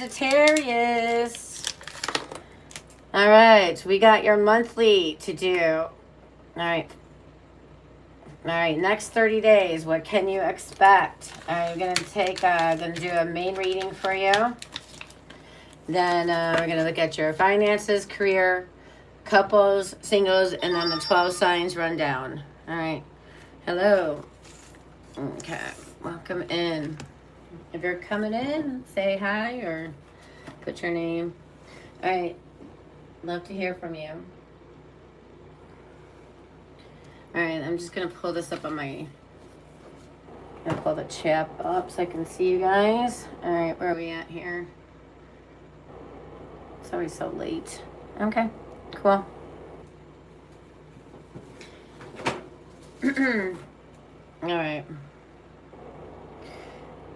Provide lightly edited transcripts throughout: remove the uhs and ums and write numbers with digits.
Sagittarius. All right, we got your monthly to do. All right. All right, next 30 days, what can you expect? I'm going to do a main reading for you. Then we're going to look at your finances, career, couples, singles, and then the 12 signs rundown. All right. Hello. Okay. Welcome in. If you're coming in, say hi or put your name. All right. Love to hear from you. All right. I'm just going to pull this up on my... I'm going to pull the chat up so I can see you guys. All right. Where are we at here? It's always so late. Okay. Cool. All right.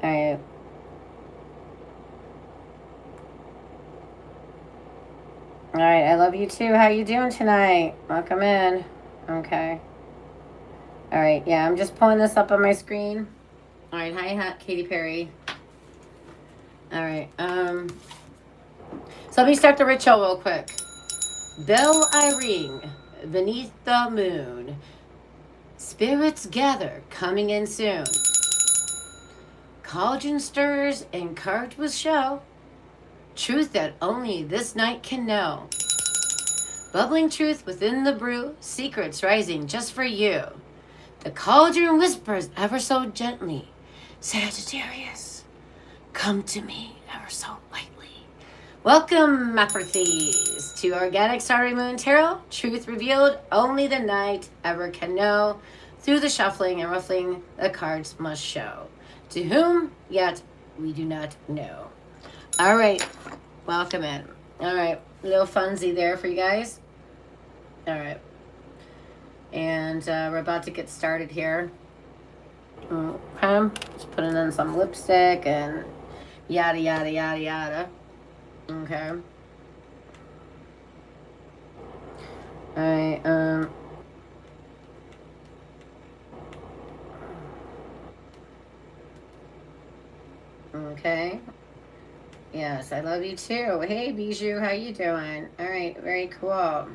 All right. All right. I love you too. How you doing tonight? Welcome in. Okay. All right. Yeah, I'm just pulling this up on my screen. All right. Hi, Katy Perry. All right. So let me start the ritual real quick. Bell I ring beneath the moon. Spirits gather, coming in soon. Cauldron stirs and carved with show. Truth that only this night can know. Bubbling truth within the brew, secrets rising just for you. The cauldron whispers ever so gently, Sagittarius, come to me ever so lightly. Welcome, Mapperthies, to Organic Starry Moon Tarot. Truth revealed, only the night ever can know. Through the shuffling and ruffling, the cards must show. To whom, yet, we do not know. All right, welcome in. All right, little funsy there for you guys. All right. And we're about to get started here. Okay, just putting in some lipstick and yada, yada, yada, yada. Okay. All right. Okay. Yes, I love you too. Hey, Bijou, how you doing? All right, very cool.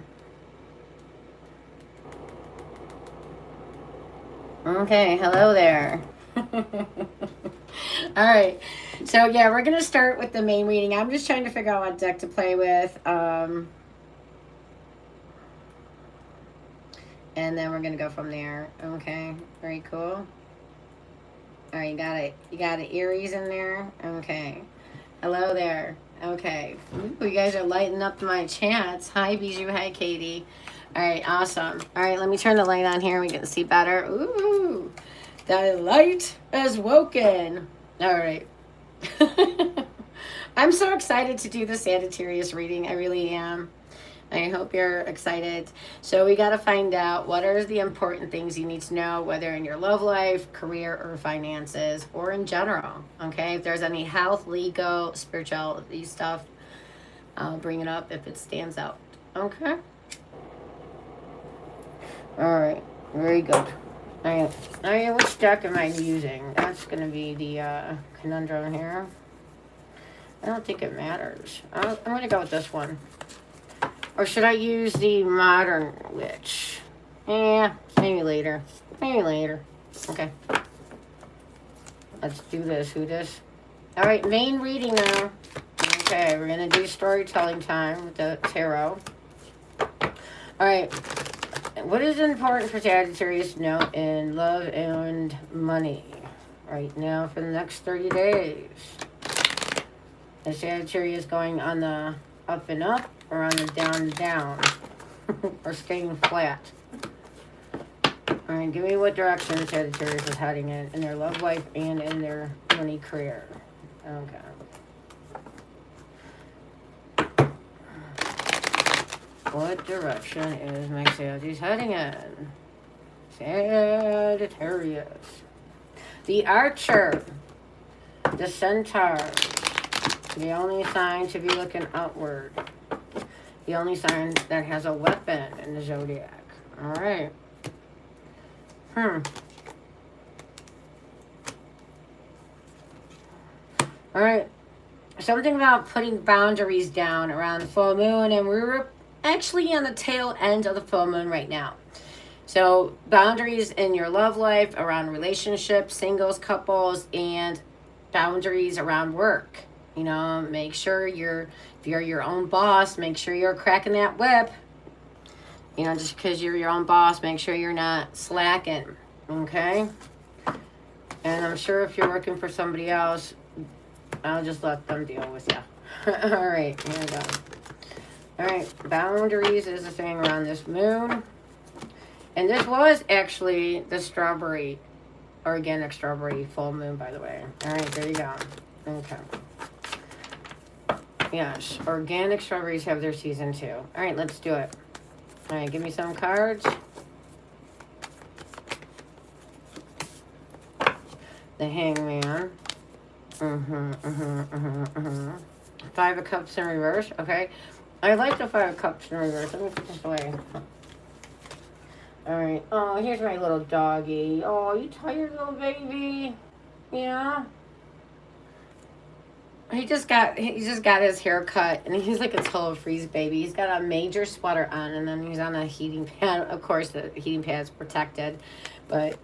Okay, hello there. All right, so yeah, we're gonna start with the main reading. I'm just trying to figure out what deck to play with, and then we're gonna go from there. Okay, very cool. All right, you got it, Aries in there. Okay, hello there. Okay, ooh, you guys are lighting up my chats. Hi, Bijou. Hi, Katie. All right, awesome. All right, let me turn the light on here. We can see better. Ooh, the light is woken. All right. I'm so excited to do the Sagittarius reading. I really am. I hope you're excited. So we got to find out what are the important things you need to know, whether in your love life, career, or finances, or in general. Okay, if there's any health, legal, spirituality stuff, I'll bring it up if it stands out. Okay. All right. Very good. All right, which deck am I using? That's going to be the conundrum here. I don't think it matters. I'm going to go with this one. Or should I use the Modern Witch? Yeah, maybe later. Maybe later. Okay. Let's do this. Who this? All right, main reading now. Okay, we're going to do storytelling time with the tarot. All right. What is important for Sagittarius to know in love and money right now for the next 30 days? Is Sagittarius going on the up and up or on the down and down? Or staying flat? All right, give me what direction Sagittarius is heading in their love life and in their money career. Okay. What direction is my Sagittarius heading in? Sagittarius. The Archer. The Centaur. The only sign to be looking outward. The only sign that has a weapon in the Zodiac. Alright. Alright. something about putting boundaries down around the full moon, and we're actually on the tail end of the full moon right now. So boundaries in your love life, around relationships, singles, couples, and boundaries around work. You know, make sure if you're your own boss, make sure you're cracking that whip. You know, just because you're your own boss, make sure you're not slacking. Okay? And I'm sure if you're working for somebody else, I'll just let them deal with you. All right, here we go. All right, boundaries is the thing around this moon. And this was actually the strawberry, organic strawberry full moon, by the way. All right, there you go. Okay. Yes, organic strawberries have their season too. All right, let's do it. All right, give me some cards. The Hangman. Five of Cups in reverse. Okay. I like the Five of Cups in reverse. Let me put this away. All right. Oh, here's my little doggy. Oh, you tired, little baby? Yeah. He just got his hair cut, and he's like a total freeze baby. He's got a major sweater on, and then he's on a heating pad. Of course, the heating pad's protected, but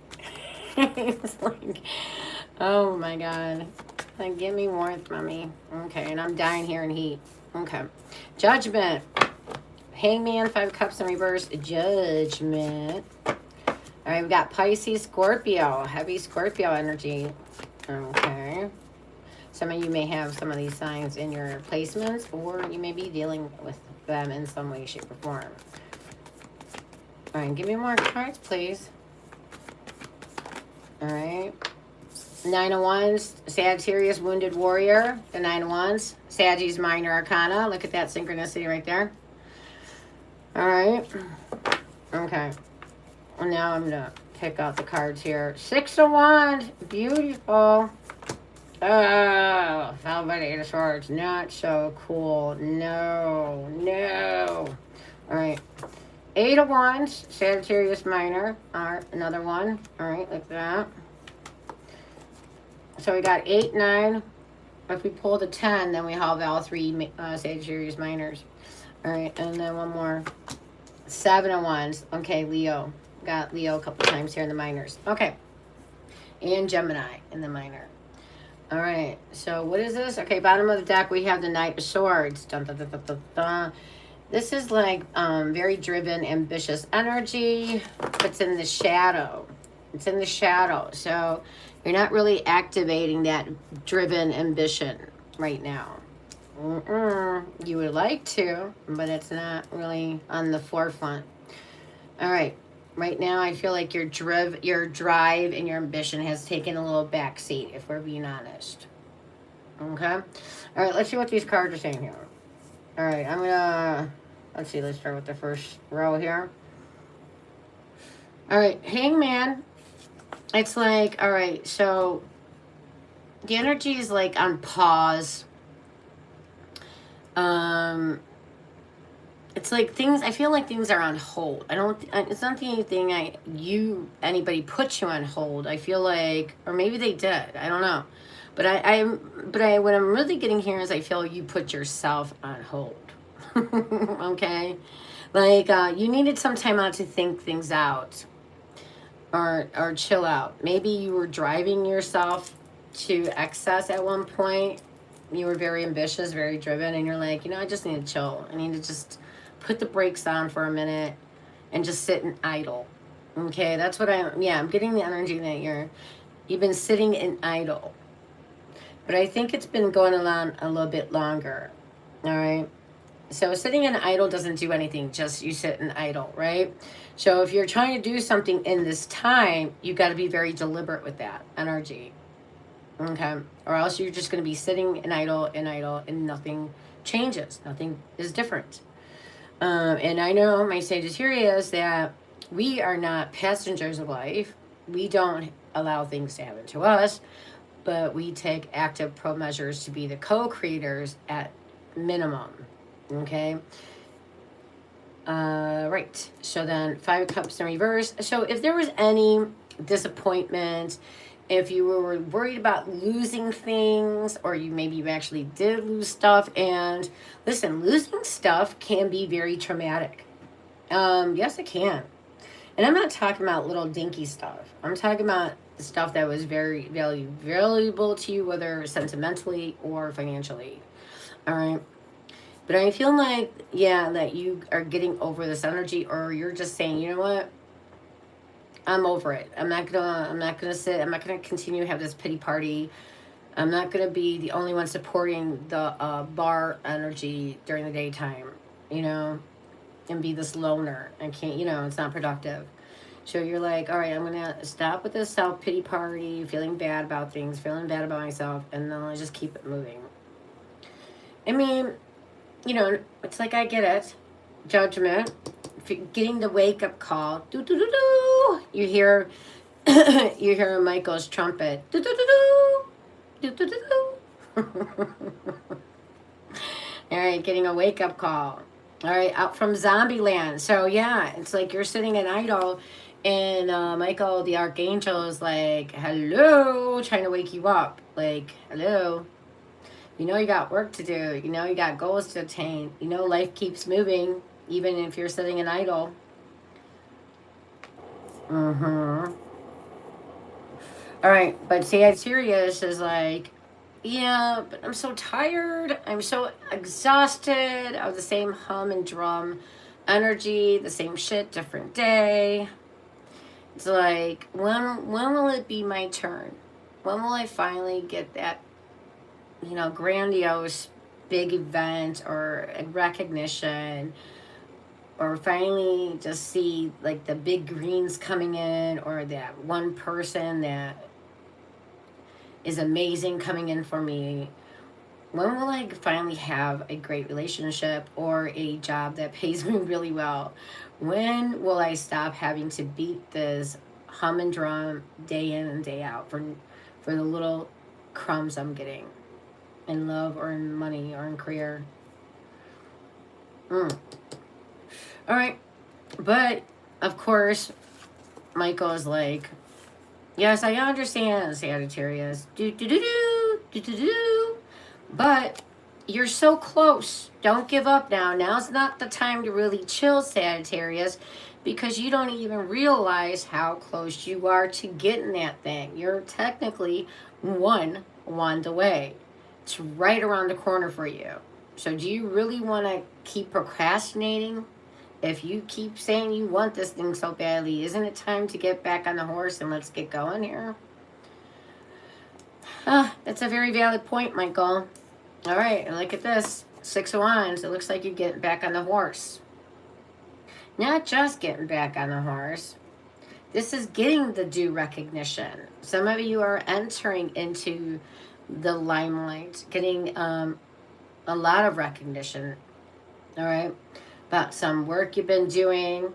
he's like, oh my god, like, give me warmth, mommy. Okay, and I'm dying here in heat. Okay, Judgment, Hangman, Five Cups in reverse, Judgment. All right, we got Pisces, Scorpio, heavy Scorpio energy. Okay. Some of you may have some of these signs in your placements, or you may be dealing with them in some way, shape, or form. All right, give me more cards, please. All right. Nine of Wands, Sagittarius, Wounded Warrior. The Nine of Wands, Sagittarius Minor Arcana. Look at that synchronicity right there. All right. Okay. Well, now I'm going to pick out the cards here. Six of Wands, beautiful. Oh, Velvet Eight of Swords, not so cool. No, no. All right. Eight of Wands, Sagittarius Minor. All right, another one. All right, like that. So we got 8, 9. If we pull the 10, then we have all three Sagittarius Minors. All right, and then one more. 7 of Wands. Okay, Leo. Got Leo a couple times here in the minors. Okay. And Gemini in the minor. All right, so what is this? Okay, bottom of the deck, we have the Knight of Swords. Dun, dun, dun, dun, dun, dun. This is like very driven, ambitious energy. It's in the shadow. It's in the shadow. So you're not really activating that driven ambition right now. You would like to, but it's not really on the forefront. All right. Right now, I feel like your drive and your ambition has taken a little backseat, if we're being honest. Okay? All right, let's see what these cards are saying here. All right, I'm going to... Let's see, let's start with the first row here. All right, Hangman. It's like, all right, so the energy is like on pause. It's like things, I feel like things are on hold. It's not anything anybody puts you on hold. I feel like, or maybe they did, I don't know. But what I'm really getting here is I feel you put yourself on hold. Okay? Like, you needed some time out to think things out. Or chill out. Maybe you were driving yourself to excess at one point. You were very ambitious, very driven, and you're like, I just need to chill. I need to just put the brakes on for a minute and just sit and idle. Okay, that's what I'm getting the energy that you've been sitting in idle. But I think it's been going on a little bit longer. All right. So sitting in idle doesn't do anything, just you sit in idle, right? So if you're trying to do something in this time, you got to be very deliberate with that energy. Okay. Or else you're just going to be sitting in idle, and nothing changes. Nothing is different. And I know, my Sagittarius, that we are not passengers of life. We don't allow things to happen to us, but we take active pro measures to be the co-creators at minimum. Okay. Right. So then 5 of Cups in reverse. So if there was any disappointment, If you were worried about losing things, or maybe you actually did lose stuff, and listen, losing stuff can be very traumatic. Yes, it can. And I'm not talking about little dinky stuff. I'm talking about stuff that was very valuable to you, whether sentimentally or financially. All right. But I feel like, yeah, that you are getting over this energy, or you're just saying, you know what? I'm over it. I'm not gonna sit. I'm not gonna continue to have this pity party. I'm not gonna be the only one supporting the bar energy during the daytime, you know, and be this loner. I can't, it's not productive. So you're like, all right, I'm gonna stop with this self pity party, feeling bad about things, feeling bad about myself, and then I'll just keep it moving. I mean, it's like, I get it. Judgment, getting the wake up call. Do do do do. You hear, you hear Michael's trumpet. Do do do do. Do do do do. All right, getting a wake up call. All right, out from zombie land. So yeah, it's like you're sitting in idle, and Michael, the archangel, is like, hello, trying to wake you up. Like, hello. You know you got work to do. You know you got goals to attain. You know life keeps moving, even if you're sitting in idle. Mm-hmm. All right, but Sagittarius is like, yeah, but I'm so tired. I'm so exhausted of the same hum and drum energy, the same shit, different day. It's like, when will it be my turn? When will I finally get that, grandiose big event or a recognition, or finally just see like the big greens coming in, or that one person that is amazing coming in for me? When will I finally have a great relationship or a job that pays me really well? When will I stop having to beat this hum and drum day in and day out for the little crumbs I'm getting in love or in money or in career? All right. But of course, Michael is like, yes, I understand, Sagittarius. Do do do do do do do. But you're so close. Don't give up now. Now's not the time to really chill, Sagittarius, because you don't even realize how close you are to getting that thing. You're technically one wand away. It's right around the corner for you. So do you really want to keep procrastinating? If you keep saying you want this thing so badly, isn't it time to get back on the horse and let's get going here? That's a very valid point, Michael. All right, and look at this. 6 of Wands. It looks like you're getting back on the horse. Not just getting back on the horse. This is getting the due recognition. Some of you are entering into the limelight, getting a lot of recognition. All right, about some work you've been doing,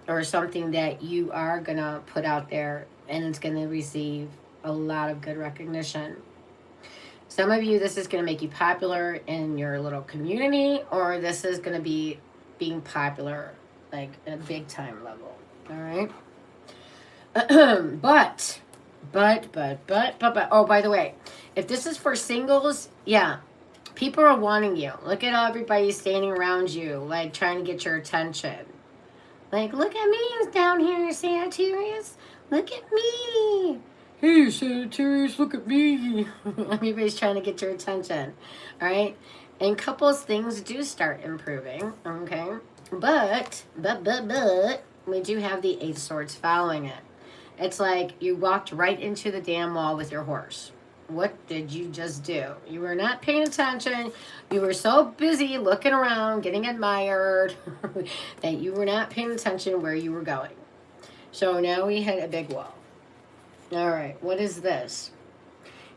or something that you are going to put out there, and it's going to receive a lot of good recognition. Some of you, this is going to make you popular in your little community, or this is going to be being popular like at a big time level. All right. But oh, by the way, if this is for singles, yeah, people are wanting you. Look at everybody standing around you, like trying to get your attention. Like, look at me down here, Sagittarius. Look at me. Hey, Sagittarius, look at me. Everybody's trying to get your attention. All right. And couples, things do start improving. Okay. But, we do have the 8 of Swords following it. It's like you walked right into the damn wall with your horse. What did you just do? You were not paying attention. You were so busy looking around, getting admired, that you were not paying attention where you were going. So now we hit a big wall. All right, what is this?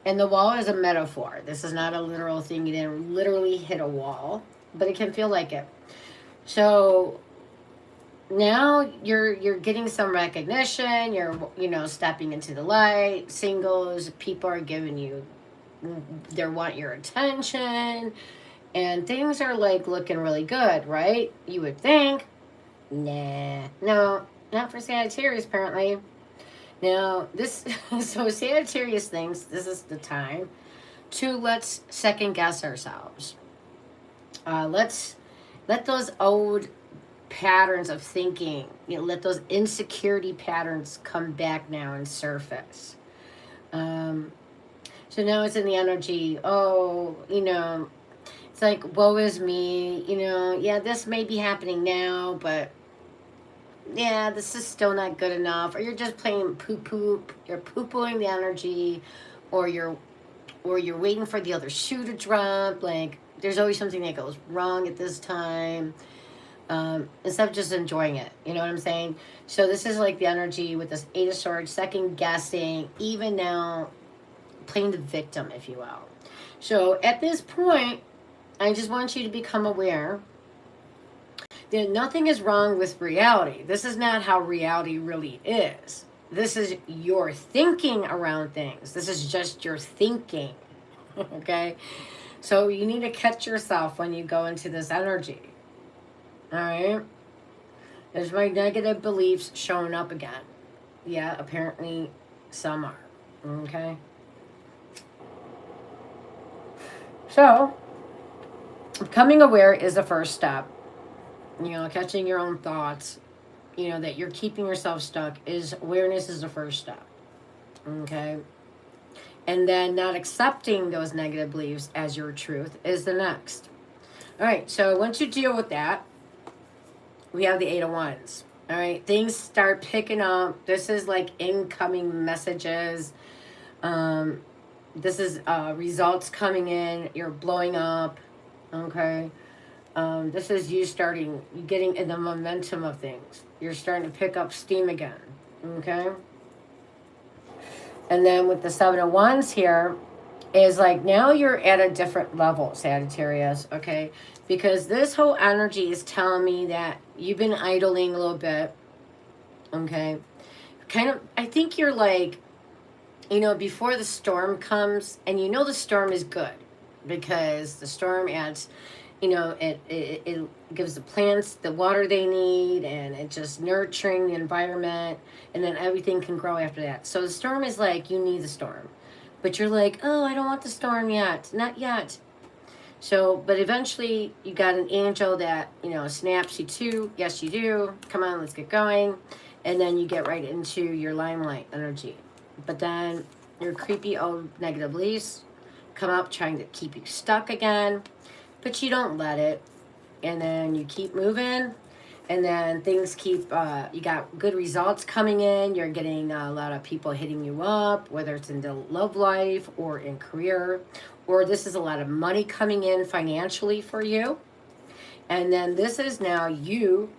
And the wall is a metaphor. This is not a literal thing. You didn't literally hit a wall, but it can feel like it. So now you're getting some recognition. You're stepping into the light. Singles, people are giving you, they want your attention, and things are like looking really good, right? You would think. Nah, no, not for Sagittarius apparently. Now, this, so Sagittarius thinks this is the time to let's second guess ourselves. Let's let those old patterns of thinking, let those insecurity patterns come back now and surface. So now it's in the energy, oh, it's like, woe is me, yeah, this may be happening now, but yeah, this is still not good enough. Or you're just playing poo-poo, you're poo-pooing the energy, or you're waiting for the other shoe to drop. Like, there's always something that goes wrong at this time. Instead of just enjoying it. You know what I'm saying? So this is like the energy with this Eight of Swords, second guessing, even now playing the victim, if you will. So at this point, I just want you to become aware that nothing is wrong with reality. This is not how reality really is. This is your thinking around things. This is just your thinking. Okay? So you need to catch yourself when you go into this energy. Alright? There's my negative beliefs showing up again. Yeah, apparently some are. Okay? So, becoming aware is the first step. Catching your own thoughts, that you're keeping yourself stuck, awareness is the first step. Okay? And then not accepting those negative beliefs as your truth is the next. Alright, so once you deal with that, we have the Eight of Wands. All right, things start picking up. This is like incoming messages. This is results coming in. You're blowing up. Okay. This is you getting in the momentum of things. You're starting to pick up steam again. Okay. And then with the Seven of Wands here, is like now you're at a different level, Sagittarius, okay? Because this whole energy is telling me that you've been idling a little bit, okay? Kind of, I think you're like, before the storm comes, and the storm is good because the storm adds, it gives the plants the water they need, and it just nurturing the environment, and then everything can grow after that. So the storm is like, you need the storm. But you're like, oh, I don't want the storm yet. Not yet. So, but eventually you got an angel that, snaps you to. Yes, you do. Come on, let's get going. And then you get right into your limelight energy. But then your creepy old negative beliefs come up trying to keep you stuck again. But you don't let it. And then you keep moving. And then things keep, you got good results coming in. You're getting a lot of people hitting you up, whether it's in the love life or in career, or this is a lot of money coming in financially for you. And then this is now you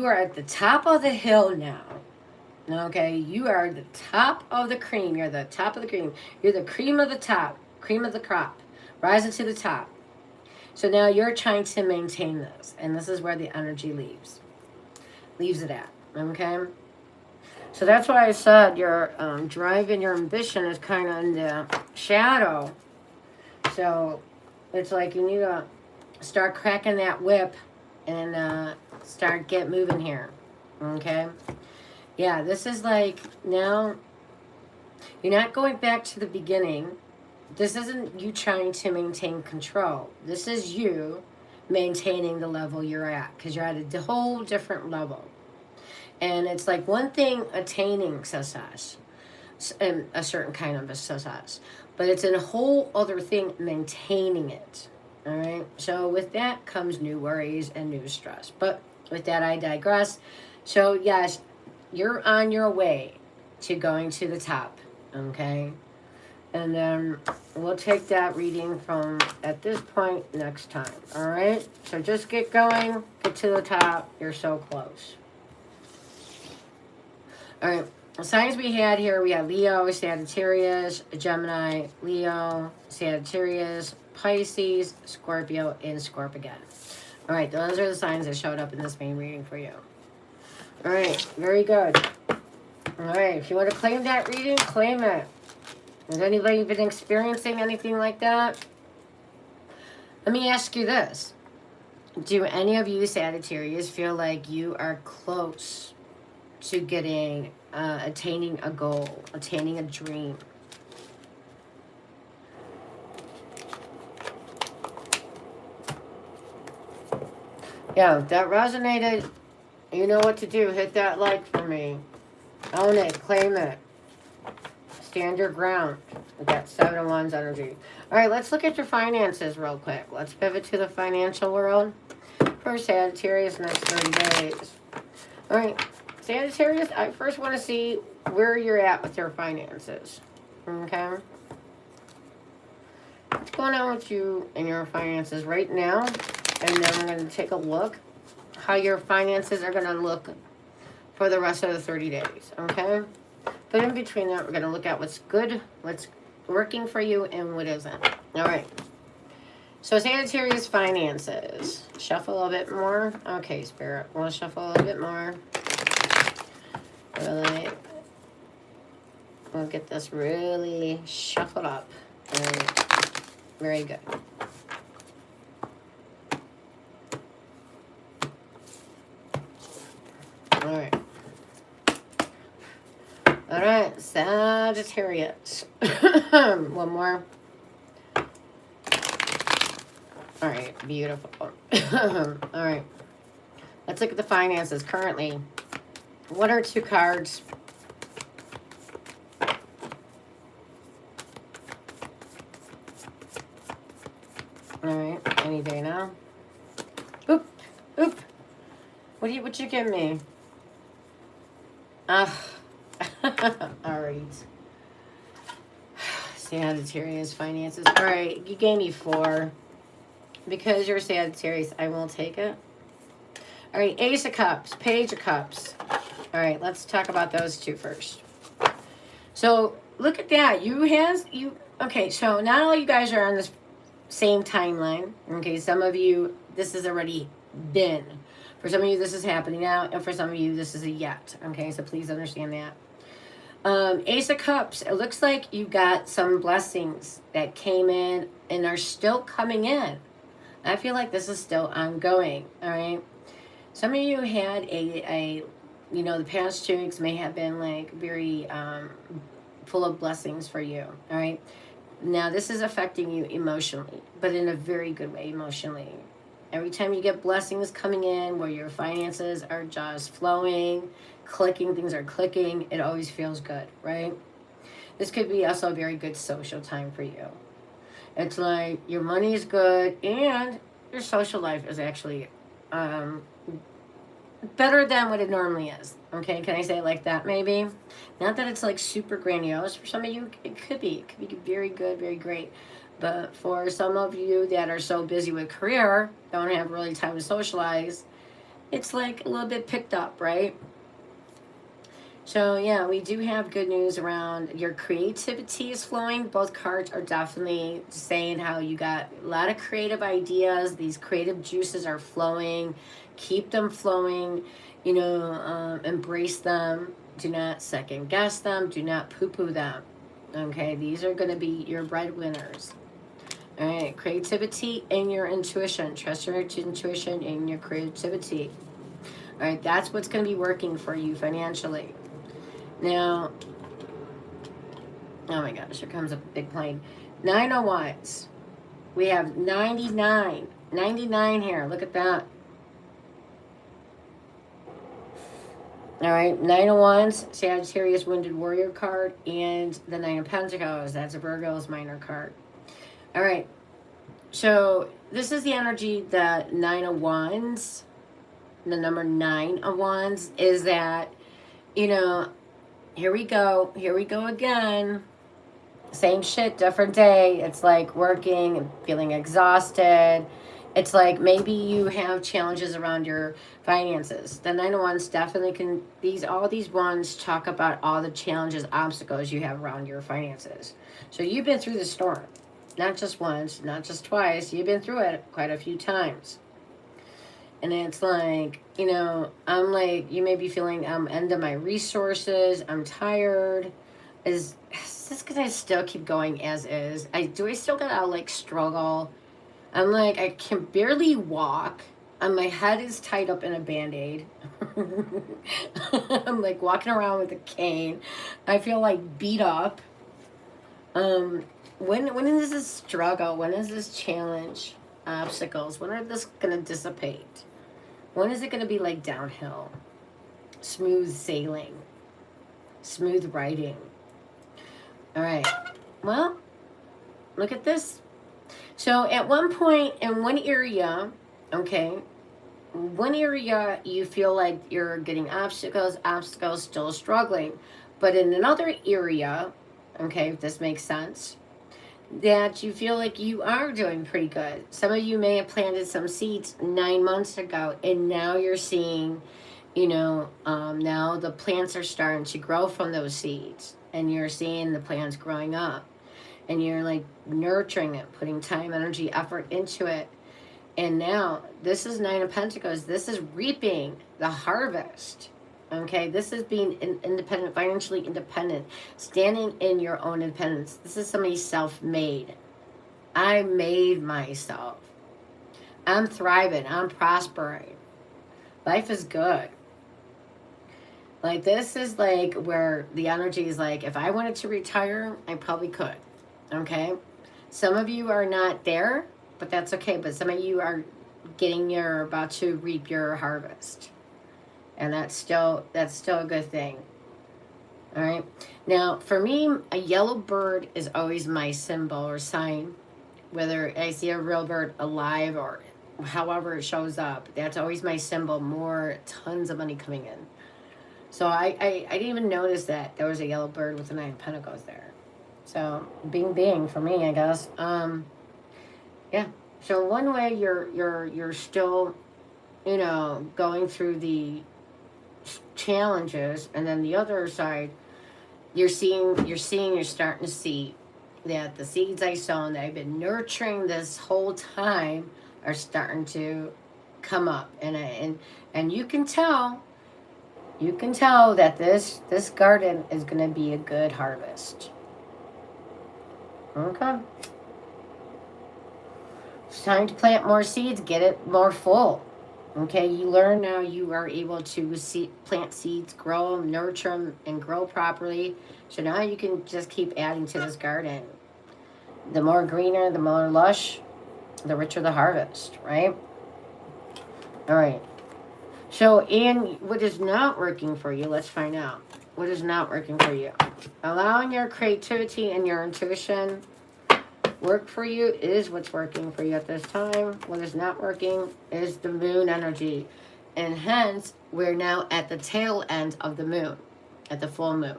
are at the top of the hill now. Okay, you are the top of the cream. You're the top of the cream. You're the cream of the top, cream of the crop, rising to the top. So now you're trying to maintain this, and this is where the energy leaves it at, okay? So that's why I said your drive and your ambition is kind of in the shadow. So it's like you need to start cracking that whip and get moving here, okay? Yeah, this is like now you're not going back to the beginning. This isn't you trying to maintain control. This is you maintaining the level you're at, because you're at a whole different level. And it's like one thing attaining success, and a certain kind of a success, but it's a whole other thing maintaining it. All right. So with that comes new worries and new stress. But with that, I digress. So yes, you're on your way to going to the top. Okay. And then we'll take that reading from at this point next time. All right? So just get going. Get to the top. You're so close. All right. The signs we had here, we had Leo, Sagittarius, Gemini, Leo, Sagittarius, Pisces, Scorpio, and Scorpio. All right. Those are the signs that showed up in this main reading for you. All right. Very good. All right. If you want to claim that reading, claim it. Has anybody been experiencing anything like that? Let me ask you this. Do any of you Sagittarius feel like you are close to getting, attaining a goal, attaining a dream. Yeah, if that resonated, you know what to do. Hit that like for me. Own it. Claim it. Stand your ground with that 7 of Wands energy. All right, let's look at your finances real quick. Let's pivot to the financial world for Sagittarius next 30 days. All right, Sagittarius, I first want to see where you're at with your finances. Okay? What's going on with you and your finances right now? And then I'm going to take a look how your finances are going to look for the rest of the 30 days. Okay? But in between that, we're going to look at what's good, what's working for you, and what isn't. All right. So Sagittarius finances. Shuffle a little bit more. Okay, Spirit. We'll shuffle a little bit more. Really. We'll get this really shuffled up. Very good. All right. All right, Sagittarius. One more. All right, beautiful. All right. Let's look at the finances currently. One or two cards. All right, any day now. Oop, oop. What you give me? All right. Sagittarius finances. All right, you gave me 4. Because you're Sagittarius, I will take it. All right, Ace of Cups, Page of Cups. All right, let's talk about those two first. So look at that. Okay, so not all you guys are on this same timeline. Okay, some of you, this has already been. For some of you, this is happening now. And for some of you, this is a yet. Okay, so please understand that. Ace of Cups, it looks like you got some blessings that came in and are still coming in. I feel like this is still ongoing, all right? Some of you had the past 2 weeks may have been like very full of blessings for you, all right? Now, this is affecting you emotionally, but in a very good way emotionally. Every time you get blessings coming in where your finances are just flowing, clicking, things are clicking, it always feels good, right? This could be also a very good social time for you. It's like your money is good and your social life is actually better than what it normally is. Okay, can I say it like that maybe? Not that it's like super grandiose. For some of you, it could be. It could be very good, very great. But for some of you that are so busy with career, don't have really time to socialize, it's like a little bit picked up, right? So yeah, we do have good news around your creativity is flowing. Both cards are definitely saying how you got a lot of creative ideas. These creative juices are flowing. Keep them flowing. Embrace them. Do not second guess them. Do not poo-poo them. Okay, these are going to be your breadwinners. All right, creativity and your intuition. Trust your intuition and your creativity. All right, that's what's going to be working for you financially. Now, oh my gosh, here comes a big plane. 9 of Wands. We have 99. 99 here. Look at that. All right, 9 of Wands, Sagittarius Wounded Warrior card, and the 9 of Pentacles. That's a Virgo's minor card. All right, so this is the energy that 9 of Wands, the number 9 of Wands, is that, here we go again. Same shit, different day. It's like working and feeling exhausted. It's like maybe you have challenges around your finances. The 9 of Wands definitely can, all these wands talk about all the challenges, obstacles you have around your finances. So you've been through the storm. Not just once, not just twice. You've been through it quite a few times. And it's like, I'm like, you may be feeling I'm end of my resources. I'm tired. Is this because I still keep going as is? I still gotta like struggle. I'm like, I can barely walk. My head is tied up in a Band-Aid. I'm like walking around with a cane. I feel like beat up. When is this struggle? When is this challenge? Obstacles? When are this gonna dissipate? When is it gonna be like downhill? Smooth sailing. Smooth riding. All right. Well, look at this. So at one point in one area, okay, one area you feel like you're getting obstacles, still struggling. But in another area, okay, if this makes sense, that you feel like you are doing pretty good. Some of you may have planted some seeds 9 months ago, and now you're seeing, now the plants are starting to grow from those seeds, and you're seeing the plants growing up, and you're like nurturing it, putting time, energy, effort into it. And now this is Nine of Pentacles. This is reaping the harvest. Okay, this is being independent, financially independent, standing in your own independence. This is somebody self-made. I made myself. I'm thriving. I'm prospering. Life is good. Like, this is like where the energy is like, if I wanted to retire, I probably could. Okay? Some of you are not there, but that's okay. But some of you are about to reap your harvest. And that's still a good thing. All right. Now, for me, a yellow bird is always my symbol or sign. Whether I see a real bird alive or however it shows up, that's always my symbol. Tons of money coming in. So I didn't even notice that there was a yellow bird with the Nine of Pentacles there. So bing for me, I guess. Yeah. So one way you're still, going through the challenges, and then the other side, you're starting to see that the seeds I sown that I've been nurturing this whole time are starting to come up, and you can tell that this garden is going to be a good harvest. Okay. It's time to plant more seeds, get it more full. Okay, you learn now you are able to plant seeds, grow them, nurture them, and grow properly. So now you can just keep adding to this garden. The more greener, the more lush, the richer the harvest, right? All right. So, and what is not working for you, let's find out. What is not working for you? Allowing your creativity and your intuition work for you is what's working for you at this time. What is not working is the moon energy. And hence, we're now at the tail end of the moon, at the full moon.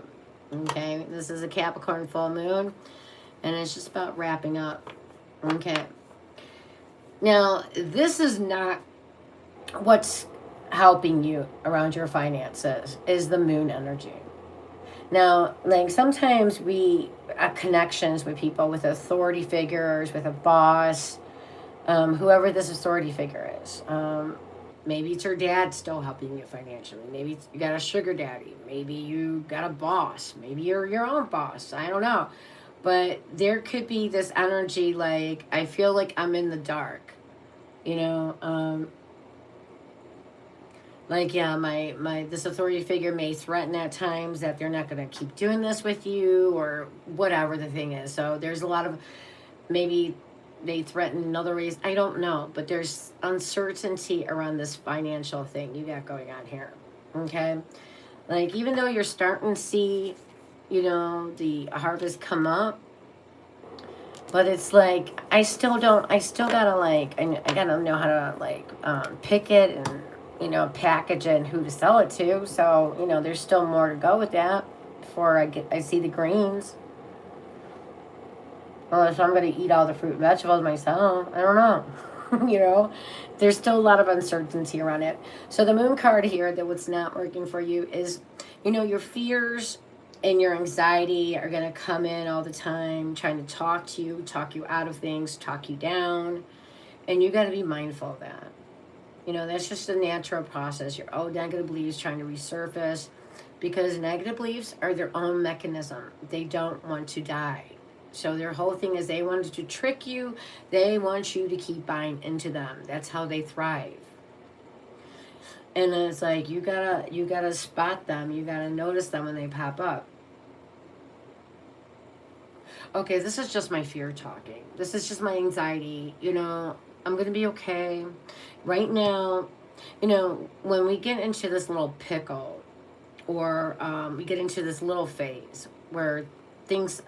Okay, this is a Capricorn full moon, and it's just about wrapping up. Okay. Now, this is not what's helping you around your finances, is the moon energy. Now, like, sometimes we have connections with people, with authority figures, with a boss, whoever this authority figure is. Maybe it's your dad still helping you financially. Maybe you got a sugar daddy. Maybe you got a boss. Maybe you're your own boss. I don't know. But there could be this energy like, I feel like I'm in the dark. Like, yeah, this authority figure may threaten at times that they're not going to keep doing this with you or whatever the thing is. So there's a lot of, maybe they threaten in other ways. I don't know. But there's uncertainty around this financial thing you got going on here. Okay? Like, even though you're starting to see, the harvest come up, but it's like, I still gotta, like, I gotta know how to, like, pick it and, package it and who to sell it to. So, there's still more to go with that before I see the greens. Unless I'm going to eat all the fruit and vegetables myself. I don't know. There's still a lot of uncertainty around it. So the moon card here, that what's not working for you is, your fears and your anxiety are going to come in all the time, trying to talk you out of things, talk you down. And you got to be mindful of that. That's just a natural process. Your old negative beliefs trying to resurface, because negative beliefs are their own mechanism. They don't want to die. So their whole thing is they wanted to trick you. They want you to keep buying into them. That's how they thrive. And it's like you gotta spot them. You gotta notice them when they pop up. Okay, this is just my fear talking. This is just my anxiety. I'm gonna be okay. Right now, when we get into this little pickle, or we get into this little phase where things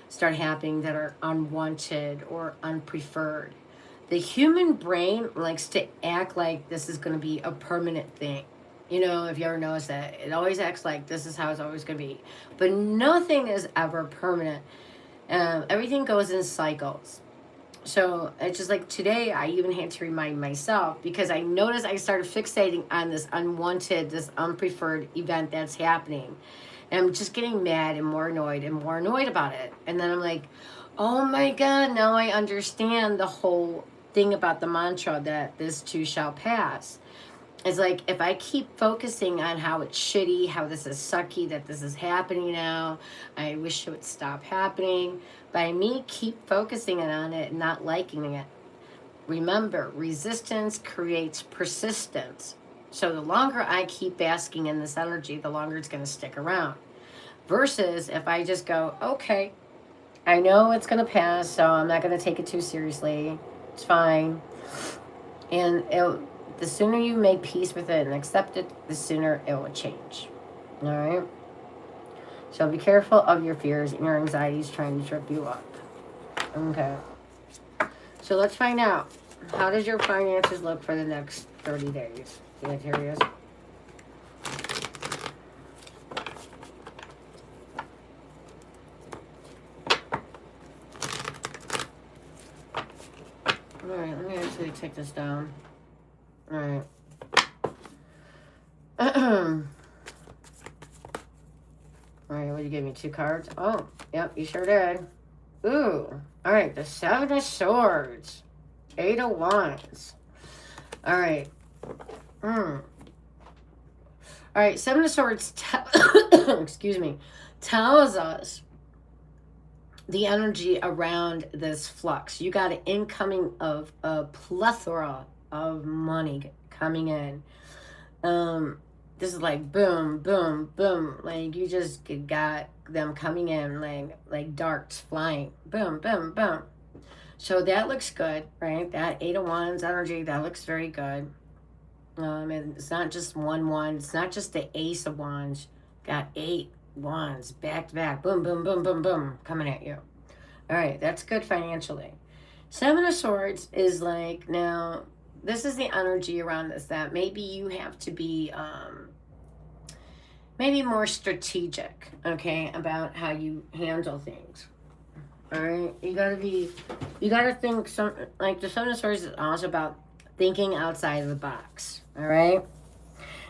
start happening that are unwanted or unpreferred, the human brain likes to act like this is going to be a permanent thing. If you ever notice that, it always acts like this is how it's always going to be. But nothing is ever permanent. Everything goes in cycles. So it's just like today, I even had to remind myself, because I noticed I started fixating on this unwanted, this unpreferred event that's happening. And I'm just getting mad and more annoyed about it. And then I'm like, oh my God, now I understand the whole thing about the mantra that this too shall pass. It's like, if I keep focusing on how it's shitty, how this is sucky, that this is happening now, I wish it would stop happening. By me keep focusing on it and not liking it, remember, resistance creates persistence. So the longer I keep basking in this energy, the longer it's going to stick around. Versus if I just go, okay, I know it's going to pass, so I'm not going to take it too seriously. It's fine. And the sooner you make peace with it and accept it, the sooner it will change. All right? So be careful of your fears and your anxieties trying to trip you up. Okay. So let's find out. How does your finances look for the next 30 days, Sagittarius? All right, let me actually take this down. All right. All right, what did you give me? 2 cards? Oh, yep, you sure did. Ooh. All right, the 7 of Swords. 8 of Wands. All right. All right, 7 of Swords, excuse me, tells us the energy around this flux. You got an incoming of a plethora of money coming in. This is like boom, boom, boom. Like you just got them coming in like darts flying. Boom, boom, boom. So that looks good, right? That 8 of Wands energy, that looks very good. And it's not just one wand. It's not just the Ace of Wands. Got 8 wands back to back. Boom, boom, boom, boom, boom. Coming at you. All right, that's good financially. 7 of Swords is like, now, this is the energy around this, that maybe you have to be maybe more strategic, okay, about how you handle things. All right, you gotta think like the 7 of Swords is also about thinking outside of the box. All right,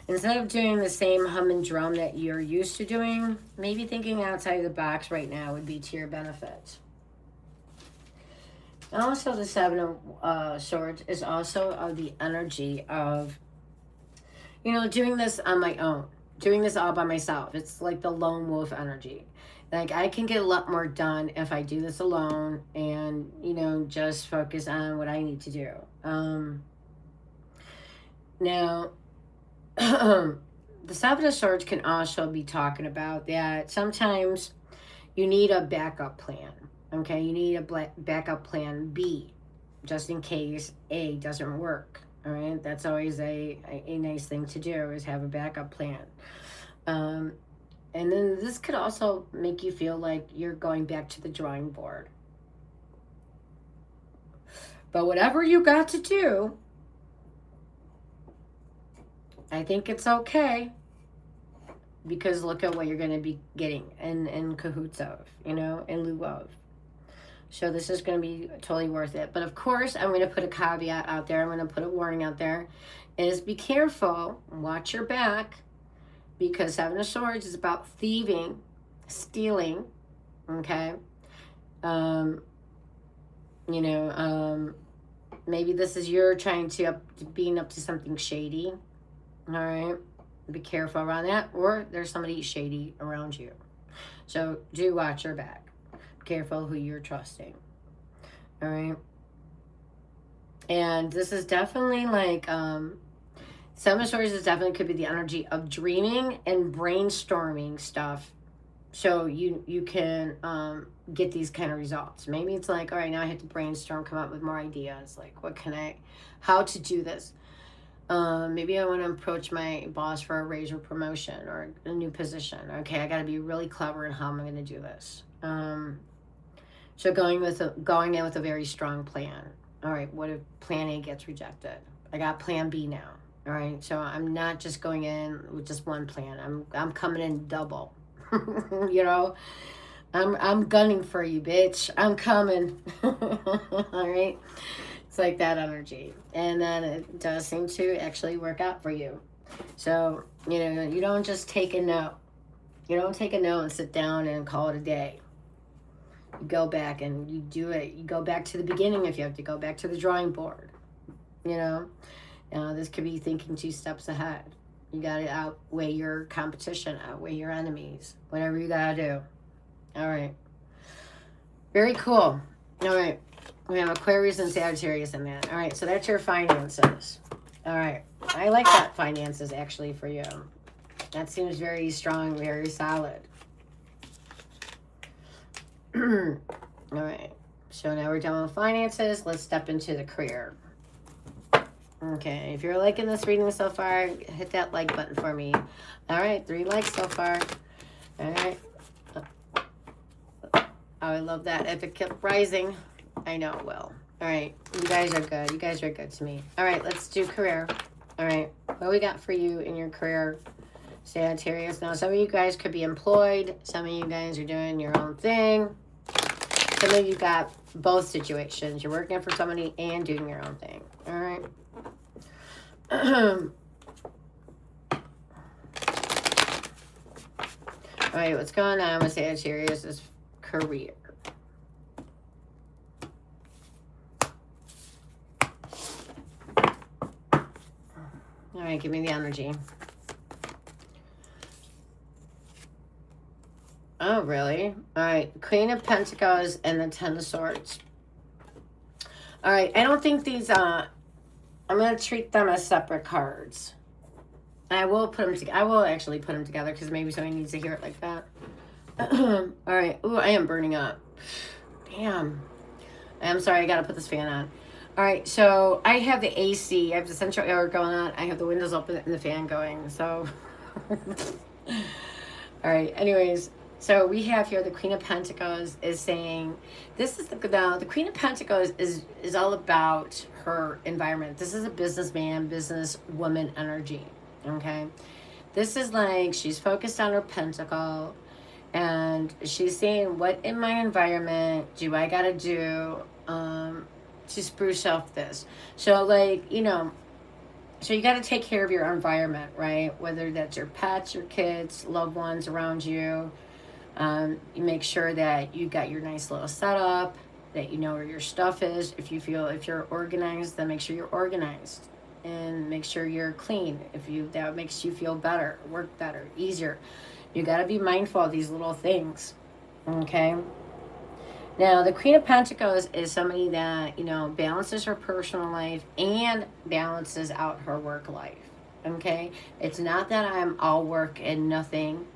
instead of doing the same hum and drum that you're used to doing, maybe thinking outside of the box right now would be to your benefit. And also the 7 of Swords is also the energy of, doing this on my own, doing this all by myself. It's like the lone wolf energy. Like I can get a lot more done if I do this alone and, just focus on what I need to do. Now, the 7 of Swords can also be talking about that sometimes you need a backup plan. Okay, you need a backup plan B, just in case A doesn't work. All right, that's always a nice thing to do, is have a backup plan. And then this could also make you feel like you're going back to the drawing board. But whatever you got to do, I think it's okay. Because look at what you're going to be getting in cahoots of, in lieu of. So this is going to be totally worth it. But of course, I'm going to put a caveat out there. I'm going to put a warning out there. Is be careful. Watch your back. Because 7 of Swords is about thieving, stealing. Okay? Maybe this is you're trying to being up to something shady. All right? Be careful around that. Or there's somebody shady around you. So do watch your back. Careful who you're trusting. All right. And this is definitely like Seven of Swords is definitely could be the energy of dreaming and brainstorming stuff, so you can get these kind of results. Maybe it's like, all right, now I have to brainstorm, come up with more ideas, like what can I, how to do this. Maybe I want to approach my boss for a raise or promotion or a new position. Okay, I got to be really clever in how I'm going to do this. So going in with a very strong plan. All right, what if plan A gets rejected? I got plan B now. All right, so I'm not just going in with just one plan. I'm coming in double. You know, I'm gunning for you, bitch. I'm coming. All right. It's like that energy. And then it does seem to actually work out for you. So, you know, you don't just take a no. You don't take a no and sit down and call it a day. You go back and you do it. You go back to the beginning if you have to go back to the drawing board. You know, this could be thinking 2 steps ahead. You got to outweigh your competition, outweigh your enemies, whatever you got to do. All right. Very cool. All right. We have Aquarius and Sagittarius in that. All right. So that's your finances. All right. I like that finances actually for you. That seems very strong, very solid. All right. So now we're done with finances. Let's step into the career. Okay. If you're liking this reading so far, hit that like button for me. All right. 3 likes so far. All right. Oh, I love that. If it kept rising, I know it will. All right. You guys are good. You guys are good to me. All right. Let's do career. All right. What we got for you in your career, Sagittarius? Now, some of you guys could be employed. Some of you guys are doing your own thing. Some of you got both situations. You're working for somebody and doing your own thing. All right. All right. What's going on with Sagittarius' career? All right. Give me the energy. Oh, really? All right. Queen of Pentacles and the 10 of Swords. All right. I don't think these, I'm going to treat them as separate cards. I will put them together. I will actually put them together because maybe somebody needs to hear it like that. All right. Ooh, I am burning up. Damn. I'm sorry. I got to put this fan on. All right. So I have the AC. I have the central air going on. I have the windows open and the fan going. So, all right. Anyways. So we have here the Queen of Pentacles is saying, this is the Queen of Pentacles is all about her environment. This is a businessman, businesswoman energy, okay? This is like she's focused on her pentacle, and she's saying, what in my environment do I got to do to spruce up this? So like, you know, so you got to take care of your environment, right? Whether that's your pets, your kids, loved ones around you. You make sure that you got your nice little setup, that you know where your stuff is. If you're organized, then make sure you're organized and make sure you're clean. That makes you feel better, work better, easier. You got to be mindful of these little things. Okay. Now, the Queen of Pentacles is somebody that, you know, balances her personal life and balances out her work life. Okay. It's not that I'm all work and nothing.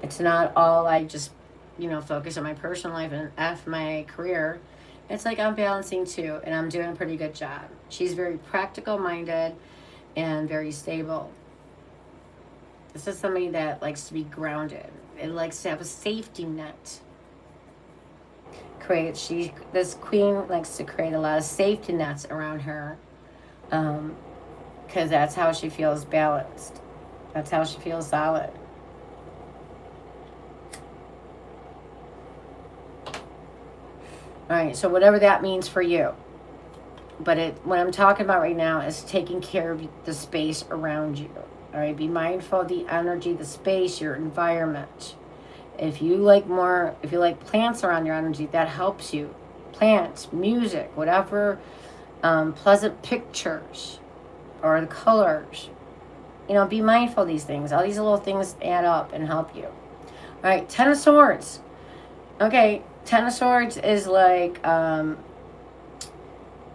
It's not all I just, you know, focus on my personal life and F my career. It's like I'm balancing too, and I'm doing a pretty good job. She's very practical minded and very stable. This is somebody that likes to be grounded. It likes to have a safety net. This queen likes to create a lot of safety nets around her, because that's how she feels balanced. That's how she feels solid. All right, so whatever that means for you. But what I'm talking about right now is taking care of the space around you. All right, be mindful of the energy, the space, your environment. If you like plants around your energy, that helps you. Plants, music, whatever, pleasant pictures or the colors. You know, be mindful of these things. All these little things add up and help you. All right, 10 of Swords. Okay. 10 of Swords is like,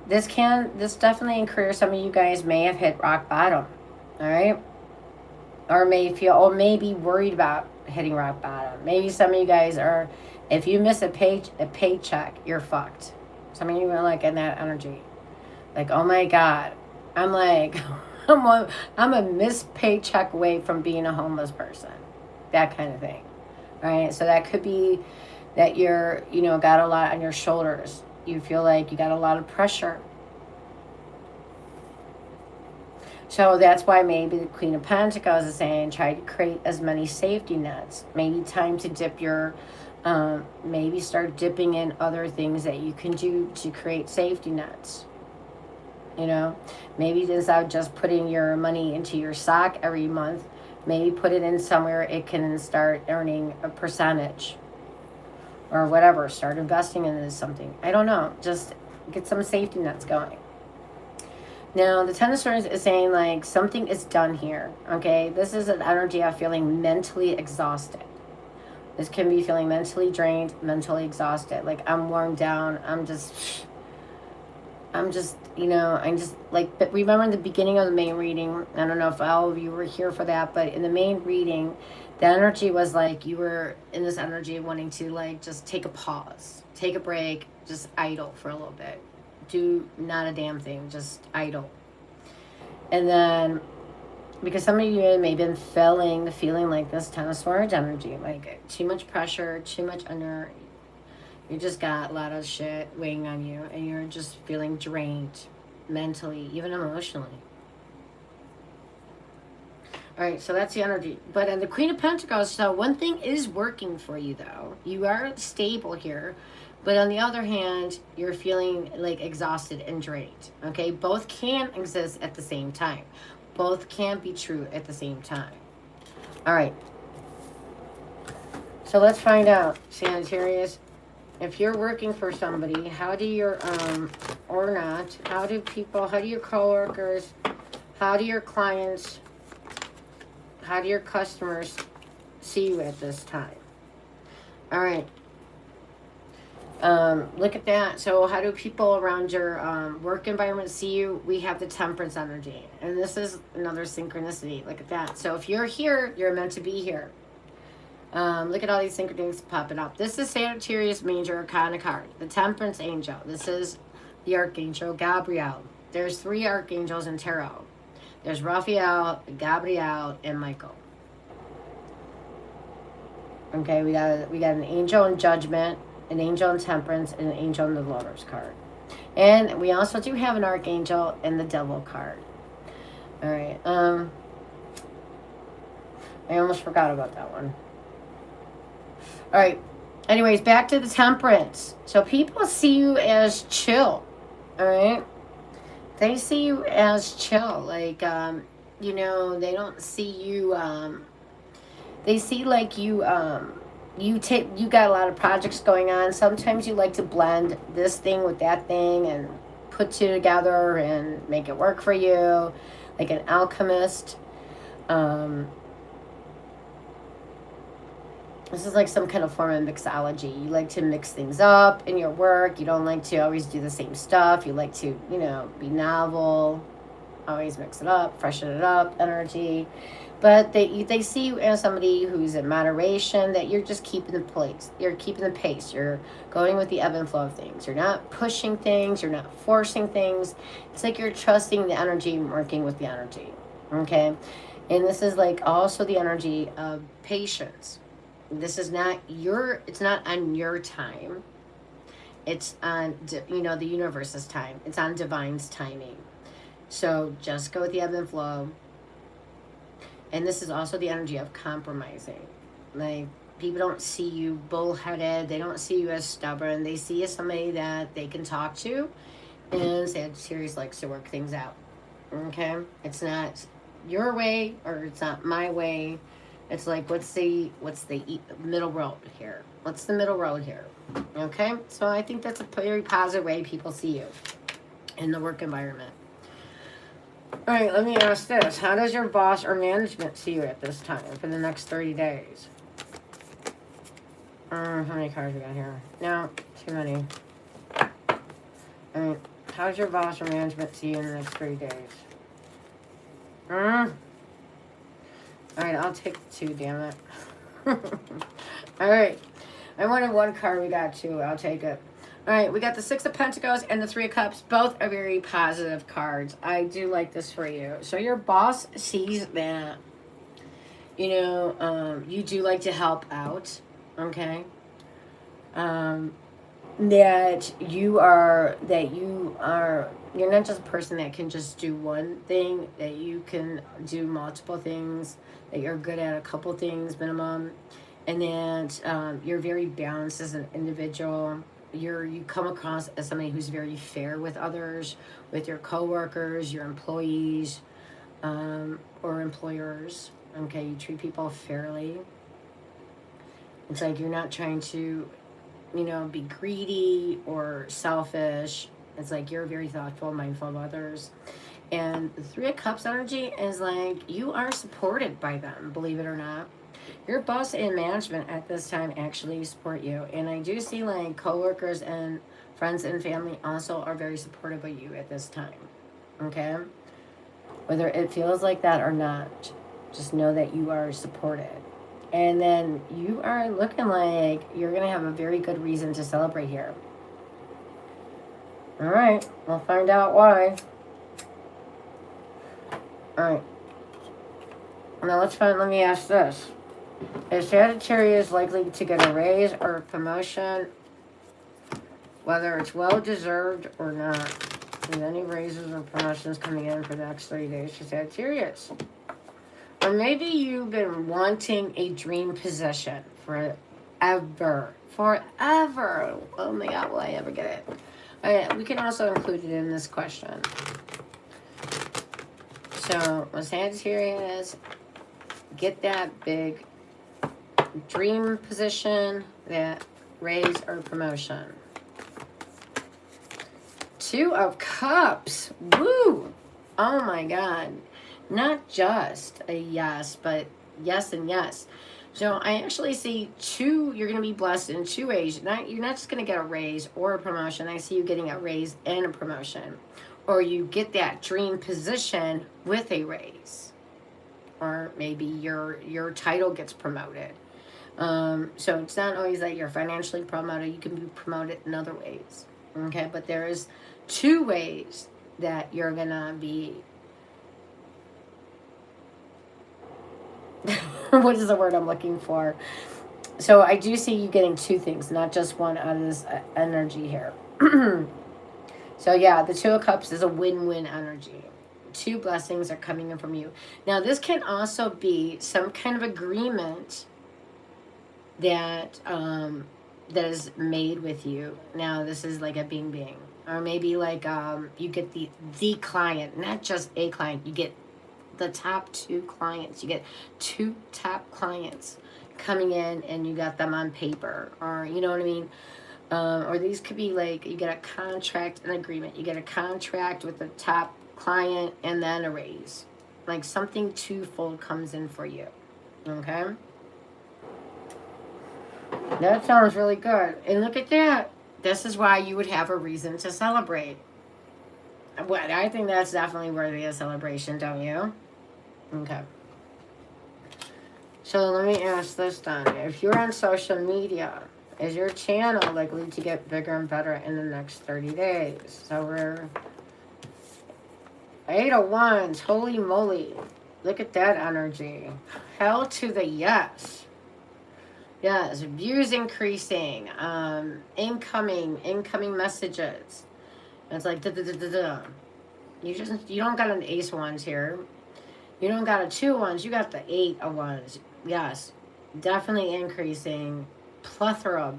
this definitely in career, some of you guys may have hit rock bottom. All right. Or may feel, or may be worried about hitting rock bottom. Maybe some of you guys are, if you miss a paycheck, you're fucked. Some of you are like in that energy. Like, oh my God. I'm like, I'm a missed paycheck away from being a homeless person. That kind of thing. Right? So that could be that you're, got a lot on your shoulders. You feel like you got a lot of pressure. So that's why maybe the Queen of Pentacles is saying try to create as many safety nets. Maybe time to dip your, maybe start dipping in other things that you can do to create safety nets. Maybe instead of just putting your money into your sock every month, maybe put it in somewhere it can start earning a percentage or whatever. Start investing into something. I don't know. Just get some safety nets going. Now, the Ten of Swords is saying, like, something is done here, okay? This is an energy of feeling mentally exhausted. This can be feeling mentally drained, mentally exhausted. Like, I'm worn down. I'm just, like, but remember in the beginning of the main reading, I don't know if all of you were here for that, but in the main reading, the energy was like you were in this energy wanting to, like, just take a pause, take a break, just idle for a little bit. Do not a damn thing, just idle. And then, because some of you may have been feeling like this Ten of Swords energy, like too much pressure, too much under, you just got a lot of shit weighing on you, and you're just feeling drained mentally, even emotionally. All right, so that's the energy. But in the Queen of Pentacles, so one thing is working for you, though. You are stable here. But on the other hand, you're feeling like exhausted and drained. Okay, both can exist at the same time. Both can be true at the same time. All right. So let's find out, Sagittarius. If you're working for somebody, how do your, or not, how do your coworkers, how do your clients, how do your customers see you at this time? All right. Look at that. So how do people around your work environment see you? We have the Temperance energy. And this is another synchronicity. Look at that. So if you're here, you're meant to be here. Look at all these synchronicities popping up. This is Sagittarius Major Arcana card. The Temperance Angel. This is the Archangel Gabriel. There's 3 archangels in tarot. There's Raphael, Gabriel, and Michael. Okay, we got an angel in Judgment, an angel in Temperance, and an angel in the Lovers card. And we also do have an archangel in the Devil card. All right. I almost forgot about that one. All right. Anyways, back to the Temperance. So people see you as chill. All right. They see you as chill. Like, they don't see you, they see like you got a lot of projects going on. Sometimes you like to blend this thing with that thing and put two together and make it work for you, like an alchemist. This is like some kind of form of mixology. You like to mix things up in your work. You don't like to always do the same stuff. You like to, be novel, always mix it up, freshen it up, energy. But they see you as somebody who's in moderation, that you're just keeping the place. You're keeping the pace. You're going with the ebb and flow of things. You're not pushing things. You're not forcing things. It's like you're trusting the energy and working with the energy. Okay? And this is like also the energy of patience. This is not it's not on your time. It's on, the universe's time. It's on divine's timing. So just go with the ebb and flow. And this is also the energy of compromising. Like, people don't see you bullheaded. They don't see you as stubborn. They see you as somebody that they can talk to. And Sagittarius likes to work things out. Okay? It's not your way or it's not my way. It's like, what's the middle road here? What's the middle road here? Okay? So I think that's a very positive way people see you in the work environment. All right, let me ask this. How does your boss or management see you at this time for the next 30 days? How many cards we got here? No, too many. All right, how does your boss or management see you in the next 30 days? All right, I'll take the 2, damn it. All right. I wanted 1 card. We got 2. I'll take it. All right, we got the 6 of Pentacles and the 3 of Cups. Both are very positive cards. I do like this for you. So your boss sees that, you know, you do like to help out, okay? That you're not just a person that can just do one thing, that you can do multiple things, that you're good at a couple things minimum, and that you're very balanced as an individual. You come across as somebody who's very fair with others, with your coworkers, your employees, or employers. Okay, you treat people fairly. It's like you're not trying to, you know, be greedy or selfish. It's like you're very thoughtful, mindful of others. And the 3 of Cups energy is like you are supported by them, believe it or not. Your boss and management at this time actually support you. And I do see like coworkers and friends and family also are very supportive of you at this time. Okay? Whether it feels like that or not, just know that you are supported. And then you are looking like you're going to have a very good reason to celebrate here. All right. We'll find out why. All right. Now let me ask this. Is Sagittarius likely to get a raise or a promotion, whether it's well-deserved or not? Is any raises or promotions coming in for the next 30 days for Sagittarius? Or maybe you've been wanting a dream position forever. Forever. Oh my God, will I ever get it? We can also include it in this question. So, when Sagittarius get that big dream position, that raise or promotion. 2 of Cups. Woo! Oh my God. Not just a yes, but yes and yes. So I actually see 2, you're going to be blessed in 2 ways. You're not just going to get a raise or a promotion. I see you getting a raise and a promotion. Or you get that dream position with a raise. Or maybe your title gets promoted. So it's not always that you're financially promoted. You can be promoted in other ways. Okay, but there is 2 ways that you're going to be... what is the word I'm looking for? So I do see you getting 2 things, not just one out of this energy here. So yeah, the 2 of Cups is a win-win energy. 2 blessings are coming in from you. Now this can also be some kind of agreement that that is made with you. Now this is like a bing. Or maybe like you get the client, not just a client. You get the top 2 clients. You get 2 top clients coming in and you got them on paper, or you know what I mean? Or these could be like you get a contract, an agreement. You get a contract with the top client and then a raise. Like something twofold comes in for you. Okay? That sounds really good. And look at that. This is why you would have a reason to celebrate. Well, I think that's definitely worthy of celebration, don't you? Okay. So let me ask this then. If you're on social media, is your channel likely to get bigger and better in the next 30 days? So we're 8 of Wands. Holy moly. Look at that energy. Hell to the yes. Yes, views increasing. Incoming messages. It's like da-da-da-da-da. You don't got an Ace of Wands here. You don't got a 2 of Wands. You got the 8 of Wands. Yes, definitely increasing. Plethora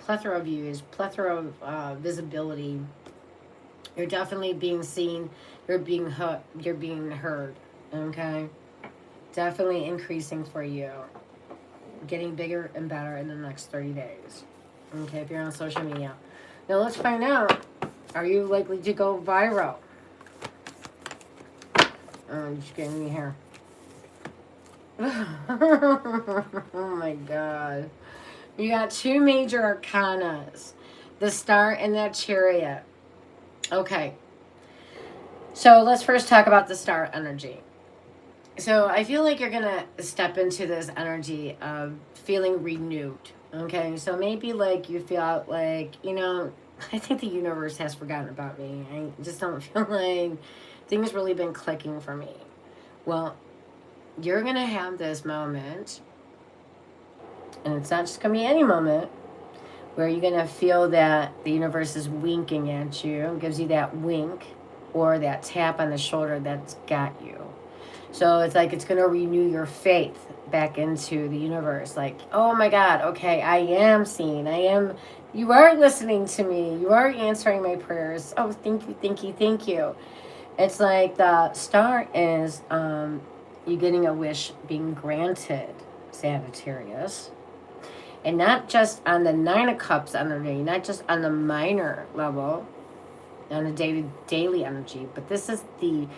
of views. Plethora of visibility. You're definitely being seen. You're being heard. Okay? Definitely increasing for you. Getting bigger and better in the next 30 days. Okay, if you're on social media. Now let's find out. Are you likely to go viral? I'm just getting me here. Oh my God. You got 2 major arcanas. The Star and that Chariot. Okay. So let's first talk about the Star energy. So I feel like you're gonna step into this energy of feeling renewed. Okay, so maybe like you feel like, I think the universe has forgotten about me. I just don't feel like things really been clicking for me. Well, you're gonna have this moment, and it's not just gonna be any moment, where you're gonna feel that the universe is winking at you, gives you that wink or that tap on the shoulder that's got you. So it's like it's going to renew your faith back into the universe. Like, oh my God, okay, I am seen. You are listening to me. You are answering my prayers. Oh, thank you, thank you, thank you. It's like the star is you getting a wish being granted, Sagittarius. And not just on the Nine of Cups energy, not just on the minor level, on the daily energy, but this is the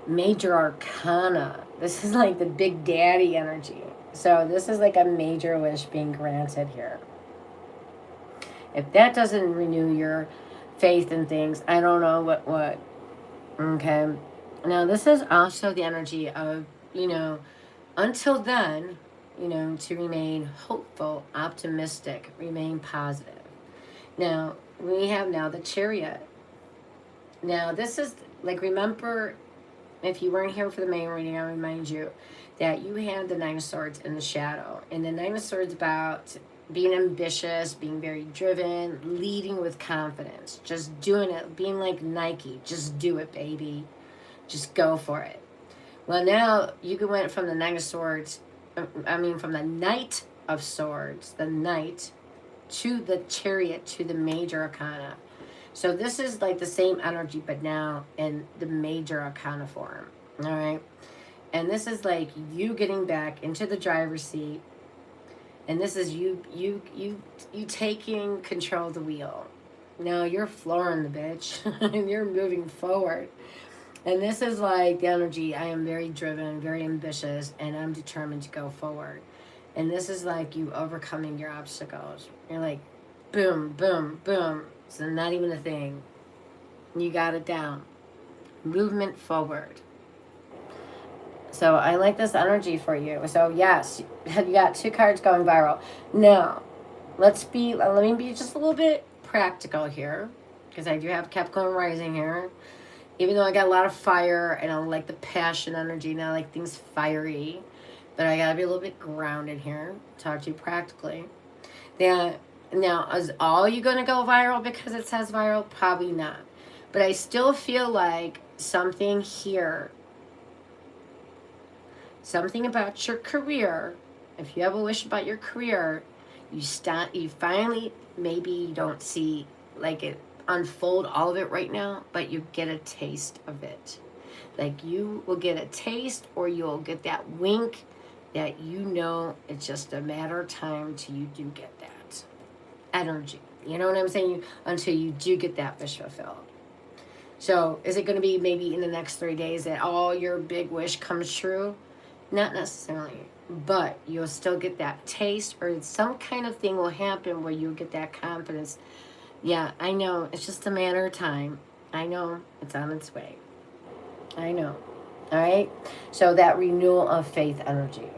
major arcana. This is like the big daddy energy. So this is like a major wish being granted here. If that doesn't renew your faith in things, I don't know what would. Okay. Now this is also the energy of, until then, to remain hopeful, optimistic, remain positive. Now, we have now the Chariot. Now, this is, like, remember, if you weren't here for the main reading, I remind you that you had the Nine of Swords in the shadow. And the Nine of Swords about being ambitious, being very driven, leading with confidence, just doing it, being like Nike, just do it, baby. Just go for it. Well, now you went from the Nine of Swords, from the Knight of Swords, the Knight, to the Chariot, to the major arcana. So this is like the same energy, but now in the major arcana form. All right. And this is like you getting back into the driver's seat. And this is you taking control of the wheel. Now you're flooring the bitch and you're moving forward. And this is like the energy. I am very driven, very ambitious, and I'm determined to go forward. And this is like you overcoming your obstacles. You're like, boom, boom, boom. It's not even a thing. You got it down. Movement forward. So I like this energy for you. So yes, you got 2 cards going viral. Now, let me be just a little bit practical here, because I do have Capricorn rising here. Even though I got a lot of fire and I like the passion energy, and I like things fiery, but I gotta be a little bit grounded here. Talk to you practically. Now, is all you gonna go viral because it says viral? Probably not. But I still feel like something here, something about your career. If you have a wish about your career, you finally, maybe you don't see like it unfold all of it right now, but you get a taste of it. Like you will get a taste, or you'll get that wink that it's just a matter of time till you do get that energy. You know what I'm saying? Until you do get that wish fulfilled. So is it going to be maybe in the next 3 days that all your big wish comes true? Not necessarily, but you'll still get that taste, or some kind of thing will happen where you'll get that confidence. Yeah, I know. It's just a matter of time. I know. It's on its way. I know. All right? So that renewal of faith energy.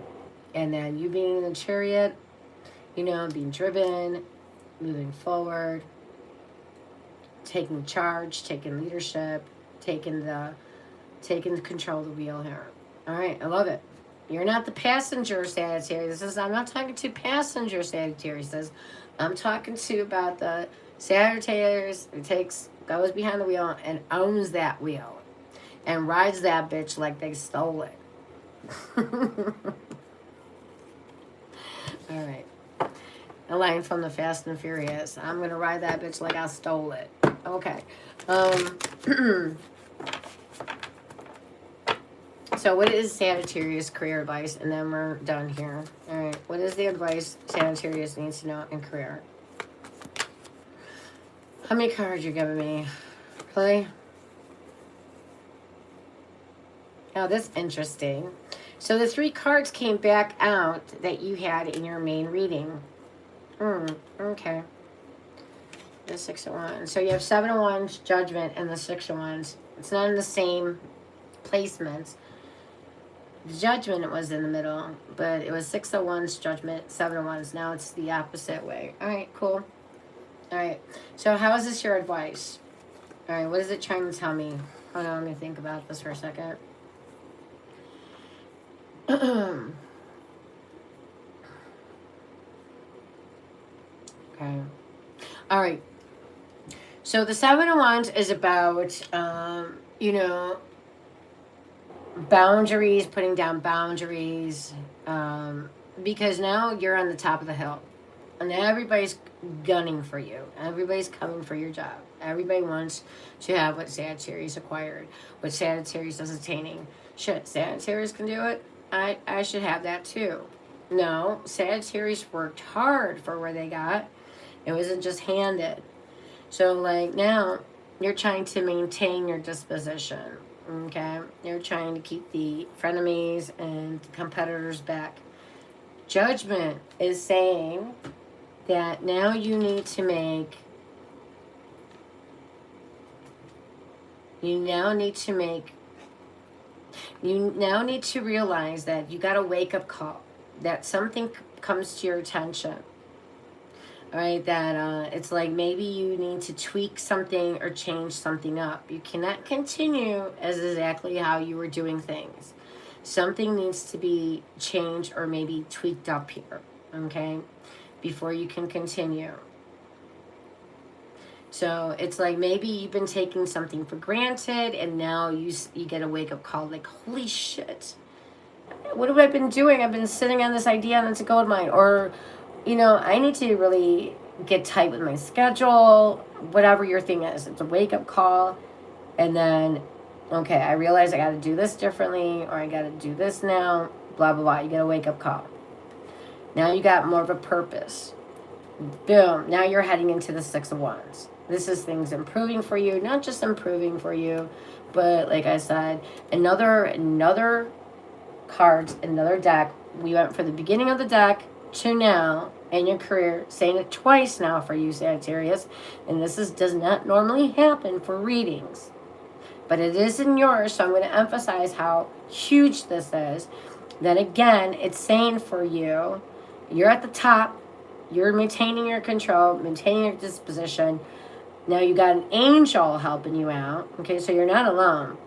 And then you being in the Chariot, being driven, moving forward, taking charge, taking leadership, taking control of the wheel here. All right, I love it. You're not the passenger, Sagittarius. I'm not talking to passenger, Sagittarius. I'm talking to about the Sagittarius who goes behind the wheel and owns that wheel and rides that bitch like they stole it. All right. A line from the Fast and Furious. I'm going to ride that bitch like I stole it. Okay. So what is Sagittarius career advice? And then we're done here. All right. What is the advice Sagittarius needs to know in career? How many cards you giving me? Really? Oh, that's interesting. So the 3 cards came back out that you had in your main reading. Okay. The 6 of Wands. So you have 7 of Wands, Judgment, and the 6 of Wands. It's not in the same placements. Judgment was in the middle, but it was 6 of Wands, Judgment, 7 of Wands. Now it's the opposite way. All right, cool. All right. So how is this your advice? All right, what is it trying to tell me? Hold on, let me think about this for a second. Okay. All right. So the 7 of Wands is about, you know, boundaries, putting down boundaries, because now you're on the top of the hill. And everybody's gunning for you. Everybody's coming for your job. Everybody wants to have what Sagittarius acquired, what Sagittarius is attaining. Shit, Sagittarius can do it. I should have that too. No, Sagittarius worked hard for where they got. It wasn't just handed. So like now, you're trying to maintain your disposition. Okay? You're trying to keep the frenemies and competitors back. Judgment is saying that now you need to make, you now need to realize that you got a wake-up call, that something comes to your attention. All right, that it's like maybe you need to tweak something or change something up. You cannot continue as exactly how you were doing things. Something needs to be changed or maybe tweaked up here, okay, before you can continue. So it's like maybe you've been taking something for granted and now you get a wake-up call like, holy shit, what have I been doing? I've been sitting on this idea and it's a gold mine. Or, you know, I need to really get tight with my schedule, whatever your thing is. It's a wake-up call. And then, okay, I realize I got to do this differently, or I got to do this now, blah, blah, blah. You get a wake-up call. Now you got more of a purpose. Boom. Now you're heading into the 6 of Wands. This is things improving for you, not just improving for you, but like I said, another cards, another deck. We went from the beginning of the deck to now in your career, saying it twice now for you, Sagittarius. And this does not normally happen for readings, but it is in yours, so I'm going to emphasize how huge this is. Then again, it's saying for you, you're at the top, you're maintaining your control, maintaining your disposition. Now you got an angel helping you out, okay, so you're not alone.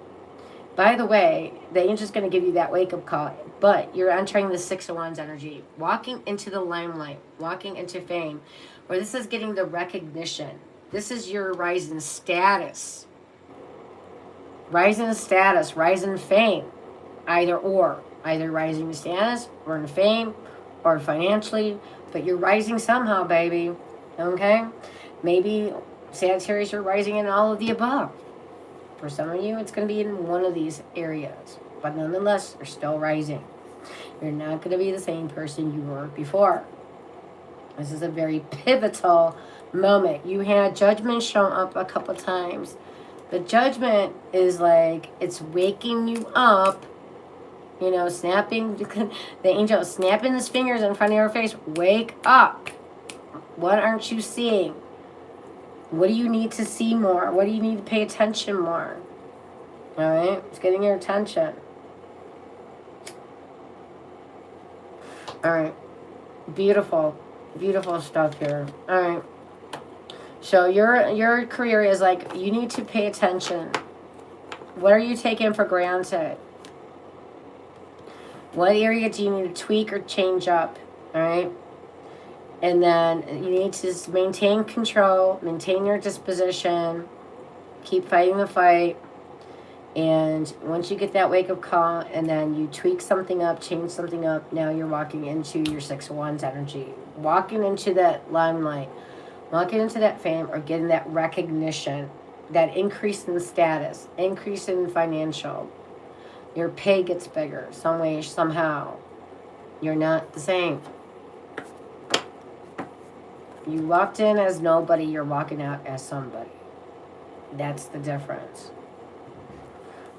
By the way, the angel's going to give you that wake-up call, but you're entering the 6 of Wands energy, walking into the limelight, walking into fame, where this is getting the recognition. This is your rise in status. Rise in status, rise in fame, either rising in status or in fame or financially, but you're rising somehow, baby, okay? Maybe Sagittarius, you're rising in all of the above. For some of you, it's going to be in one of these areas, but nonetheless, you're still rising. You're not going to be the same person you were before. This is a very pivotal moment. You had Judgment show up a couple times. The Judgment is like, it's waking you up, you know, snapping, the angel snapping his fingers in front of your face. Wake up. What aren't you seeing? What do you need to see more? What do you need to pay attention more? All right? It's getting your attention. All right. Beautiful. Beautiful stuff here. All right. So your career is like, you need to pay attention. What are you taking for granted? What area do you need to tweak or change up? All right? And then you need to maintain control, maintain your disposition, keep fighting the fight. And once you get that wake-up call and then you tweak something up, change something up, now you're walking into your 6 of Wands energy. Walking into that limelight, walking into that fame, or getting that recognition, that increase in status, increase in financial. Your pay gets bigger some way, somehow. You're not the same. You walked in as nobody, you're walking out as somebody. That's the difference.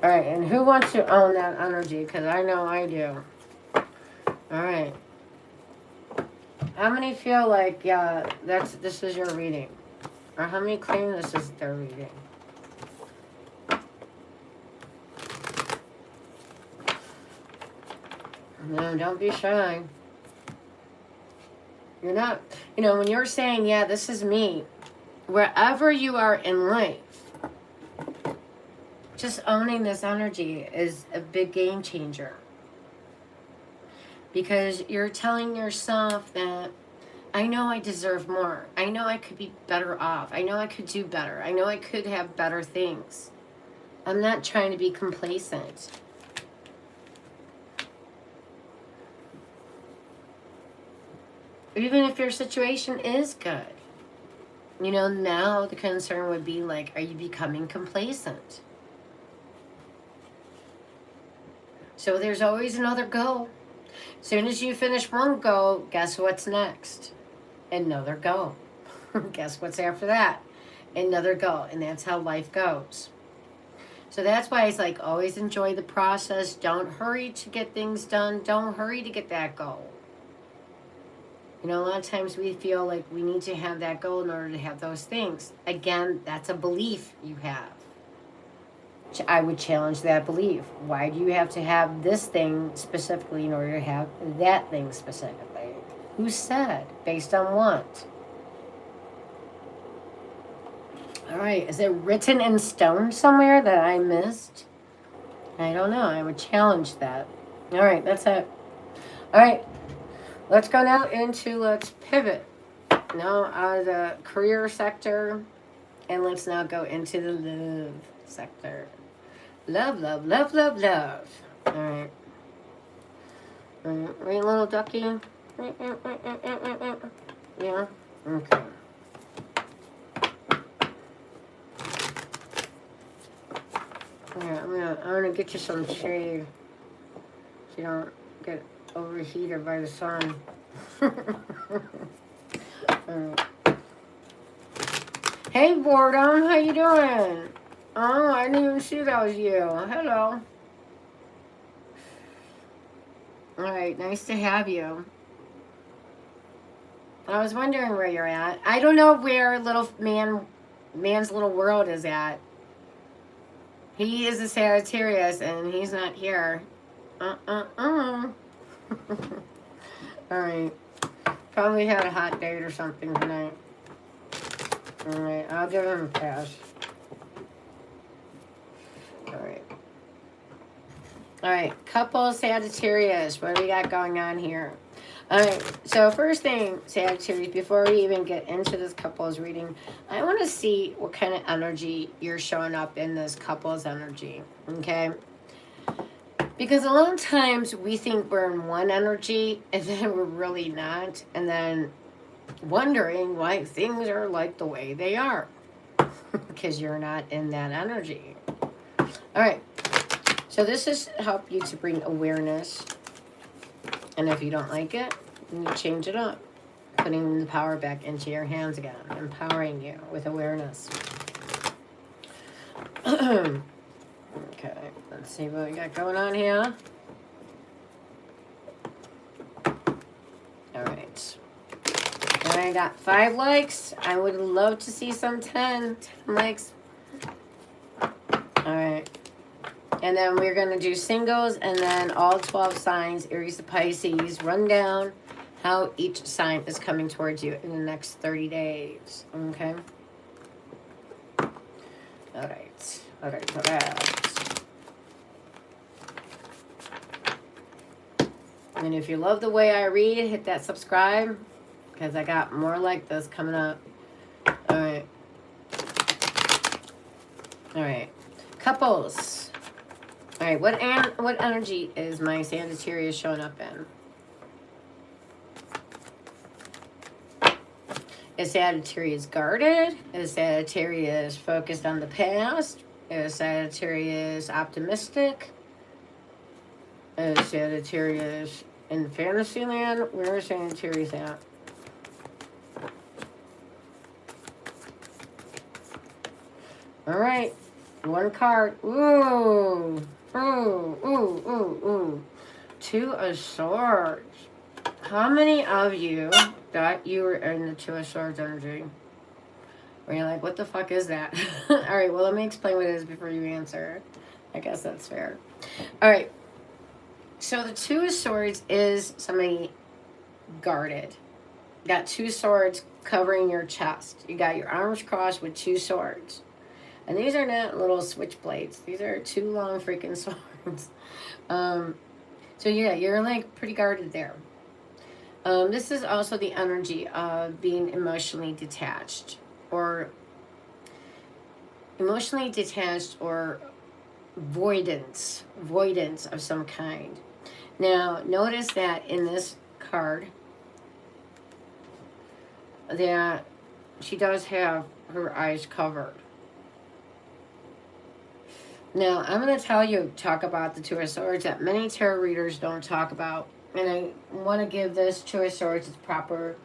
All right, and who wants to own that energy? Because I know I do. All right. How many feel like, yeah, this is your reading? Or how many claim this is their reading? No, don't be shy. You're not, you know, when you're saying, yeah, this is me, wherever you are in life, just owning this energy is a big game changer. Because you're telling yourself that I know I deserve more. I know I could be better off. I know I could do better. I know I could have better things. I'm not trying to be complacent. Even if your situation is good. You know, now the concern would be like, are you becoming complacent? So there's always another go. As soon as you finish one go, guess what's next? Another go. Guess what's after that? Another go. And that's how life goes. So that's why it's like, always enjoy the process. Don't hurry to get things done. Don't hurry to get that goal. You know, a lot of times we feel like we need to have that goal in order to have those things. Again, that's a belief you have. I would challenge that belief. Why do you have to have this thing specifically in order to have that thing specifically? Who said? Based on what? All right, is it written in stone somewhere that I missed? I don't know. I would challenge that. All right, that's it. All right, let's go now into, let's pivot now out of the career sector, and let's now go into the love sector. Love, love, love, love, love. All right. Right, little ducky? Yeah? Okay. Yeah, I'm gonna get you some shade so you don't get overheated by the sun. Alright. Hey, Boredom, how you doing? Oh, I didn't even see that was you. Hello. Alright, nice to have you. I was wondering where you're at. I don't know where man's little world is at. He is a Sagittarius and he's not here. Alright. Probably had a hot date or something tonight. Alright, I'll give him a pass. Alright, couple Sagittarius. What do we got going on here? Alright, so first thing, Sagittarius, before we even get into this couple's reading, I want to see what kind of energy you're showing up in this couple's energy, okay? Because a lot of times we think we're in one energy and then we're really not, and then wondering why things are like the way they are because you're not in that energy. Alright, so this is help you to bring awareness. And if you don't like it, then you change it up. Putting the power back into your hands again. Empowering you with awareness. Okay, let's see what we got going on here. Alright. And I got 5 likes. I would love to see some 10 likes. Alright. And then we're going to do singles and then all 12 signs, Aries to Pisces, run down how each sign is coming towards you in the next 30 days. Okay? Alright. Alright. And if you love the way I read, hit that subscribe because I got more like this coming up. Alright. Alright. Couples. Alright, what energy is my Sagittarius showing up in? Is Sagittarius guarded? Is Sagittarius focused on the past? Is Sagittarius optimistic? Is Sagittarius in Fantasyland? Where is Sagittarius at? Alright, one card. Ooh. Ooh. 2 of Swords. How many of you thought you were in the 2 of Swords energy? Where you're like, what the fuck is that? Alright, well, let me explain what it is before you answer. I guess that's fair. Alright. So the Two of Swords is somebody guarded. Got two swords covering your chest. You got your arms crossed with two swords. And these are not little switchblades. These are two long freaking swords. So yeah, you're like pretty guarded there. This is also the energy of being emotionally detached or avoidance of some kind. Now, notice that in this card that she does have her eyes covered. Now, I'm going to talk about the Two of Swords that many tarot readers don't talk about. And I want to give this Two of Swords its proper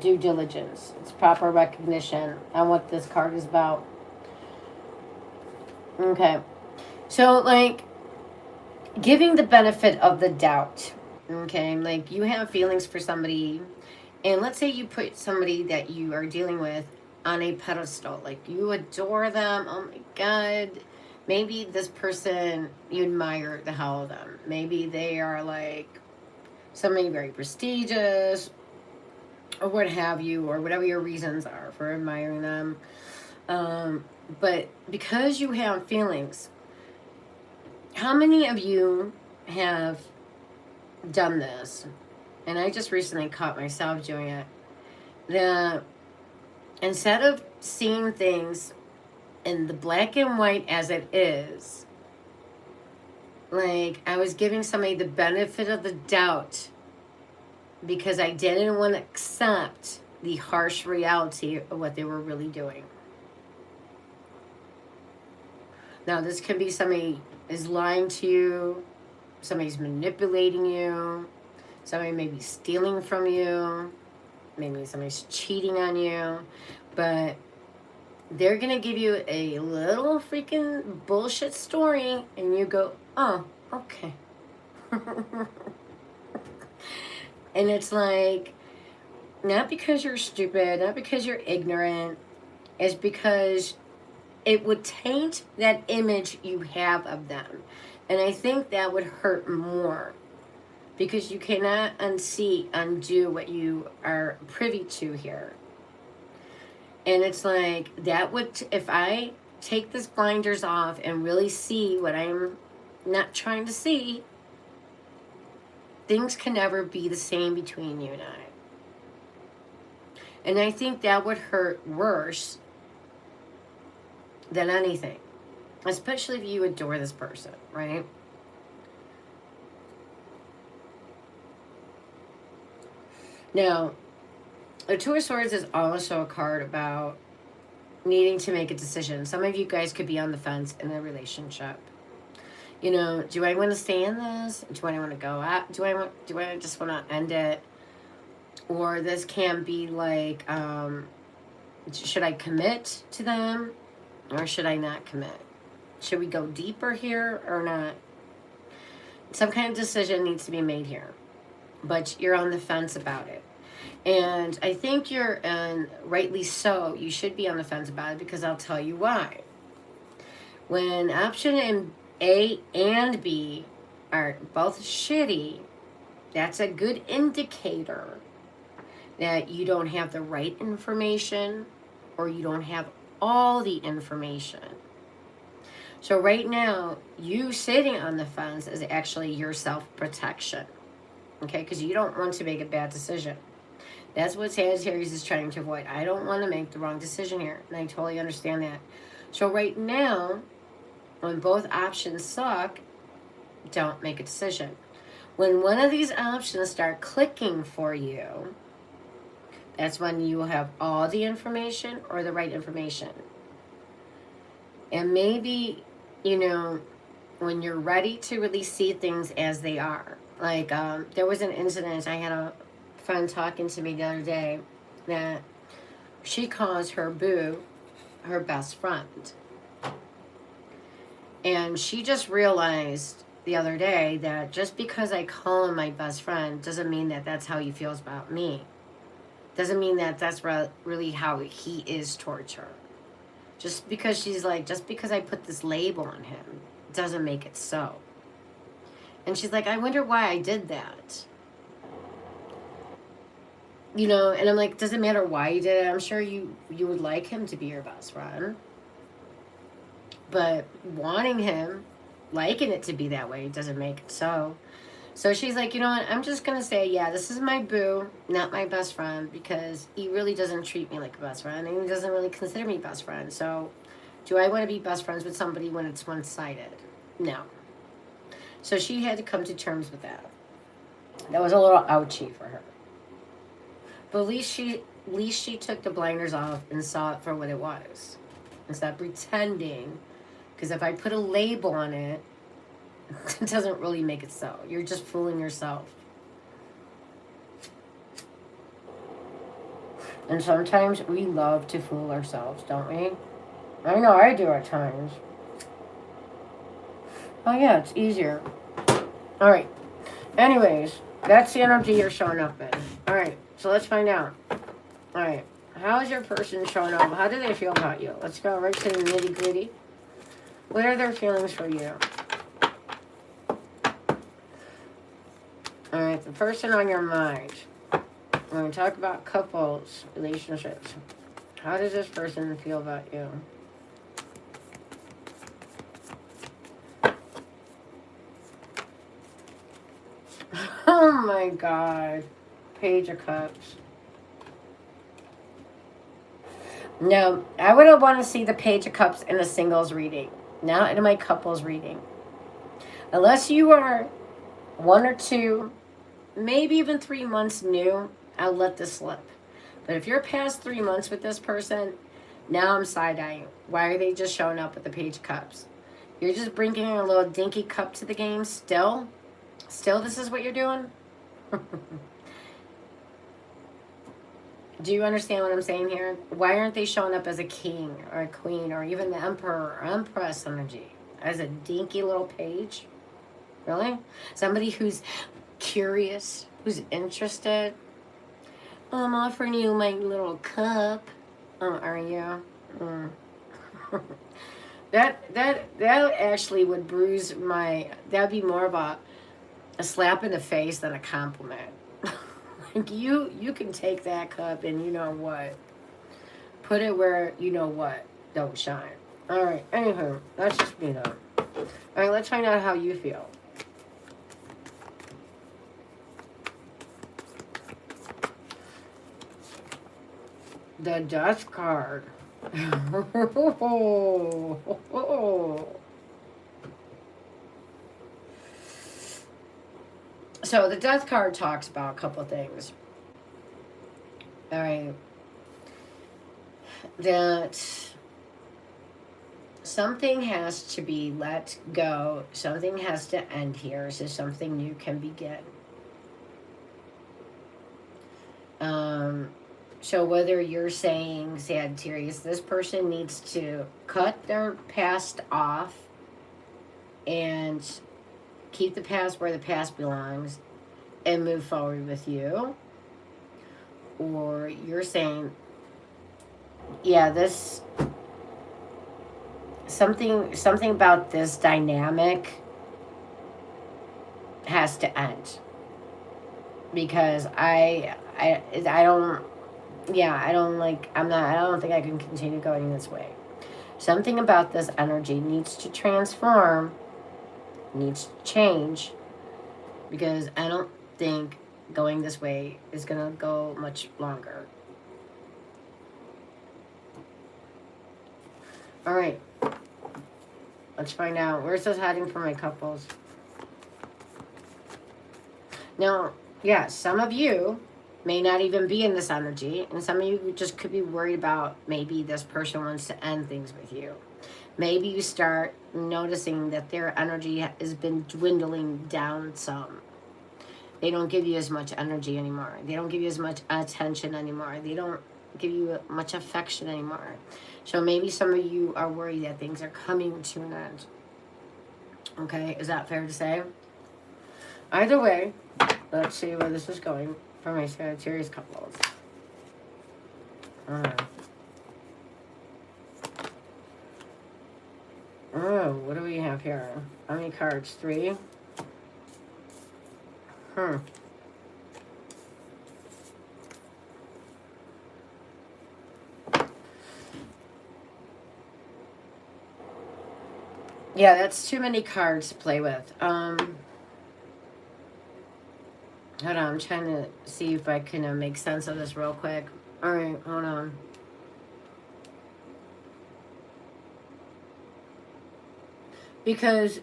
due diligence, its proper recognition on what this card is about. Okay. So, like, giving the benefit of the doubt. Okay. Like, you have feelings for somebody. And let's say you put somebody that you are dealing with on a pedestal. Like, you adore them. Oh, my God. Maybe this person, you admire the hell of them. Maybe they are, like, somebody very prestigious or what have you, or whatever your reasons are for admiring them. But because you have feelings, how many of you have done this? And I just recently caught myself doing it. That instead of seeing things in the black and white as it is, like I was giving somebody the benefit of the doubt because I didn't want to accept the harsh reality of what they were really doing. Now, this can be somebody is lying to you, somebody's manipulating you, somebody may be stealing from you, maybe somebody's cheating on you, but they're going to give you a little freaking bullshit story and you go, oh, okay. And it's like, not because you're stupid, not because you're ignorant, it's because it would taint that image you have of them. And I think that would hurt more because you cannot undo what you are privy to here. And it's like, that would, if I take this blinders off and really see what I'm not trying to see, things can never be the same between you and I. And I think that would hurt worse than anything. Especially if you adore this person, right? Now, the Two of Swords is also a card about needing to make a decision. Some of you guys could be on the fence in a relationship. You know, do I want to stay in this? Do I want to go out? Do I just want to end it? Or this can be like, should I commit to them or should I not commit? Should we go deeper here or not? Some kind of decision needs to be made here, but you're on the fence about it. And I think and rightly so, you should be on the fence about it because I'll tell you why. When option A and B are both shitty, that's a good indicator that you don't have the right information or you don't have all the information. So right now, you sitting on the fence is actually your self-protection. Okay, because you don't want to make a bad decision. That's what Sagittarius is trying to avoid. I don't want to make the wrong decision here. And I totally understand that. So right now, when both options suck, don't make a decision. When one of these options start clicking for you, that's when you will have all the information or the right information. And maybe, when you're ready to really see things as they are. Like, there was an incident, I had a friend talking to me the other day that she calls her boo her best friend. And she just realized the other day that just because I call him my best friend doesn't mean that that's how he feels about me. Doesn't mean that that's really how he is towards her. Just because I put this label on him doesn't make it so. And she's like, I wonder why I did that. You know, and I'm like, doesn't matter why you did it. I'm sure you would like him to be your best friend. But wanting him, liking it to be that way, doesn't make it so. So she's like, you know what? I'm just going to say, yeah, this is my boo, not my best friend, because he really doesn't treat me like a best friend, and he doesn't really consider me best friend. So do I want to be best friends with somebody when it's one-sided? No. So she had to come to terms with that. That was a little ouchy for her. But at least she took the blinders off and saw it for what it was. Instead of pretending. Because if I put a label on it, it doesn't really make it so. You're just fooling yourself. And sometimes we love to fool ourselves, don't we? I know I do at times. Oh yeah, it's easier. Alright. Anyways, that's the energy you're showing up in. Alright, so let's find out. Alright, how is your person showing up? How do they feel about you? Let's go right to the nitty gritty. What are their feelings for you? Alright, the person on your mind. We're going to talk about couples, relationships. How does this person feel about you? Oh my God. Page of Cups. No, I would want to see the Page of Cups in a singles reading, not in my couples reading. Unless you are 1 or 2, maybe even 3 months new, I'll let this slip. But if you're past 3 months with this person, now I'm side-eyeing. Why are they just showing up with the Page of Cups? You're just bringing a little dinky cup to the game still? Still this is what you're doing? Do you understand what I'm saying here? Why aren't they showing up as a king or a queen or even the emperor or empress energy? As a dinky little page? Really? Somebody who's curious, who's interested. Oh, I'm offering you my little cup. Oh, are you? Mm. that actually would bruise my... That would be more of a slap in the face than a compliment. Like you can take that cup and you know what? Put it where you know what don't shine. Alright, anywho, that's just me though. Alright, let's find out how you feel. The Death card. So the Death card talks about a couple of things. All right. That something has to be let go. Something has to end here so something new can begin. So whether you're saying, Sagittarius, this person needs to cut their past off and keep the past where the past belongs and move forward with you. Or you're saying, yeah, this... Something about this dynamic has to end. Because I don't... Yeah, I don't think I can continue going this way. Something about this energy needs to transform, needs to change, because I don't think going this way is going to go much longer. All right. Let's find out. Where's this heading for my couples? Now, yeah, some of you may not even be in this energy, and some of you just could be worried about maybe this person wants to end things with you. Maybe you start noticing that their energy has been dwindling down some. They don't give you as much energy anymore. They don't give you as much attention anymore. They don't give you much affection anymore. So maybe some of you are worried that things are coming to an end. Okay, is that fair to say? Either way, let's see where this is going for my Sagittarius couples. Oh, what do we have here? How many cards? 3? Yeah, that's too many cards to play with. Hold on, I'm trying to see if I can make sense of this real quick. All right, hold on. Because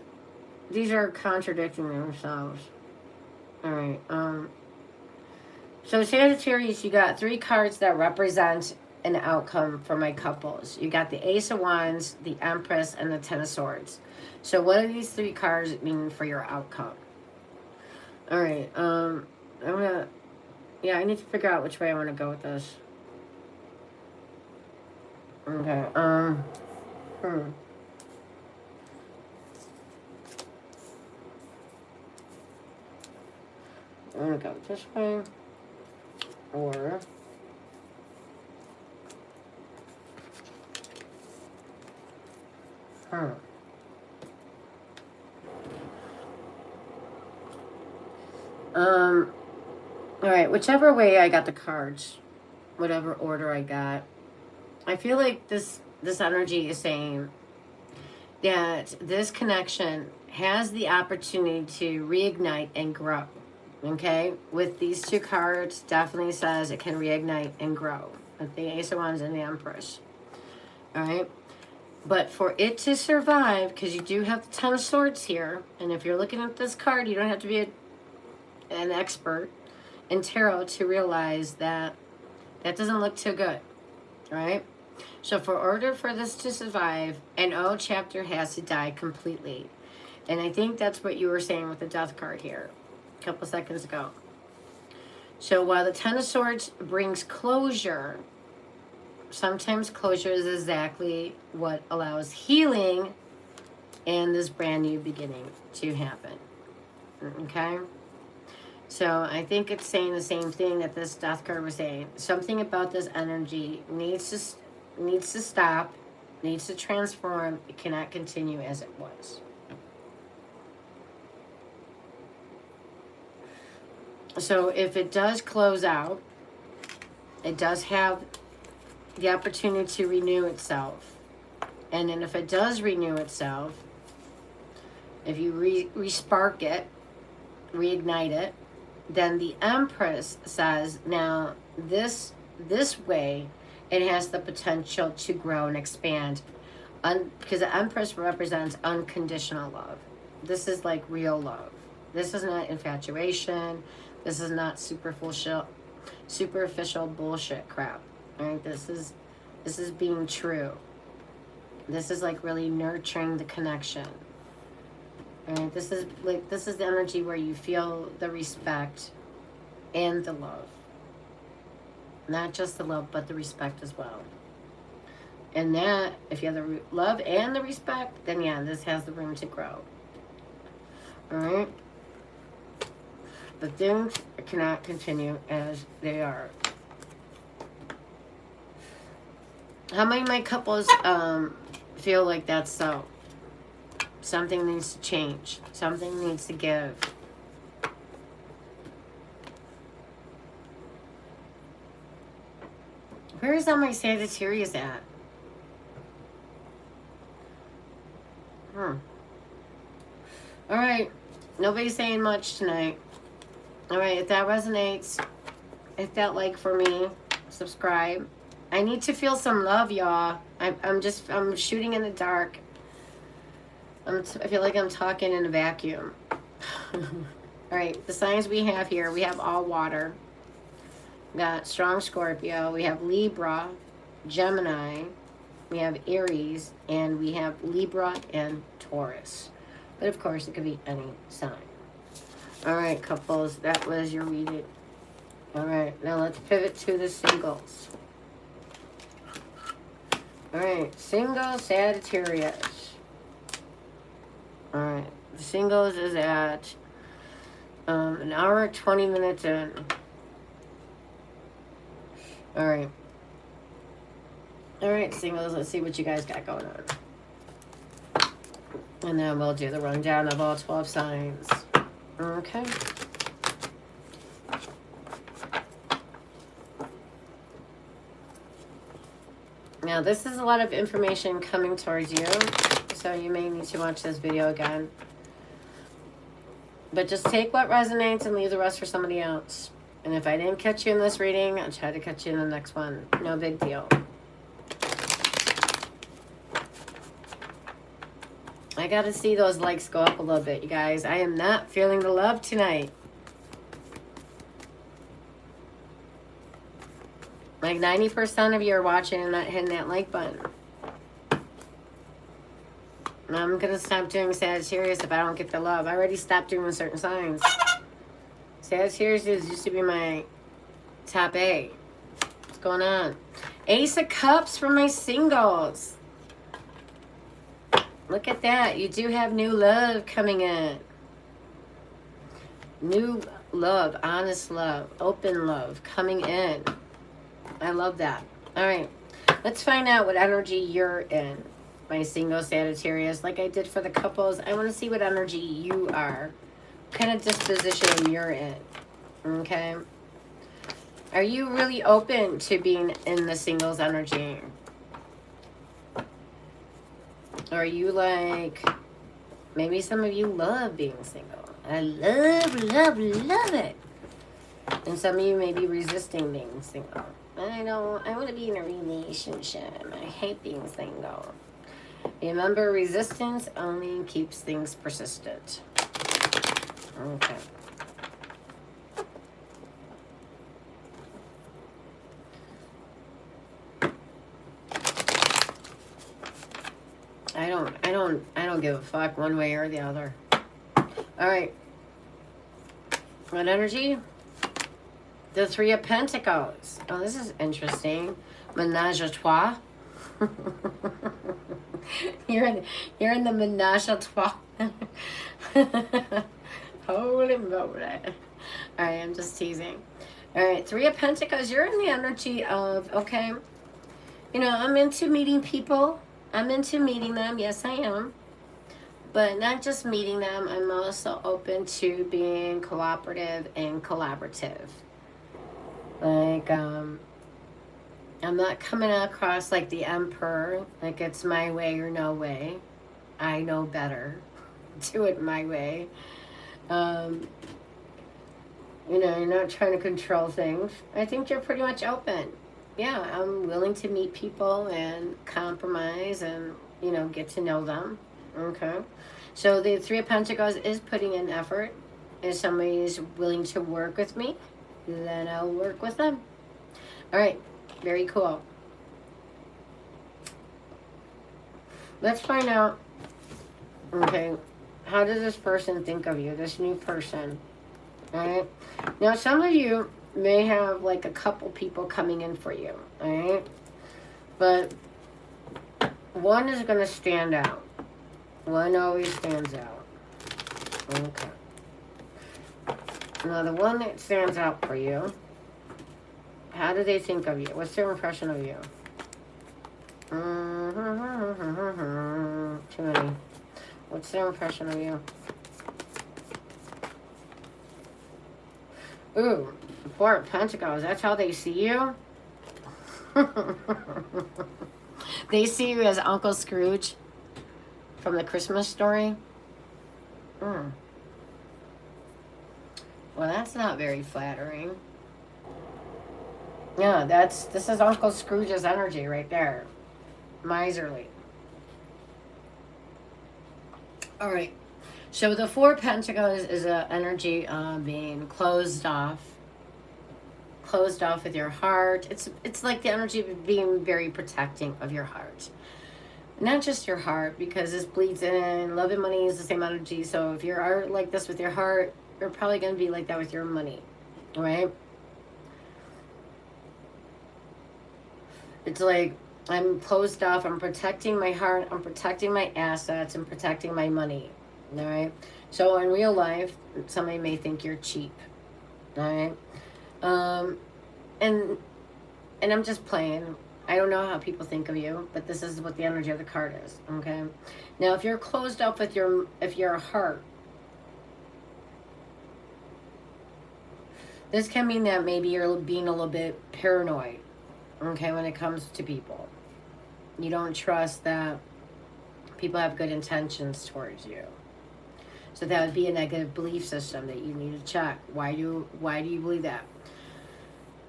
these are contradicting themselves. All right. So Sagittarius, you got 3 cards that represent an outcome for my couples. You got the Ace of Wands, the Empress, and the Ten of Swords. So what do these 3 cards mean for your outcome? All right. Yeah, I need to figure out which way I want to go with this. Okay. I'm gonna go this way, or all right, whichever way I got the cards, whatever order I got, I feel like this energy is saying that this connection has the opportunity to reignite and grow. Okay, with these 2 cards, definitely says it can reignite and grow. With the Ace of Wands and the Empress. All right, but for it to survive, because you do have the Ten of Swords here, and if you're looking at this card, you don't have to be an expert in tarot to realize that that doesn't look too good. All right. So for order for this to survive, an old chapter has to die completely. And I think that's what you were saying with the Death card here a couple seconds ago. So while the Ten of Swords brings closure, sometimes closure is exactly what allows healing and this brand new beginning to happen. Okay? So I think it's saying the same thing that this Death card was saying. Something about this energy needs to stop, needs to transform. It cannot continue as it was. So if it does close out, it does have the opportunity to renew itself. And then if it does renew itself, if you re-spark it, reignite it, then the Empress says, now this way, it has the potential to grow and expand. Because the Empress represents unconditional love. This is like real love. This is not infatuation. This is not superficial bullshit crap. All right, this is being true. This is like really nurturing the connection. All right, this is the energy where you feel the respect and the love. Not just the love, but the respect as well. And that, if you have the love and the respect, then yeah, this has the room to grow. All right? But things cannot continue as they are. How many of my couples feel like that's so? Something needs to change. Something needs to give. Where is all my Sagittarius at? All right. Nobody's saying much tonight. All right. If that resonates, hit that like for me. Subscribe. I need to feel some love, y'all. I'm shooting in the dark. I feel like I'm talking in a vacuum. All right. The signs we have here. We have all water. We got strong Scorpio. We have Libra, Gemini. We have Aries, and we have Libra and Taurus. But of course, it could be any sign. All right, couples, that was your reading. All right, now let's pivot to the singles. All right, single Sagittarius. All right, the singles is at an hour, 20 minutes in. All right. All right, singles, let's see what you guys got going on. And then we'll do the rundown of all 12 signs. Okay. Now, this is a lot of information coming towards you, so you may need to watch this video again. But just take what resonates and leave the rest for somebody else. And if I didn't catch you in this reading, I'll try to catch you in the next one. No big deal. I got to see those likes go up a little bit, you guys. I am not feeling the love tonight. Like 90% of you are watching and not hitting that like button. And I'm going to stop doing Sagittarius if I don't get the love. I already stopped doing certain signs. Sagittarius used to be my top A. What's going on? Ace of Cups for my singles. Look at that. You do have new love coming in. New love, honest love, open love coming in. I love that. All right. Let's find out what energy you're in, my single Sagittarius. Like I did for the couples, I want to see what energy you are. What kind of disposition you're in. Okay? Are you really open to being in the singles energy? Or are you like, maybe some of you love being single. I love it. And some of you may be resisting being single. I want to be in a relationship. I hate being single. Remember, resistance only keeps things persistent. Okay. I don't give a fuck one way or the other. All right. What energy? The Three of Pentacles. Oh, this is interesting. Menage a trois. you're in the menage a trois. Holy moly. All right, I'm just teasing. All right, Three of Pentacles. You're in the energy of, okay, you know, I'm into meeting people. I'm into meeting them. Yes, I am. But not just meeting them. I'm also open to being cooperative and collaborative. Like, I'm not coming across like the emperor, like it's my way or no way. I know better. Do it my way. You know, you're not trying to control things. I think you're pretty much open. Yeah, I'm willing to meet people and compromise and, you know, get to know them. Okay. So the Three of Pentacles is putting in effort. If somebody is willing to work with me, then I'll work with them. All right. Very cool. Let's find out, okay, how does this person think of you, this new person? All right. Now, some of you may have like a couple people coming in for you. All right. But one is going to stand out. One always stands out. Okay. Now, the one that stands out for you, how do they think of you? What's their impression of you? Too many. What's their impression of you? Ooh, Four of Pentacles. That's how they see you? They see you as Uncle Scrooge from the Christmas Story? Well, that's not very flattering. Yeah, this is Uncle Scrooge's energy right there. Miserly. All right. So the Four of Pentacles is an energy of being closed off. Closed off with your heart. It's like the energy of being very protecting of your heart. Not just your heart, because this bleeds in. Love and money is the same energy. So if you are like this with your heart, you're probably going to be like that with your money. Right? It's like I'm closed off. I'm protecting my heart. I'm protecting my assets. I'm protecting my money. All right? So in real life, somebody may think you're cheap. All right? And I'm just playing. I don't know how people think of you, but this is what the energy of the card is, okay? Now, if you're closed up with your heart, this can mean that maybe you're being a little bit paranoid, okay, when it comes to people. You don't trust that people have good intentions towards you. So that would be a negative belief system that you need to check. Why do you believe that?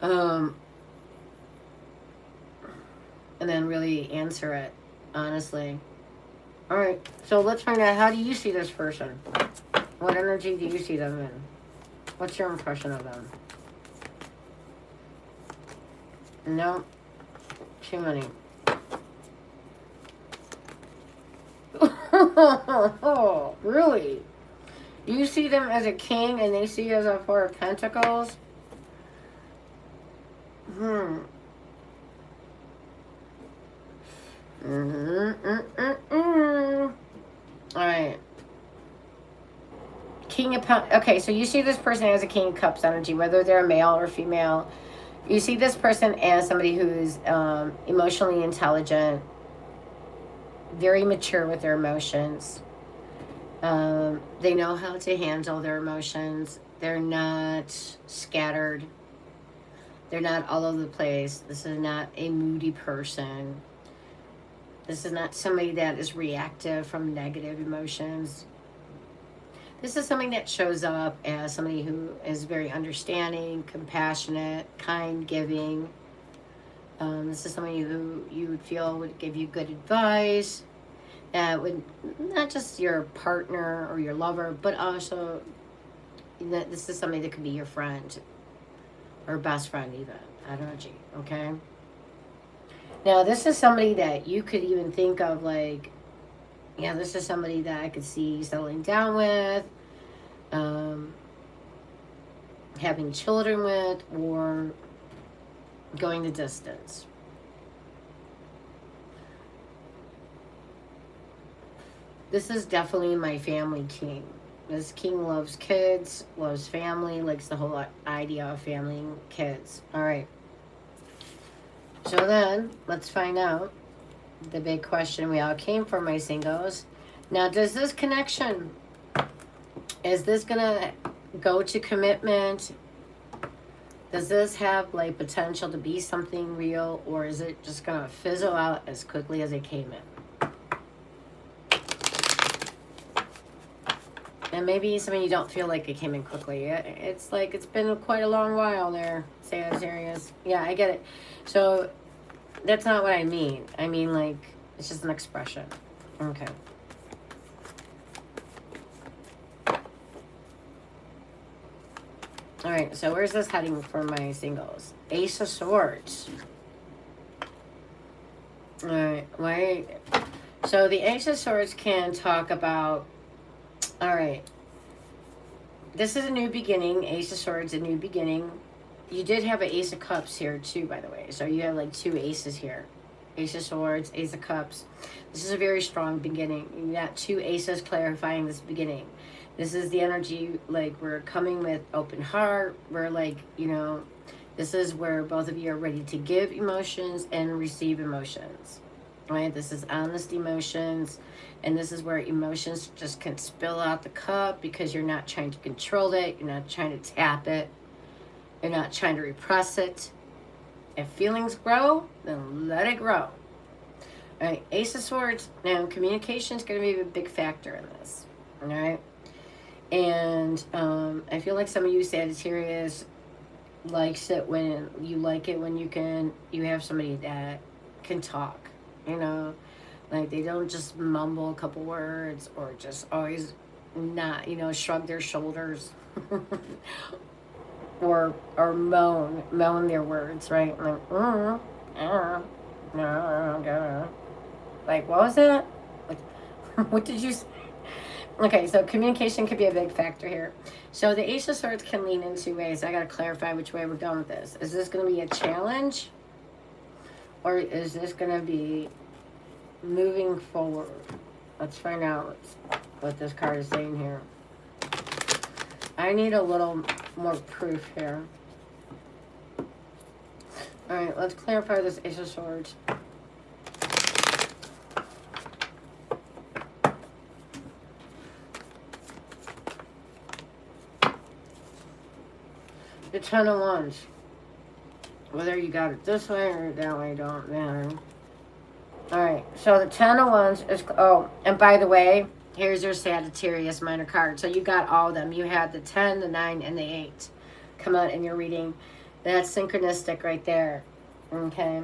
And then really answer it honestly. All right. So let's find out, how do you see this person? What energy do you see them in? What's your impression of them? No. Too many. Oh, really? You see them as a king and they see you as a four of pentacles? Alright. King of Pentacles. Okay, so you see this person as a King of Cups energy, whether they're a male or female. You see this person as somebody who's emotionally intelligent, very mature with their emotions. They know how to handle their emotions. They're not scattered. They're not all over the place. This is not a moody person. This is not somebody that is reactive from negative emotions. This is something that shows up as somebody who is very understanding, compassionate, kind, giving. This is somebody who you would feel would give you good advice. That would, not just your partner or your lover, but also that this is somebody that could be your friend or best friend even. Energy, okay? Now, this is somebody that you could even think of like, yeah, this is somebody that I could see settling down with, having children with, or going the distance. This is definitely my family king. This king loves kids, loves family, likes the whole idea of family and kids. All right. So then, let's find out the big question we all came for, my singles. Now, does this connection, is this going to go to commitment? Does this have like potential to be something real, or is it just going to fizzle out as quickly as it came in? And maybe some of you don't feel like it came in quickly. It's like it's been quite a long while there, Sagittarius. Yeah, I get it. So that's not what I mean. I mean, like, it's just an expression. Okay. All right, so where's this heading for my singles? Ace of Swords. All right, why? So the Ace of Swords can talk about, all right, this is a new beginning. Ace of Swords, a new beginning. You did have an Ace of Cups here too, by the way. So you have like two aces here. Ace of Swords, Ace of Cups. This is a very strong beginning. You got two aces clarifying this beginning. This is the energy, like, we're coming with open heart. We're like, you know, this is where both of you are ready to give emotions and receive emotions. Right? This is honest emotions. And this is where emotions just can spill out the cup because you're not trying to control it. You're not trying to tap it. You're not trying to repress it. If feelings grow, then let it grow. All right, Ace of Swords. Now, communication is going to be a big factor in this. All right? And I feel like some of you Sagittarius likes it when you you have somebody that can talk, you know, like they don't just mumble a couple words or just always not, you know, shrug their shoulders or moan their words, right? Like, like, what was that? Like, what did you say? Okay, so communication could be a big factor here. So the Ace of Swords can lean in two ways. I got to clarify which way we're going with this. Is this going to be a challenge? Or is this going to be moving forward? Let's find out what this card is saying here. I need a little more proof here. All right, let's clarify this Ace of Swords. The Ten of Wands. Whether you got it this way or that way don't matter. All right, so the Ten of Wands is, oh, and by the way, here's your Sagittarius minor card. So you got all of them. You had the 10, the 9, and the 8 come out in your reading. That's synchronistic right there. Okay.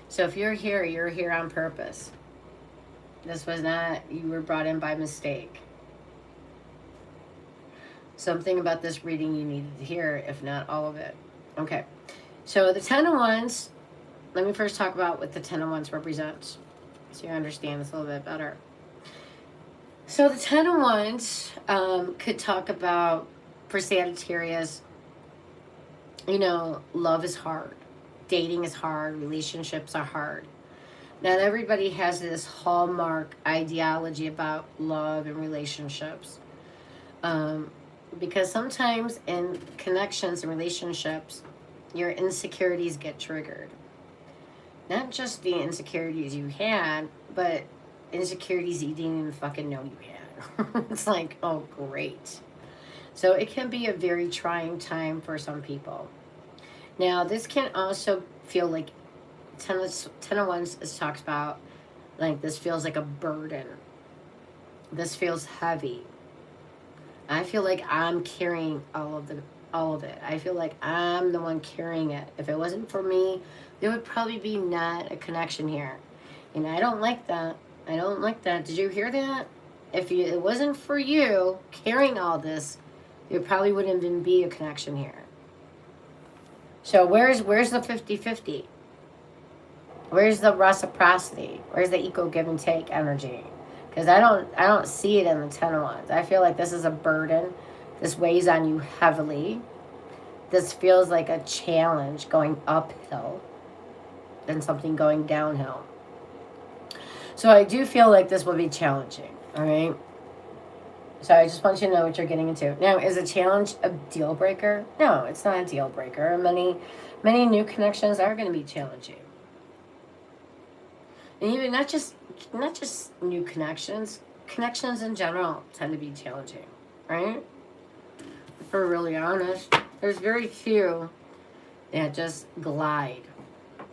So if you're here on purpose. This was not, you were brought in by mistake. Something about this reading you needed to hear, if not all of it. Okay. So the Ten of Wands, let me first talk about what the Ten of Wands represents, so you understand this a little bit better. So the Ten of Wands could talk about, for Sagittarius, you know, love is hard. Dating is hard. Relationships are hard. Not everybody has this hallmark ideology about love and relationships. Because sometimes in connections and relationships, your insecurities get triggered. Not just the insecurities you had, but insecurities you didn't even fucking know you had. It's like, oh, great. So it can be a very trying time for some people. Now, this can also feel like, Ten of Wands talks about, like, this feels like a burden. This feels heavy. I feel like I'm carrying all of it. I feel like I'm the one carrying it. If it wasn't for me, there would probably be not a connection here. And I don't like that. I don't like that. Did you hear that? If it wasn't for you carrying all this, there probably wouldn't even be a connection here. So where's the 50-50? Where's the reciprocity? Where's the equal give and take energy? Because I don't see it in the Ten of Wands. I feel like this is a burden. This weighs on you heavily. This feels like a challenge going uphill than something going downhill. So I do feel like this will be challenging, all right? So I just want you to know what you're getting into. Now, is a challenge a deal breaker? No, it's not a deal breaker. Many new connections are going to be challenging. And even not just new connections in general tend to be challenging, right? If we're really honest, there's very few that just glide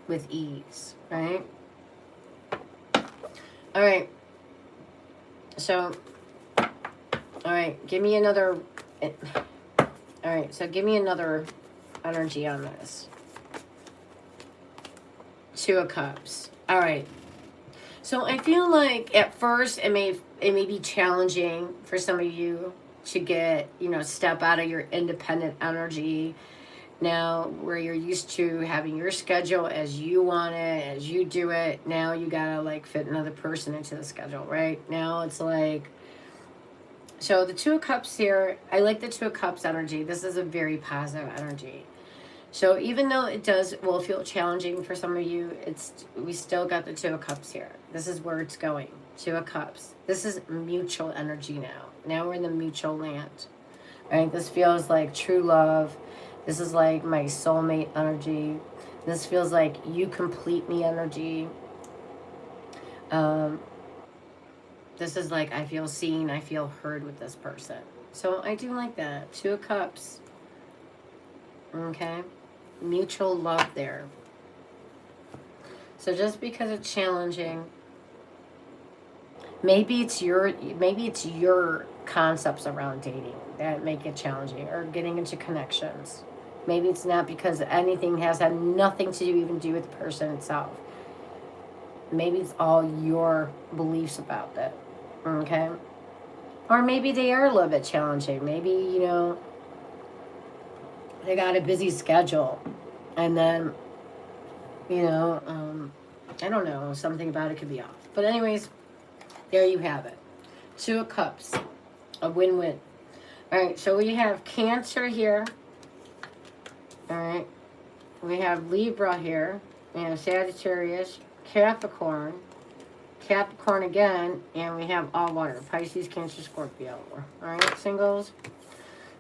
with ease, right? All right. So, all right, give me another. All right, so give me another energy on this. Two of Cups. All right. So I feel like at first it may be challenging for some of you to get, step out of your independent energy now, where you're used to having your schedule as you want it, as you do it. Now you gotta like fit another person into the schedule, right? Now it's like, so the Two of Cups here, I like the Two of Cups energy. This is a very positive energy. So even though it will feel challenging for some of you, we still got the Two of Cups here. This is where it's going. Two of Cups. This is mutual energy now. Now we're in the mutual land. Right? This feels like true love. This is like my soulmate energy. This feels like you complete me energy. This is like I feel seen, I feel heard with this person. So I do like that. Two of Cups. Okay. Mutual love there. So just because it's challenging, maybe it's your concepts around dating that make it challenging, or getting into connections. Maybe it's not because anything has had nothing to do with the person itself. Maybe it's all your beliefs about it. Okay? Or maybe they are a little bit challenging. Maybe, they got a busy schedule, and then, I don't know, something about it could be off. But anyways, there you have it. Two of Cups, a win-win. All right, so we have Cancer here. All right, we have Libra here. We have Sagittarius, Capricorn again, and we have all water, Pisces, Cancer, Scorpio. All right, singles.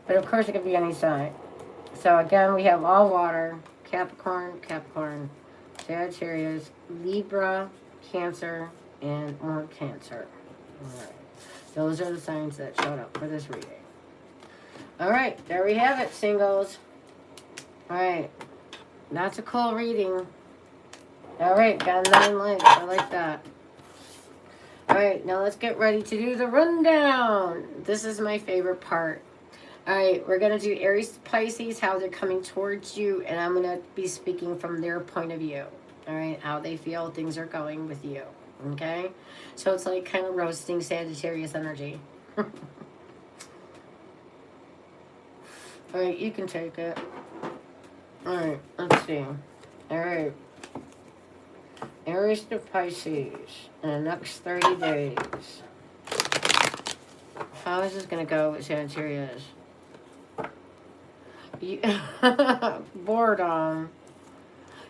But of course, it could be any sign. So again, we have all water, Capricorn, Sagittarius, Libra, Cancer, and more Cancer. All right. Those are the signs that showed up for this reading. All right, there we have it, singles. All right, that's a cool reading. All right, got 9 lights. I like that. All right, now let's get ready to do the rundown. This is my favorite part. All right, we're going to do Aries to Pisces, how they're coming towards you, and I'm going to be speaking from their point of view. All right, how they feel things are going with you. Okay? So it's like kind of roasting Sagittarius energy. All right, you can take it. All right, let's see. All right. Aries to Pisces in the next 30 days. How is this going to go with Sagittarius? Boredom.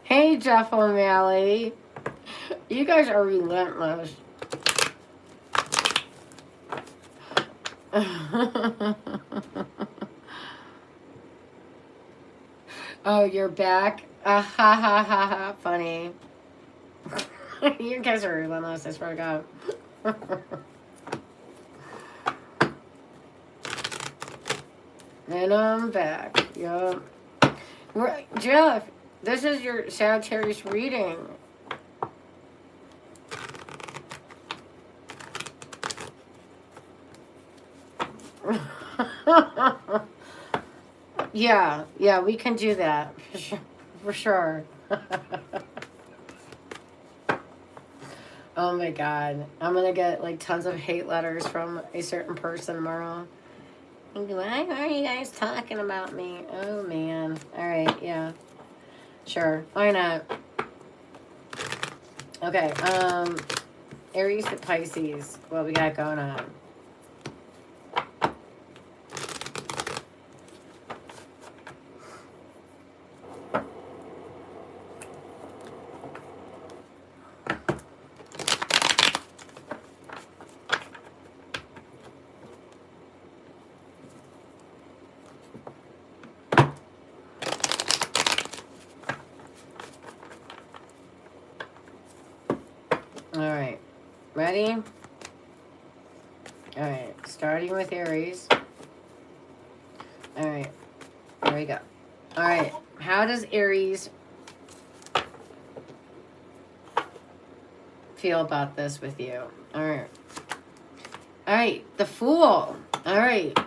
Hey, Jeff O'Malley. You guys are relentless. Oh, you're back? Ha ha ha ha. Funny. You guys are relentless, I swear to God. And I'm back. Yup. Jeff, this is your Sagittarius reading. Yeah, we can do that. For sure. Oh my God. I'm going to get like tons of hate letters from a certain person tomorrow. Why are you guys talking about me? Oh man. All right, yeah. Sure. Why not? Okay, Aries to Pisces. What we got going on? All right. Ready? All right. Starting with Aries. All right. There we go. All right. How does Aries feel about this with you? All right. All right. The Fool. All right.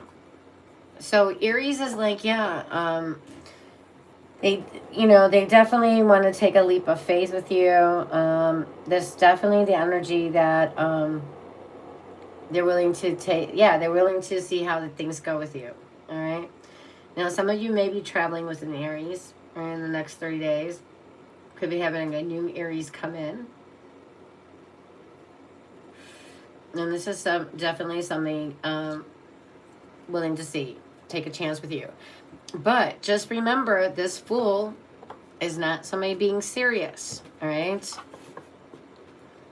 So Aries is like, yeah, they definitely want to take a leap of faith with you. There's definitely the energy that they're willing to take. Yeah, they're willing to see how the things go with you. All right. Now, some of you may be traveling with an Aries in the next 30 days. Could be having a new Aries come in. And this is definitely something willing to see. Take a chance with you. But just remember, this Fool is not somebody being serious. All right?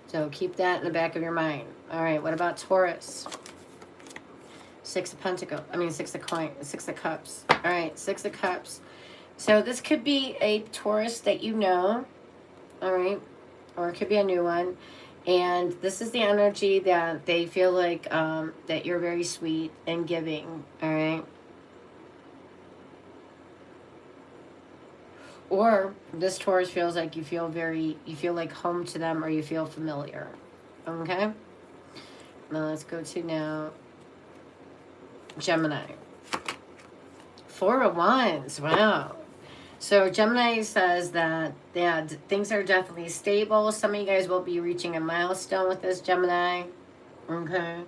So keep that in the back of your mind. All right, what about Taurus? Six of Cups. All right, Six of Cups. So this could be a Taurus that you know. All right? Or it could be a new one. And this is the energy that they feel like that you're very sweet and giving. All right? Or this Taurus feels like you feel like home to them, or you feel familiar. Okay? Now let's go to now Gemini. Four of Wands. Wow. So Gemini says that, yeah, things are definitely stable. Some of you guys will be reaching a milestone with this Gemini. Okay?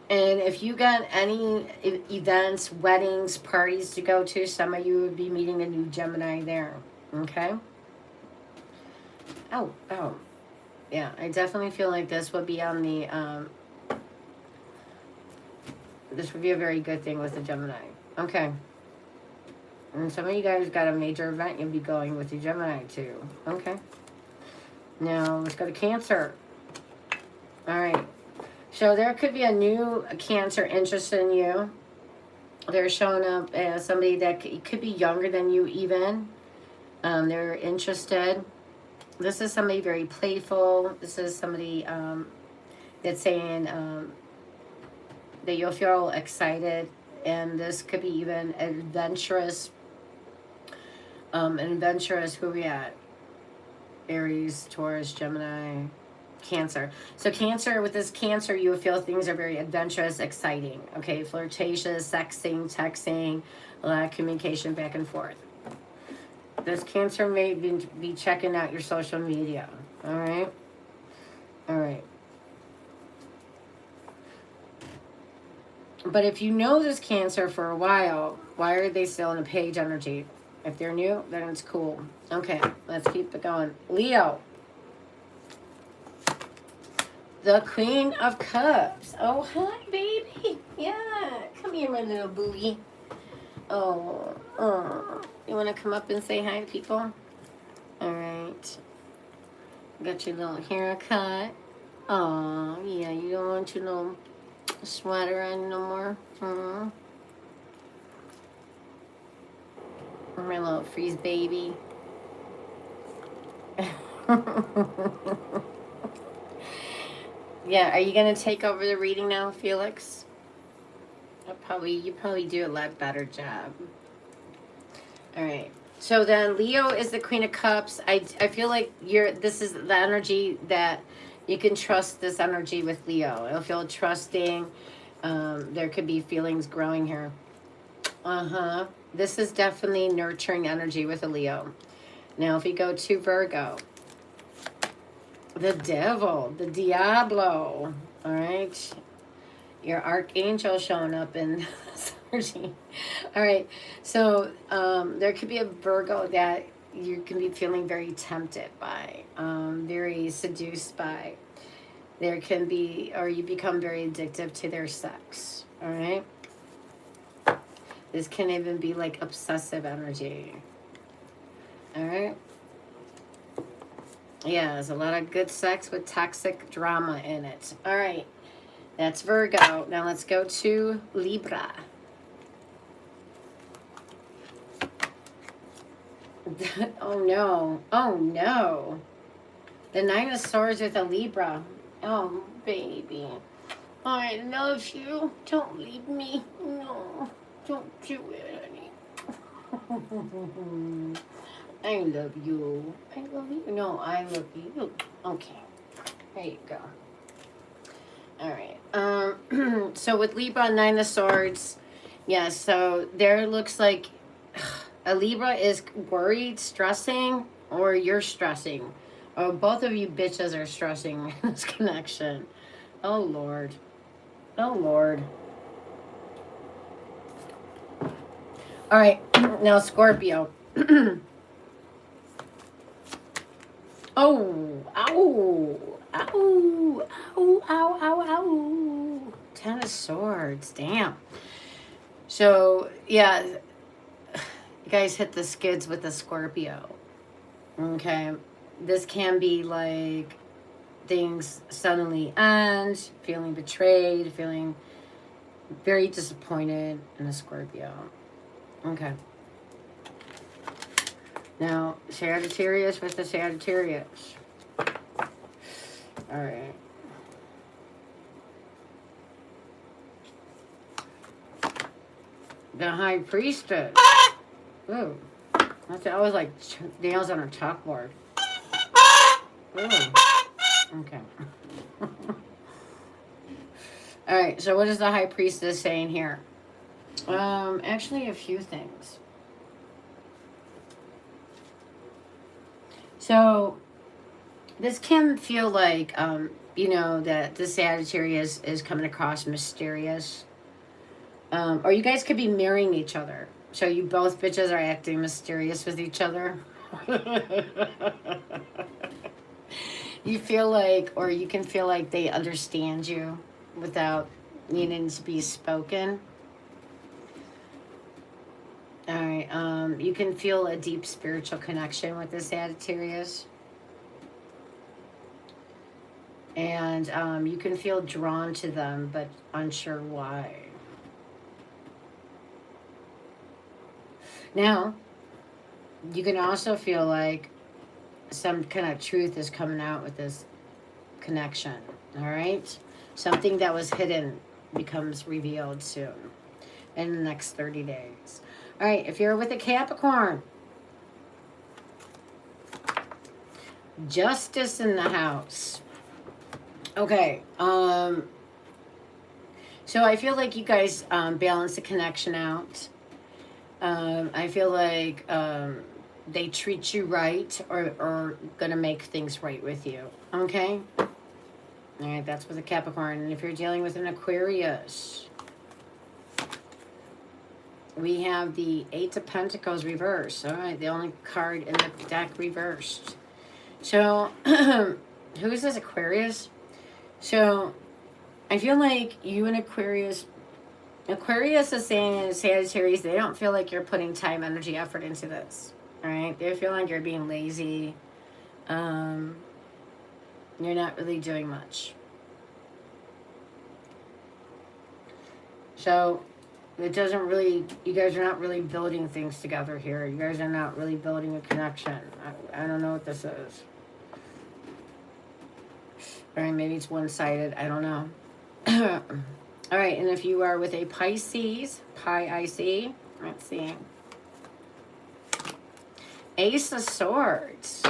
And if you got any events, weddings, parties to go to, some of you would be meeting a new Gemini there. Okay? Oh. Yeah, I definitely feel like this would be on the, this would be a very good thing with the Gemini. Okay. And some of you guys got a major event you'll be going with the Gemini too. Okay. Now, let's go to Cancer. All right. So there could be a new Cancer interested in you. They're showing up as somebody that could be younger than you even. They're interested. This is somebody very playful. This is somebody that's saying that you'll feel excited. And this could be even adventurous. Who we at? Aries, Taurus, Gemini, Cancer. So Cancer, with this Cancer, you will feel things are very adventurous, exciting. Okay, flirtatious, sexing, texting, a lot of communication back and forth. This Cancer may be checking out your social media. All right? All right. But if you know this Cancer for a while, why are they still in a page energy? If they're new, then it's cool. Okay, let's keep it going. Leo. The Queen of Cups. Oh, hi, baby. Yeah, come here, my little boogie. Oh, you want to come up and say hi to people? All right. Got your little haircut. Oh, yeah, you don't want your little sweater on no more. My little freeze baby. Yeah, are you gonna take over the reading now, Felix? You probably do a lot better job. All right. So then Leo is the Queen of Cups. I feel like this is the energy that you can trust, this energy with Leo. It'll feel trusting. There could be feelings growing here. This is definitely nurturing energy with a Leo. Now if we go to Virgo, the Devil, the Diablo. All right. Your Archangel showing up in this energy. All right. So there could be a Virgo that you can be feeling very tempted by, very seduced by. There can be, or you become very addictive to their sex. All right. This can even be like obsessive energy. All right. Yeah, there's a lot of good sex with toxic drama in it. All right. That's Virgo. Now let's go to Libra. Oh no. Oh no. The Nine of Swords with a Libra. Oh, baby. I love you. Don't leave me. No. Don't do it, honey. I love you. I love you. No, I love you. Okay. There you go. All right. So with Libra, Nine of Swords, yeah, so there looks like a Libra is worried, stressing, or you're stressing. Or both of you bitches are stressing in this connection. Oh, Lord. Oh, Lord. All right. Now, Scorpio. Oh, ow, ow, ow, ow, ow, ow. Ten of Swords, damn. So, yeah, you guys hit the skids with the Scorpio. Okay, this can be like things suddenly end, feeling betrayed, feeling very disappointed in a Scorpio. Okay. Now, Sagittarius with the Sagittarius. All right. The High Priestess. Ooh. That's always like nails on a chalkboard. Ooh. Okay. All right. So what is the High Priestess saying here? Actually, a few things. So this can feel like, that the Sagittarius is coming across mysterious. Or you guys could be marrying each other. So you both bitches are acting mysterious with each other. You feel like, or you can feel like they understand you without needing to be spoken. All right. You can feel a deep spiritual connection with the Sagittarius. And you can feel drawn to them, but unsure why. Now, you can also feel like some kind of truth is coming out with this connection. All right? Something that was hidden becomes revealed soon in the next 30 days. All right, if you're with a Capricorn, Justice in the house. Okay. So I feel like you guys balance the connection out. I feel like they treat you right, or gonna make things right with you. Okay. All right. That's with a Capricorn. And if you're dealing with an Aquarius, we have the Eight of Pentacles reversed. All right. The only card in the deck reversed. So, who is this, Aquarius? So, I feel like you and Aquarius is saying in Sagittarius, they don't feel like you're putting time, energy, effort into this. All right? They feel like you're being lazy. You're not really doing much. So, it doesn't really, you guys are not really building things together here. You guys are not really building a connection. I don't know what this is. All right, maybe it's one-sided. I don't know. All right, and if you are with a Pisces, Pi-I-C, let's see. Ace of Swords.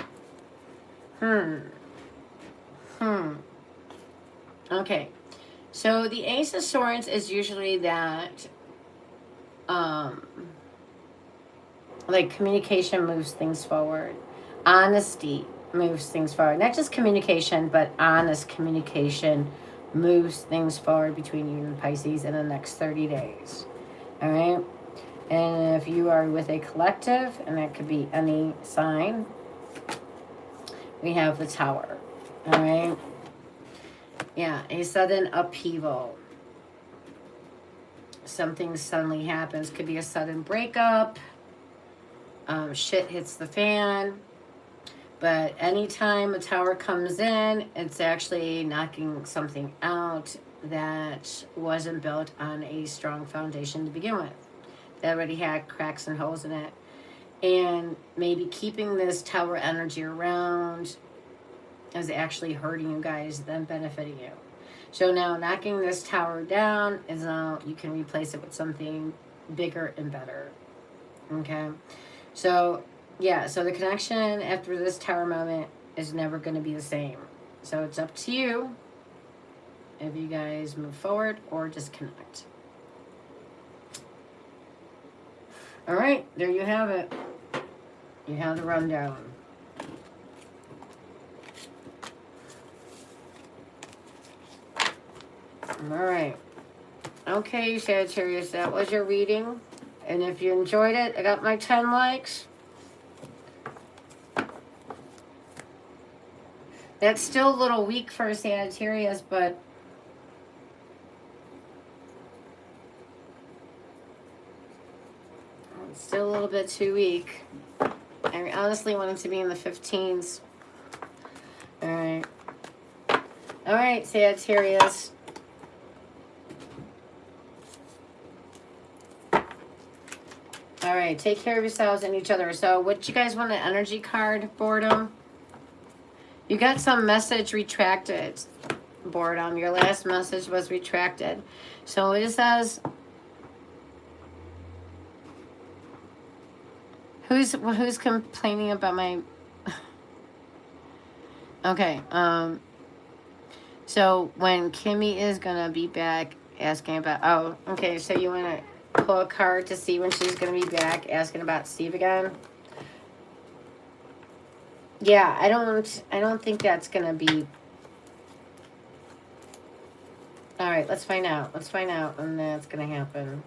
Okay, so the Ace of Swords is usually that, like, communication moves things forward. Honesty moves things forward. Not just communication, but honest communication moves things forward between you and Pisces in the next 30 days. All right? And if you are with a collective, and that could be any sign, we have the Tower. All right? Yeah, a sudden upheaval. Something suddenly happens. Could be a sudden breakup. Shit hits the fan. But anytime a Tower comes in, it's actually knocking something out that wasn't built on a strong foundation to begin with. That already had cracks and holes in it. And maybe keeping this Tower energy around is actually hurting you guys than benefiting you. So now knocking this Tower down is now you can replace it with something bigger and better. Okay? So yeah, so the connection after this Tower moment is never going to be the same. So it's up to you if you guys move forward or disconnect. All right, there you have it. You have the rundown. All right. Okay, Sagittarius, that was your reading. And if you enjoyed it, I got my 10 likes. That's still a little weak for Sagittarius, but it's still a little bit too weak. I honestly want it to be in the 15s. All right. All right, Sagittarius. All right, take care of yourselves and each other. So what you guys want, an energy card, Boredom? You got some message retracted, Boredom. Your last message was retracted. So it says, who's complaining about my... Okay, so when Kimmy is gonna be back, asking about... Oh, okay, so you want to pull a card to see when she's gonna be back, asking about Steve again? Yeah, I don't think that's gonna be... All right, let's find out. Let's find out when that's gonna happen.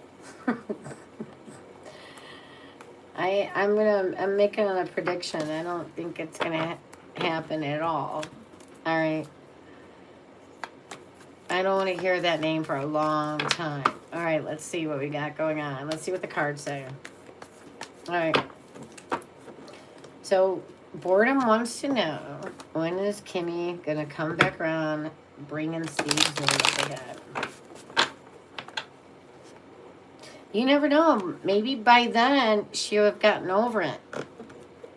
I'm making a prediction. I don't think it's gonna happen at all. All right. I don't want to hear that name for a long time. All right, let's see what we got going on. Let's see what the cards say. All right. So Boredom wants to know, when is Kimmy gonna come back around, bringing Steve's name up again? You never know. Maybe by then she'll have gotten over it.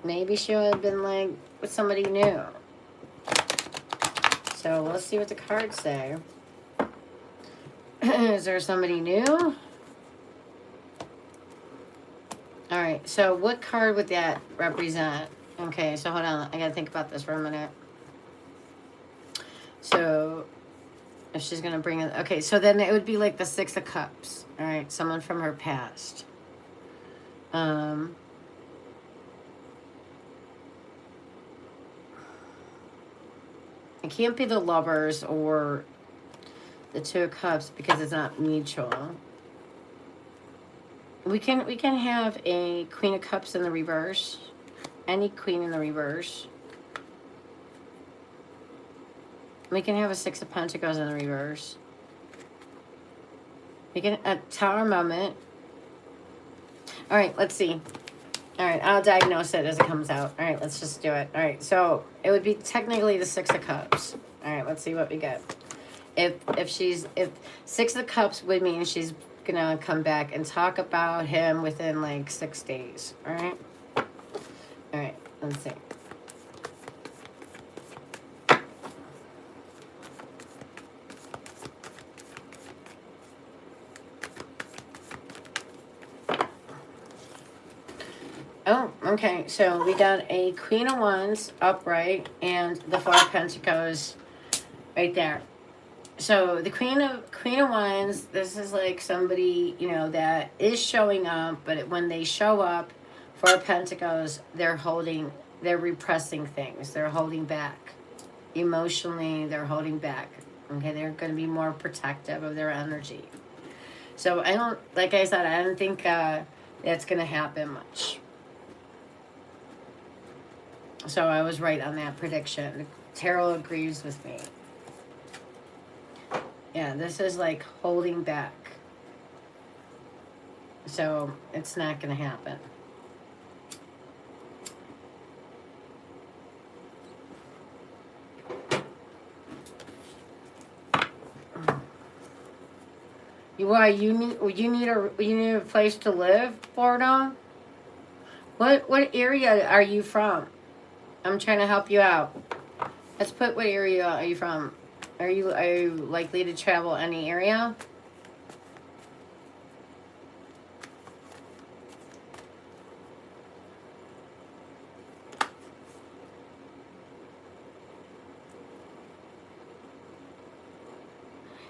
Maybe she'll have been like with somebody new. So let's see what the cards say. Is there somebody new? All right. So what card would that represent? Okay, so hold on. I gotta think about this for a minute. So, if she's gonna bring it... Okay, so then it would be like the Six of Cups. All right, someone from her past. It can't be the Lovers or the Two of Cups because it's not mutual. We can have a Queen of Cups in the reverse. Any Queen in the reverse. We can have a Six of Pentacles in the reverse. We can a Tower moment. All right, let's see. All right, I'll diagnose it as it comes out. All right, let's just do it. All right, so it would be technically the Six of Cups. All right, let's see what we get. If Six of Cups would mean she's gonna come back and talk about him within like 6 days. All right. All right, let's see. Oh, okay. So we got a Queen of Wands upright and the Four of Pentacles right there. So the Queen of Wands, this is like somebody, you know, that is showing up, but when they show up, Four of Pentacles, they're repressing things. They're holding back. Emotionally, they're holding back. Okay, they're going to be more protective of their energy. So I don't, like I said, I don't think that's going to happen much. So I was right on that prediction. Tarot agrees with me. Yeah, this is like holding back. So it's not going to happen. You need a place to live, Boredom? What area are you from? I'm trying to help you out. Let's put what area are you from? Are you likely to travel any area?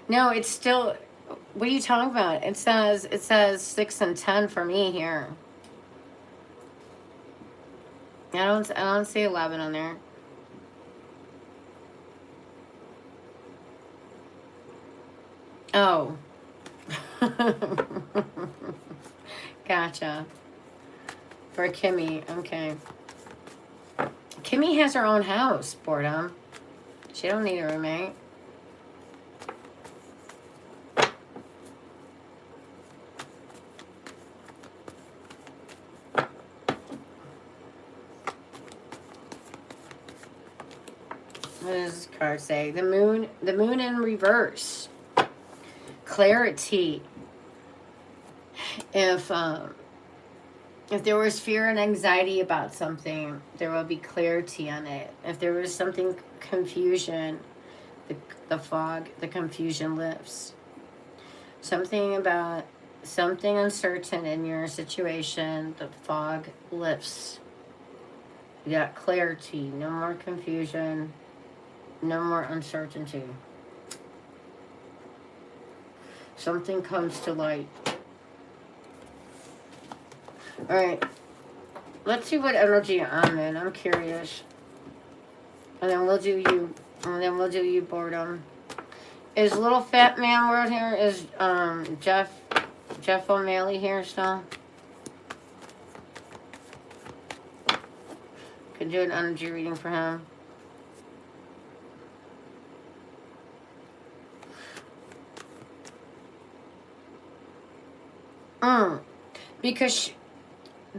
No, it's still... What are you talking about? It says 6 and 10 for me here. I don't see 11 on there. Oh. Gotcha. For Kimmy, okay. Kimmy has her own house, Boredom. She don't need a roommate. What does this card say? The moon in reverse. Clarity. If there was fear and anxiety about something, there will be clarity on it. If there was something confusion, the fog, the confusion lifts. Something uncertain in your situation, the fog lifts. You got clarity, no more confusion, no more uncertainty. Something comes to light. All right, let's see what energy I'm in. I'm curious, and then we'll do you. Boredom. Is little fat man world here? Is Jeff O'Malley here still? Could do an energy reading for him.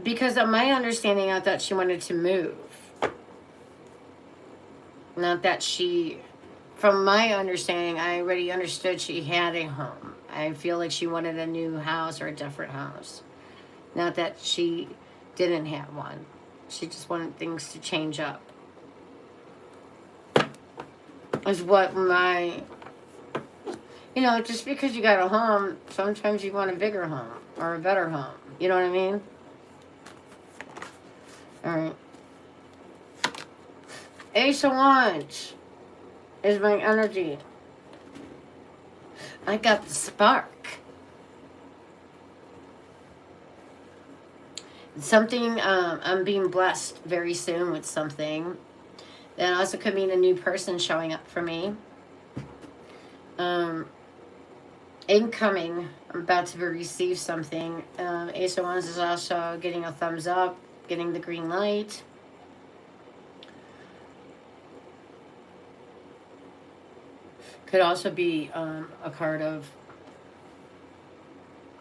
Because of my understanding, I thought she wanted to move. Not that she, from my understanding, I already understood she had a home. I feel like she wanted a new house or a different house. Not that she didn't have one. She just wanted things to change up. Is what my... You know, just because you got a home, sometimes you want a bigger home or a better home. You know what I mean? All right. Ace of Wands is my energy. I got the spark. Something, I'm being blessed very soon with something. That also could mean a new person showing up for me. Incoming, I'm about to receive something. Ace of Wands is also getting a thumbs up, getting the green light. Could also be a card of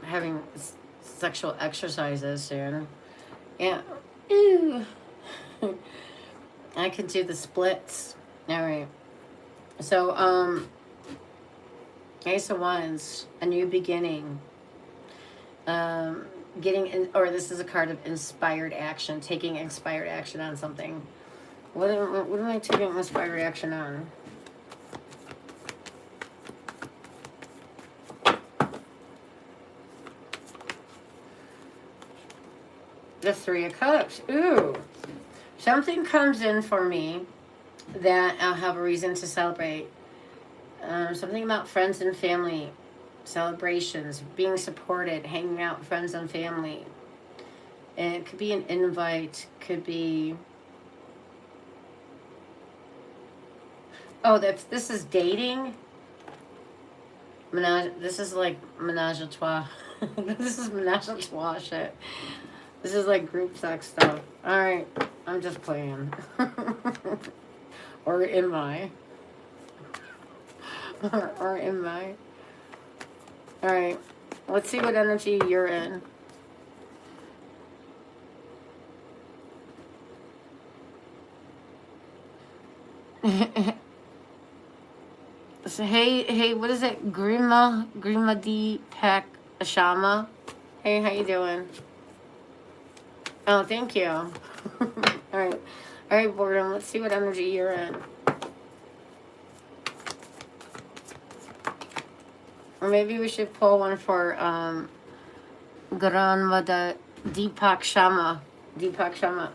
having sexual exercises soon. Yeah. Ooh. I can do the splits. All right. So, Ace of Wands, a new beginning. Getting in, or this is a card of inspired action, taking inspired action on something. What am I taking inspired action on? The Three of Cups. Ooh. Something comes in for me that I'll have a reason to celebrate. Something about friends and family, celebrations, being supported, hanging out with friends and family. And it could be an invite, could be... Oh, this is dating? This is like menage a trois. This is menage a trois shit. This is like group sex stuff. Alright, I'm just playing. Or am I? Or am I? Alright, let's see what energy you're in. So, hey, what is it? Grima D Pack Ashama. Hey, how you doing? Oh, thank you. Alright, boredom. Let's see what energy you're in. Or maybe we should pull one for Grandmother Deepak Sharma.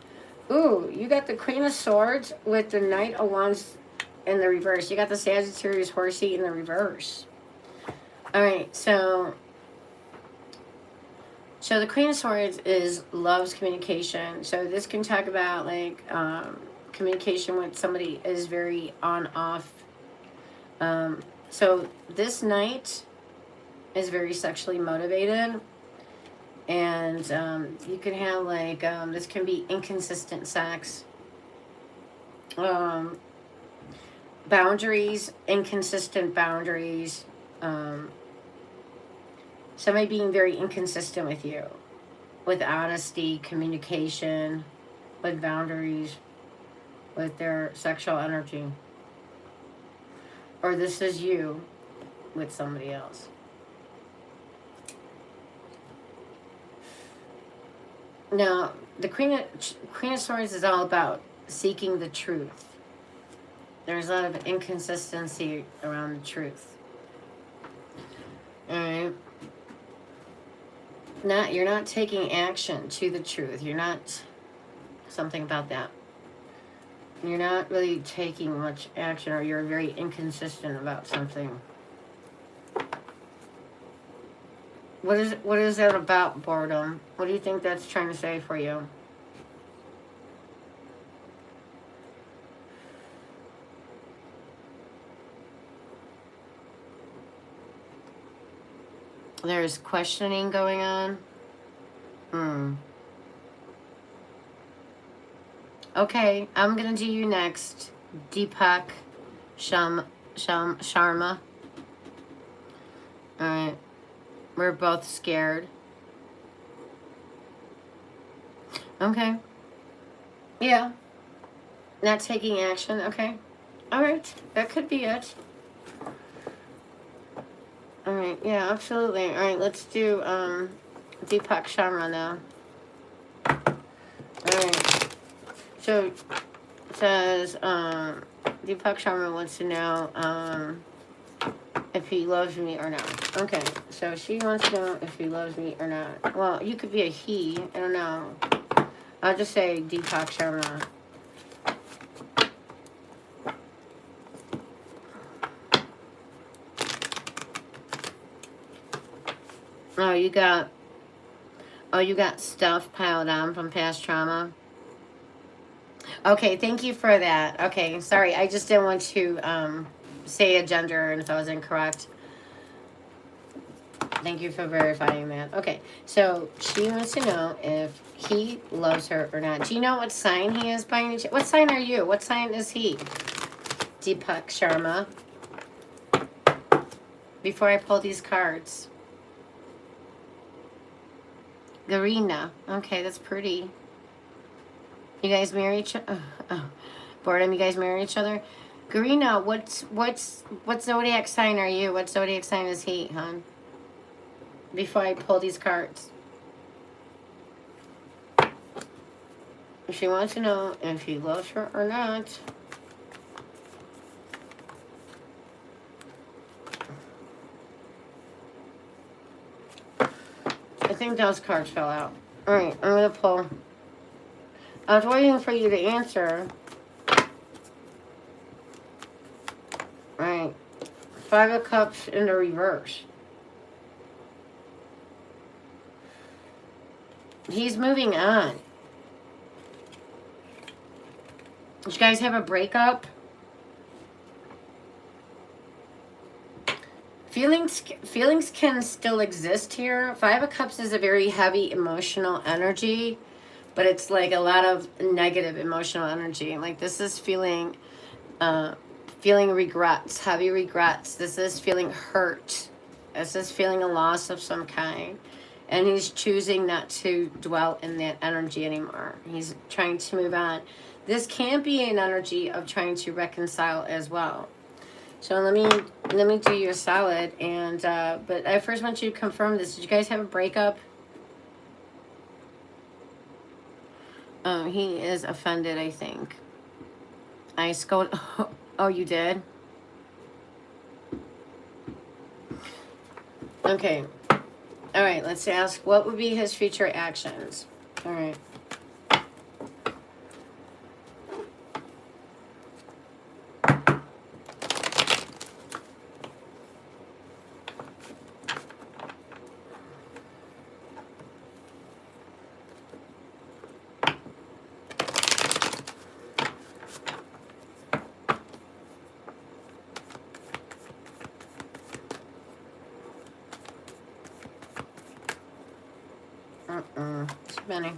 Ooh, you got the Queen of Swords with the Knight of Wands in the reverse. You got the Sagittarius horsey in the reverse. Alright, so the Queen of Swords is love's communication. So this can talk about like communication with somebody is very on-off. So this Knight is very sexually motivated. And you can have like, this can be inconsistent sex. Boundaries, inconsistent boundaries. Somebody being very inconsistent with you. With honesty, communication, with boundaries, with their sexual energy. Or this is you with somebody else. Now, the Queen of Swords is all about seeking the truth. There's a lot of inconsistency around the truth. Alright? You're not taking action to the truth. You're not... Something about that. You're not really taking much action, or you're very inconsistent about something. What is that about, boredom? What do you think that's trying to say for you? There's questioning going on. Okay, I'm gonna do you next. Deepak Sharma. Alright. We're both scared. Okay. Yeah. Not taking action. Okay. Alright. That could be it. Alright. Yeah, absolutely. Alright, let's do Deepak Sharma now. Alright. So, it says, Deepak Sharma wants to know, if he loves me or not. Okay, so she wants to know if he loves me or not. Well, you could be a he. I don't know. I'll just say Deepak Sharma. Oh, you got stuff piled on from past trauma. Okay, thank you for that. Okay, sorry, I just didn't want to say a gender and if I was incorrect. Thank you for verifying that. Okay, so she wants to know if he loves her or not. Do you know what sign he is by any chance? What sign are you? What sign is he? Deepak Sharma. Before I pull these cards. Garina. Okay, that's pretty. You guys marry each other? Oh, boredom. You guys marry each other? Garina, what zodiac sign are you? What zodiac sign is he, hon? Before I pull these cards. She wants to know if he loves her or not. I think those cards fell out. Alright, I'm going to pull. I was waiting for you to answer. Alright. 5 of Cups in the reverse. He's moving on. Did you guys have a breakup? Feelings can still exist here. 5 of Cups is a very heavy emotional energy, but it's like a lot of negative emotional energy. Like this is feeling regrets, heavy regrets. This is feeling hurt. This is feeling a loss of some kind. And he's choosing not to dwell in that energy anymore. He's trying to move on. This can be an energy of trying to reconcile as well. So let me do you a solid. And but I first want you to confirm this. Did you guys have a breakup? He is offended, I think. I scolded. Oh, you did? Okay. All right, let's ask what would be his future actions. All right. Too many.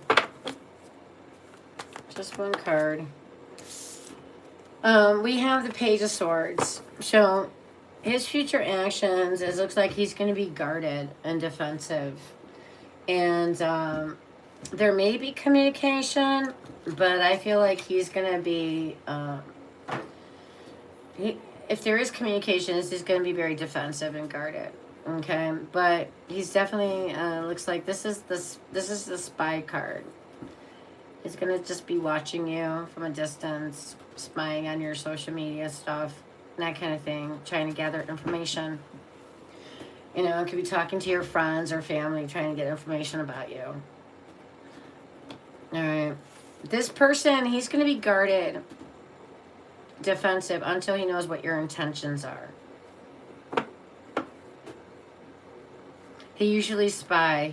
Just one card. We have the Page of Swords. So his future actions, it looks like he's going to be guarded and defensive. And there may be communication, but I feel like he's going to be... if there is communication, he's going to be very defensive and guarded. Okay, but he's definitely looks like this is the spy card. He's gonna just be watching you from a distance, spying on your social media stuff, that kind of thing, trying to gather information. You know, it could be talking to your friends or family, trying to get information about you. All right, this person, he's gonna be guarded, defensive until he knows what your intentions are. He usually spy.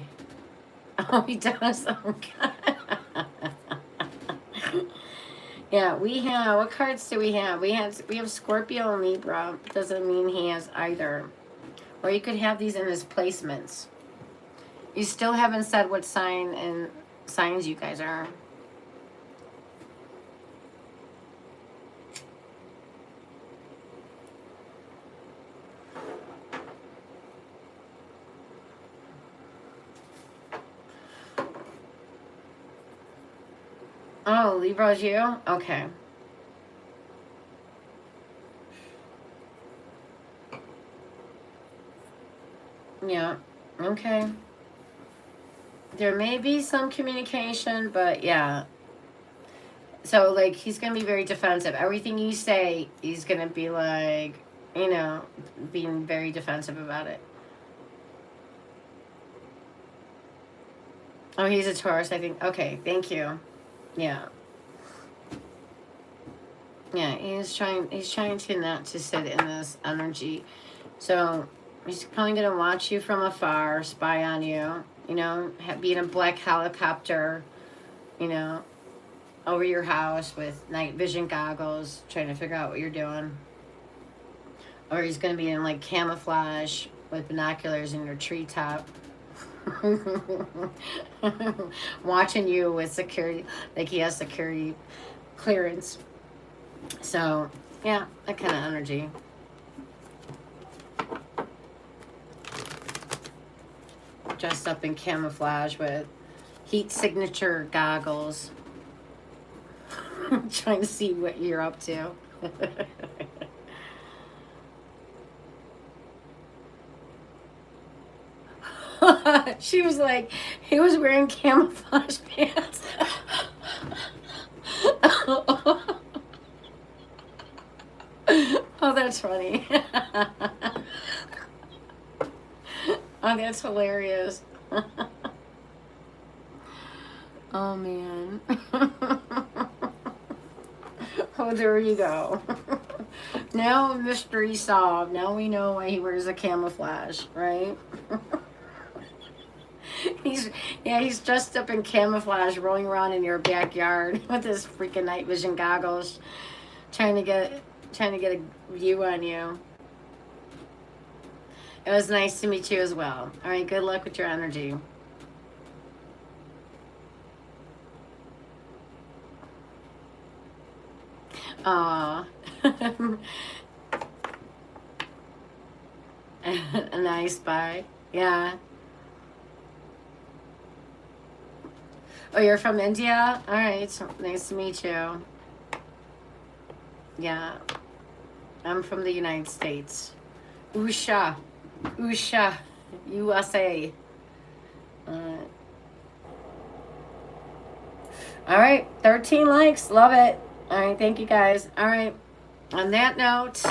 Oh, he does? Oh, God. Yeah, we have... What cards do we have? We have Scorpio and Libra. Doesn't mean he has either. Or you could have these in his placements. You still haven't said what signs you guys are. Oh, Libra's you? Okay. Yeah, okay. There may be some communication, but yeah. So, like, he's going to be very defensive. Everything you say, he's going to be like, you know, being very defensive about it. Oh, he's a Taurus, I think. Okay, thank you. Yeah. Yeah, he's trying to not to sit in this energy. So He's probably going to watch you from afar, spy on you, you know, be in a black helicopter, you know, over your house with night vision goggles, trying to figure out what you're doing. Or he's going to be in like camouflage with binoculars in your treetop. Watching you with security, like he has security clearance. So, yeah, that kind of energy. Dressed up in camouflage with heat signature goggles. Trying to see what you're up to. She was like, he was wearing camouflage pants. Oh, that's funny. Oh, that's hilarious. Oh, man. Oh, there you go. Now mystery solved. Now we know why he wears a camouflage, right? He's dressed up in camouflage, rolling around in your backyard with his freaking night vision goggles, trying to get a view on you. It was nice to meet you as well. All right, good luck with your energy. Aw. A nice bye. Yeah. Oh, you're from India? All right, nice to meet you. Yeah. I'm from the United States. Usha, USA. All right, 13 likes. Love it. All right, thank you guys. All right, on that note.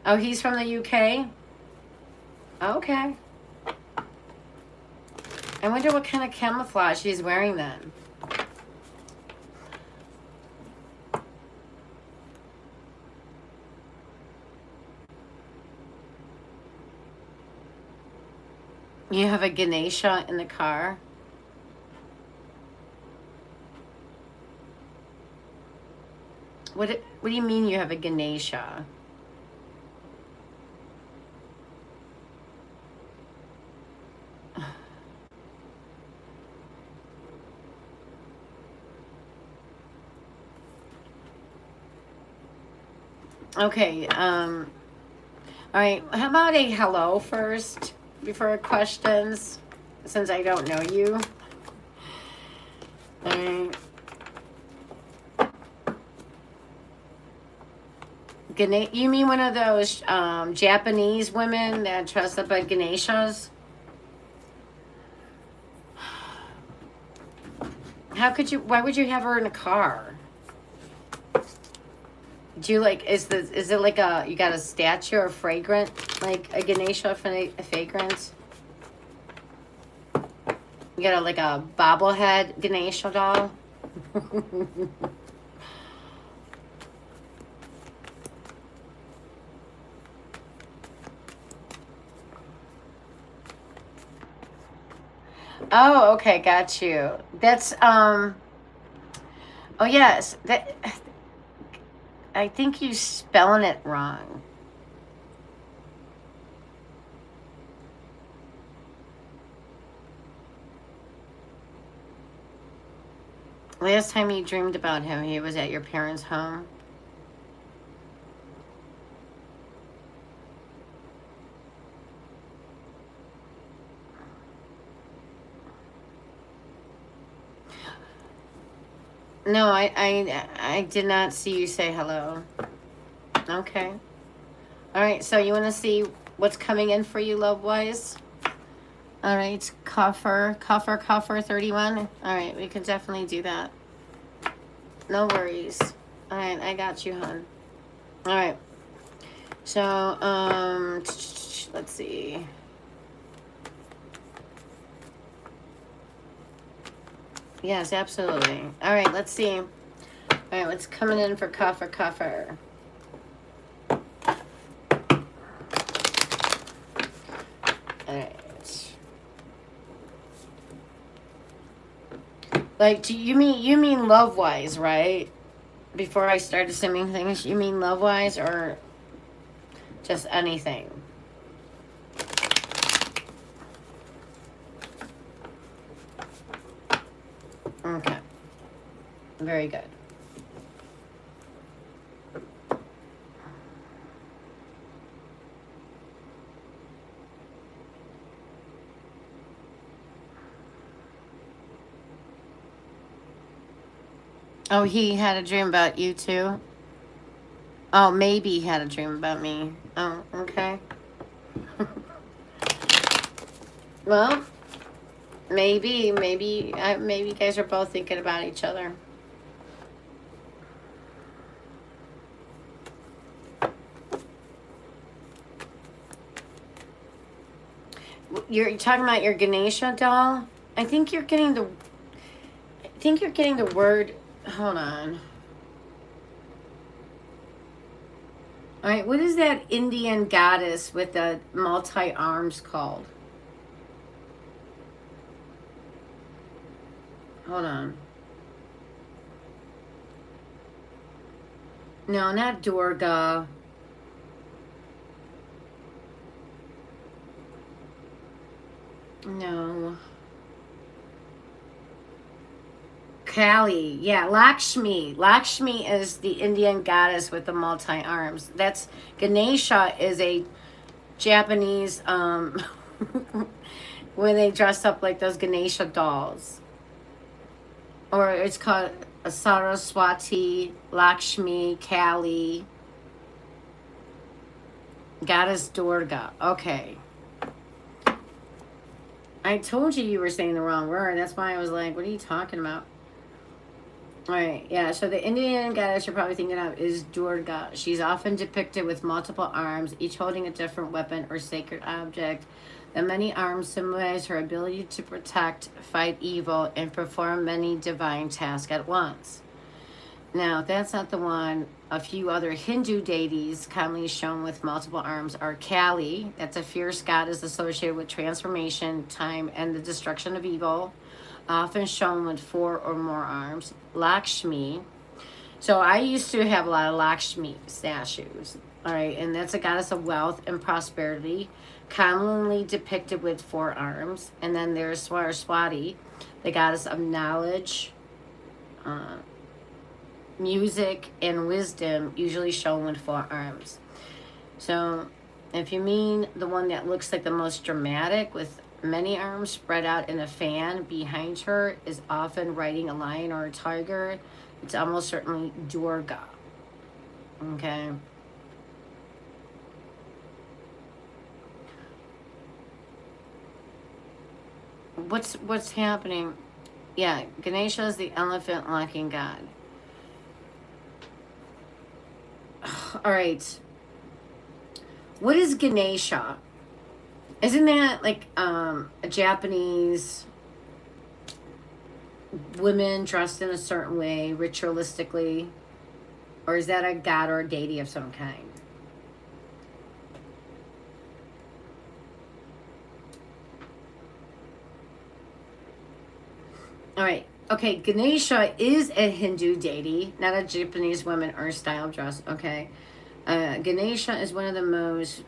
Oh, he's from the UK? Okay. I wonder what kind of camouflage he's wearing then. You have a Ganesha in the car? What do you mean you have a Ganesha? Okay, all right, how about a hello first before questions, since I don't know you. All right. You mean one of those Japanese women that dress up like Ganeshas? Why would you have her in a car? Do you like, is it like you got a statue or fragrant, like a Ganesha fragrance? You got like a bobblehead Ganesha doll? Oh, okay, got you. That's, oh yes, I think you're spelling it wrong. Last time you dreamed about him, he was at your parents' home. No, I did not see you say hello. Okay. All right, so you want to see what's coming in for you, love-wise? All right, coffer 31. All right, we can definitely do that. No worries. All right, I got you, hon. All right. So, let's see. Yes, absolutely. All right, let's see. All right, what's coming in for coffer? Like, do you mean love wise, right? Before I start assuming things, you mean love wise or just anything? Okay. Very good. Oh, he had a dream about you too? Oh, maybe he had a dream about me. Oh, okay. Well, maybe you guys are both thinking about each other. You're talking about your Ganesha doll? I think you're getting the word. Hold on. All right, what is that Indian goddess with the multi arms called? Hold on. No, not Durga. No. Kali. Yeah, Lakshmi. Lakshmi is the Indian goddess with the multi arms. That's Ganesha is a Japanese when they dress up like those Ganesha dolls. Or it's called a Saraswati, Lakshmi, Kali, Goddess Durga. Okay. I told you were saying the wrong word. That's why I was like, what are you talking about? All right, yeah, so the Indian goddess you're probably thinking of is Durga. She's often depicted with multiple arms, each holding a different weapon or sacred object. The many arms symbolize her ability to protect, fight evil, and perform many divine tasks at once. Now, if that's not the one, a few other Hindu deities commonly shown with multiple arms are Kali, that's a fierce goddess associated with transformation, time, and the destruction of evil, often shown with 4 or more arms. Lakshmi. So I used to have a lot of Lakshmi statues. All right, and that's a goddess of wealth and prosperity, commonly depicted with 4 arms. And then there's Saraswati, the goddess of knowledge, music, and wisdom, usually shown with 4 arms. So if you mean the one that looks like the most dramatic with many arms spread out in a fan behind her is often riding a lion or a tiger, it's almost certainly Durga. Okay. What's happening? Yeah, Ganesha is the elephant locking god. All right. What is Ganesha? Isn't that like a Japanese women dressed in a certain way ritualistically? Or is that a god or a deity of some kind? All right. Okay, Ganesha is a Hindu deity, not a Japanese woman or style dress. Okay. Ganesha is one of the most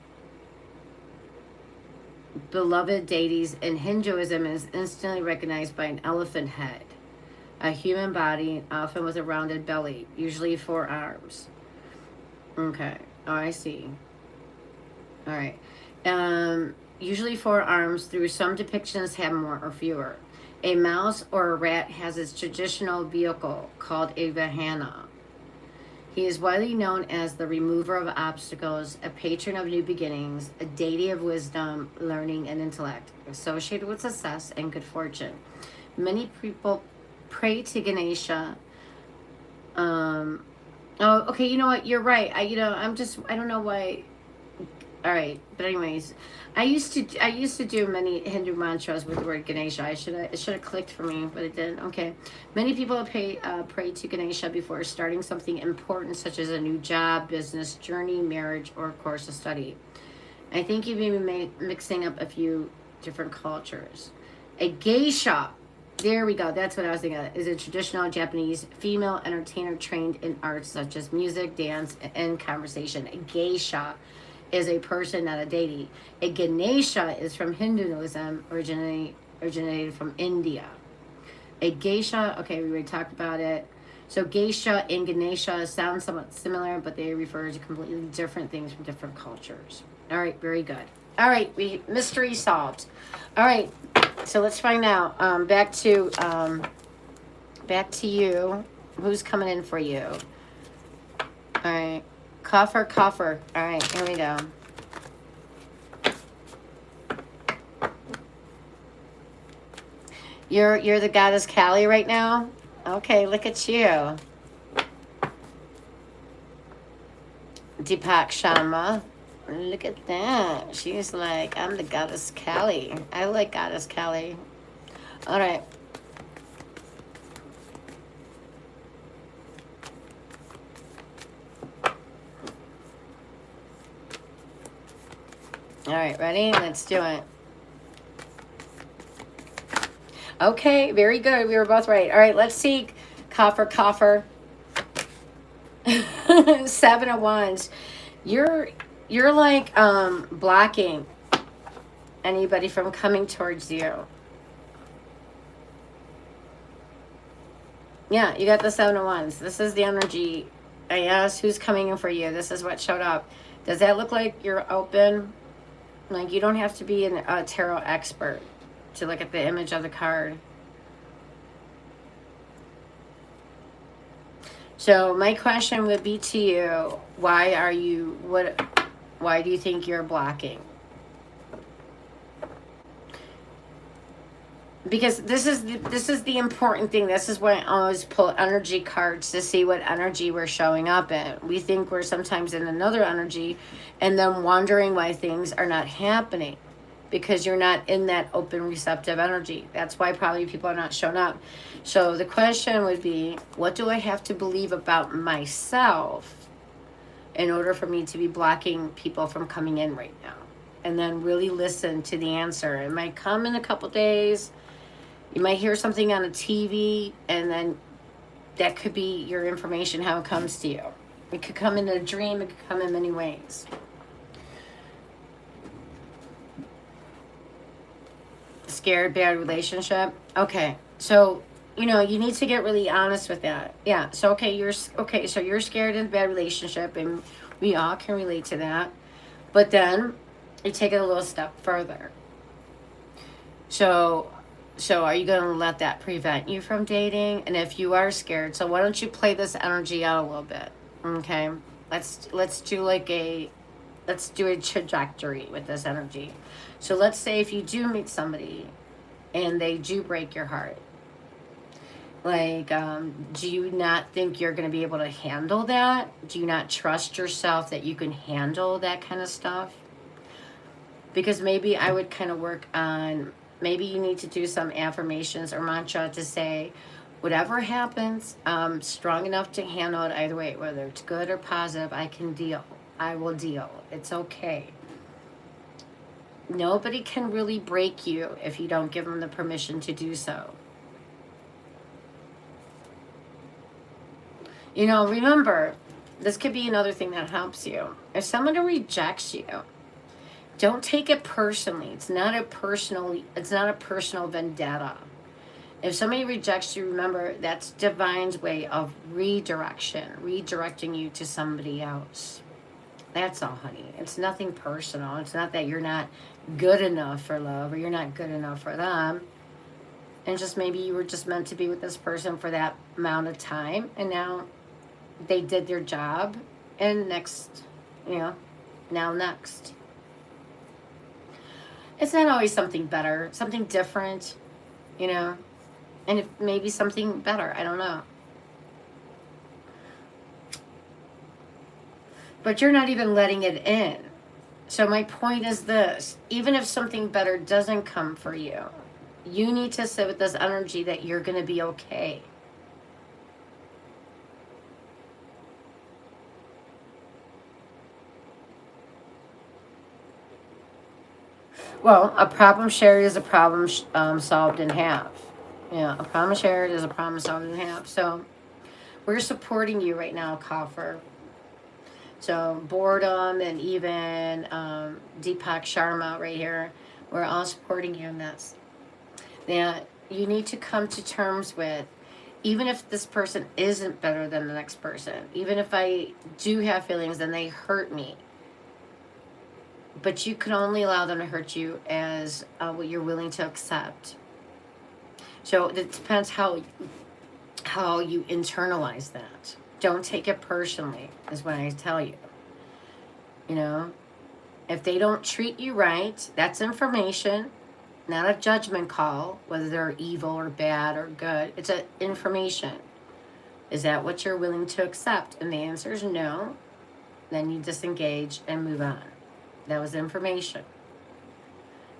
beloved deities in Hinduism and is instantly recognized by an elephant head, a human body, often with a rounded belly, usually 4 arms. Okay. Oh, I see. All right. Usually 4 arms, through some depictions have more or fewer. A mouse or a rat has its traditional vehicle called a vahana. He is widely known as the remover of obstacles, a patron of new beginnings, a deity of wisdom, learning, and intellect, associated with success and good fortune. Many people pray to Ganesha. Oh, okay. You know what? You're right. I don't know why. All right, but anyways, I used to do many Hindu mantras with the word Ganesha. It should have clicked for me, but it didn't. Okay, many people pray to Ganesha before starting something important, such as a new job, business, journey, marriage, or course of study. I think you may be mixing up a few different cultures. A geisha There we go. That's what I was thinking of. Is a traditional Japanese female entertainer trained in arts such as music, dance, and conversation. A geisha is a person, not a deity. A Ganesha is from Hinduism, originated from India. A geisha, okay, we already talked about it. So geisha and Ganesha sound somewhat similar, but they refer to completely different things from different cultures. All right, very good. All right, mystery solved. All right, so let's find out. Back to you. Who's coming in for you? All right, coffer. All right, here we go. You're the goddess Kali right now? Okay, look at you. Deepak Sharma. Look at that. She's like, I'm the goddess Kali. I like goddess Kali. All right. All right, ready? Let's do it. Okay, very good. We were both right. All right, let's see. Coffer. 7 of Wands. You're like blocking anybody from coming towards you. Yeah, you got the 7 of Wands. This is the energy. I asked who's coming in for you. This is what showed up. Does that look like you're open? Like you don't have to be a tarot expert to look at the image of the card. So my question would be to you, why do you think you're blocking? Because this is the important thing. This is why I always pull energy cards to see what energy we're showing up in. We think we're sometimes in another energy and then wondering why things are not happening. Because you're not in that open receptive energy. That's why probably people are not showing up. So the question would be, what do I have to believe about myself in order for me to be blocking people from coming in right now? And then really listen to the answer. It might come in a couple days. You might hear something on a TV, and then that could be your information, how it comes to you. It could come in a dream. It could come in many ways. Scared, bad relationship. Okay, so you need to get really honest with that. Yeah. So so you're scared in a bad relationship, and we all can relate to that. But then you take it a little step further. So are you going to let that prevent you from dating? And if you are scared, so why don't you play this energy out a little bit? Okay, let's do a trajectory with this energy. So let's say if you do meet somebody and they do break your heart, like, do you not think you're going to be able to handle that? Do you not trust yourself that you can handle that kind of stuff? Because maybe I would kind of work on, maybe you need to do some affirmations or mantra to say, whatever happens, I'm strong enough to handle it either way, whether it's good or positive. I can deal. I will deal. It's okay. Nobody can really break you if you don't give them the permission to do so. Remember, this could be another thing that helps you. If someone rejects you, don't take it personally. It's not a personal vendetta. If somebody rejects you, remember that's divine's way of redirecting you to somebody else. That's all, honey. It's nothing personal. It's not that you're not good enough for love or you're not good enough for them. And just maybe you were just meant to be with this person for that amount of time. And now they did their job. And next. It's not always something better. Something different. And if maybe something better. I don't know. But you're not even letting it in. So my point is this. Even if something better doesn't come for you, you need to sit with this energy that you're going to be okay. Well, a problem shared is a problem solved in half. Yeah, a promise shared is a promise I didn't have. So we're supporting you right now, Coffer. So boredom and even Deepak Sharma right here, we're all supporting you in this. That you need to come to terms with, even if this person isn't better than the next person, even if I do have feelings and they hurt me, but you can only allow them to hurt you as what you're willing to accept. So it depends how you internalize that. Don't take it personally, is what I tell you. You know, if they don't treat you right, that's information, not a judgment call, whether they're evil or bad or good. It's an information. Is that what you're willing to accept? And the answer is no. Then you disengage and move on. That was information.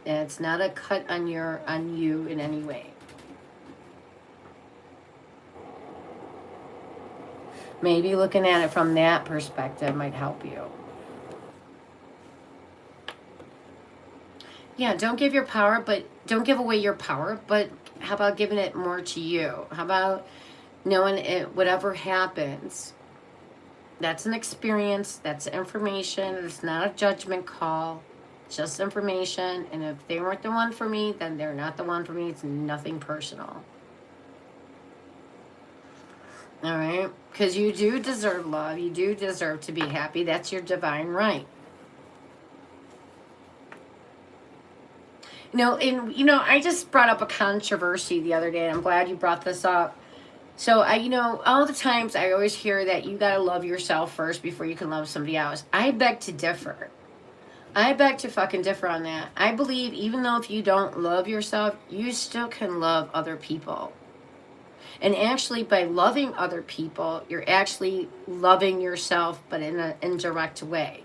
It's not a cut on you in any way. Maybe looking at it from that perspective might help you. Yeah, don't give your power, but don't give away your power, but how about giving it more to you? How about knowing it, whatever happens, that's an experience, that's information, it's not a judgment call, it's just information, and if they weren't the one for me, then they're not the one for me. It's nothing personal. All right? Because you do deserve love, you do deserve to be happy, that's your divine right. I just brought up a controversy the other day, and I'm glad you brought this up. So all the times I always hear that you got to love yourself first before you can love somebody else. I beg to differ. I beg to fucking differ on that. I believe even though if you don't love yourself, you still can love other people. And actually, by loving other people, you're actually loving yourself, but in an indirect way.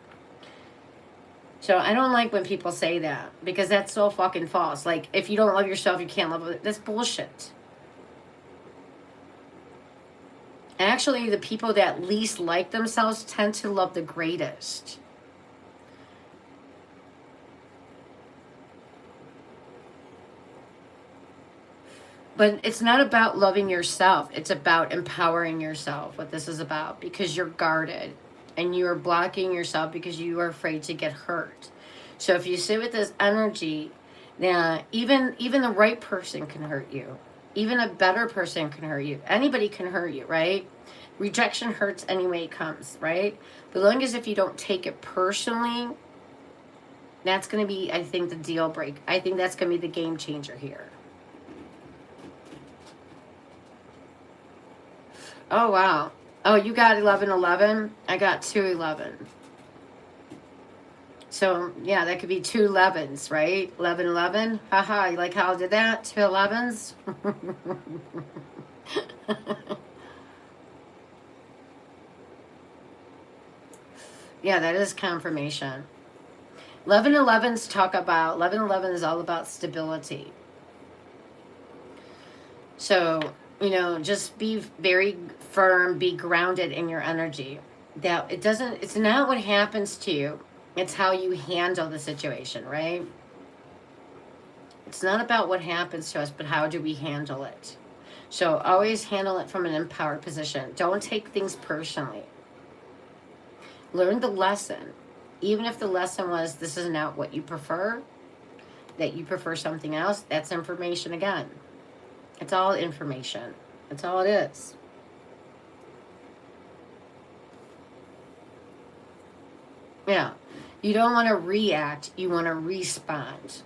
So I don't like when people say that, because that's so fucking false. Like, if you don't love yourself, you can't love others. That's bullshit. Actually, the people that least like themselves tend to love the greatest. But it's not about loving yourself. It's about empowering yourself, what this is about, because you're guarded and you are blocking yourself because you are afraid to get hurt. So if you sit with this energy, now even the right person can hurt you. Even a better person can hurt you. Anybody can hurt you, right? Rejection hurts any way it comes, right? But as long as if you don't take it personally, that's going to be, I think, the deal break. I think that's going to be the game changer here. Oh, wow. Oh, you got 1111. I got 211. So, yeah, that could be 2 11s, right? 1111. Haha, you like how I did that? 2 11s? Yeah, that is confirmation. 1111s talk about, 1111 is all about stability. So, just be very firm, be grounded in your energy. That it's not what happens to you, it's how you handle the situation, right? It's not about what happens to us, but how do we handle it? So always handle it from an empowered position. Don't take things personally. Learn the lesson. Even if the lesson was this is not what you prefer, that you prefer something else, that's information again. It's all information. That's all it is. Yeah. You don't want to react. You want to respond.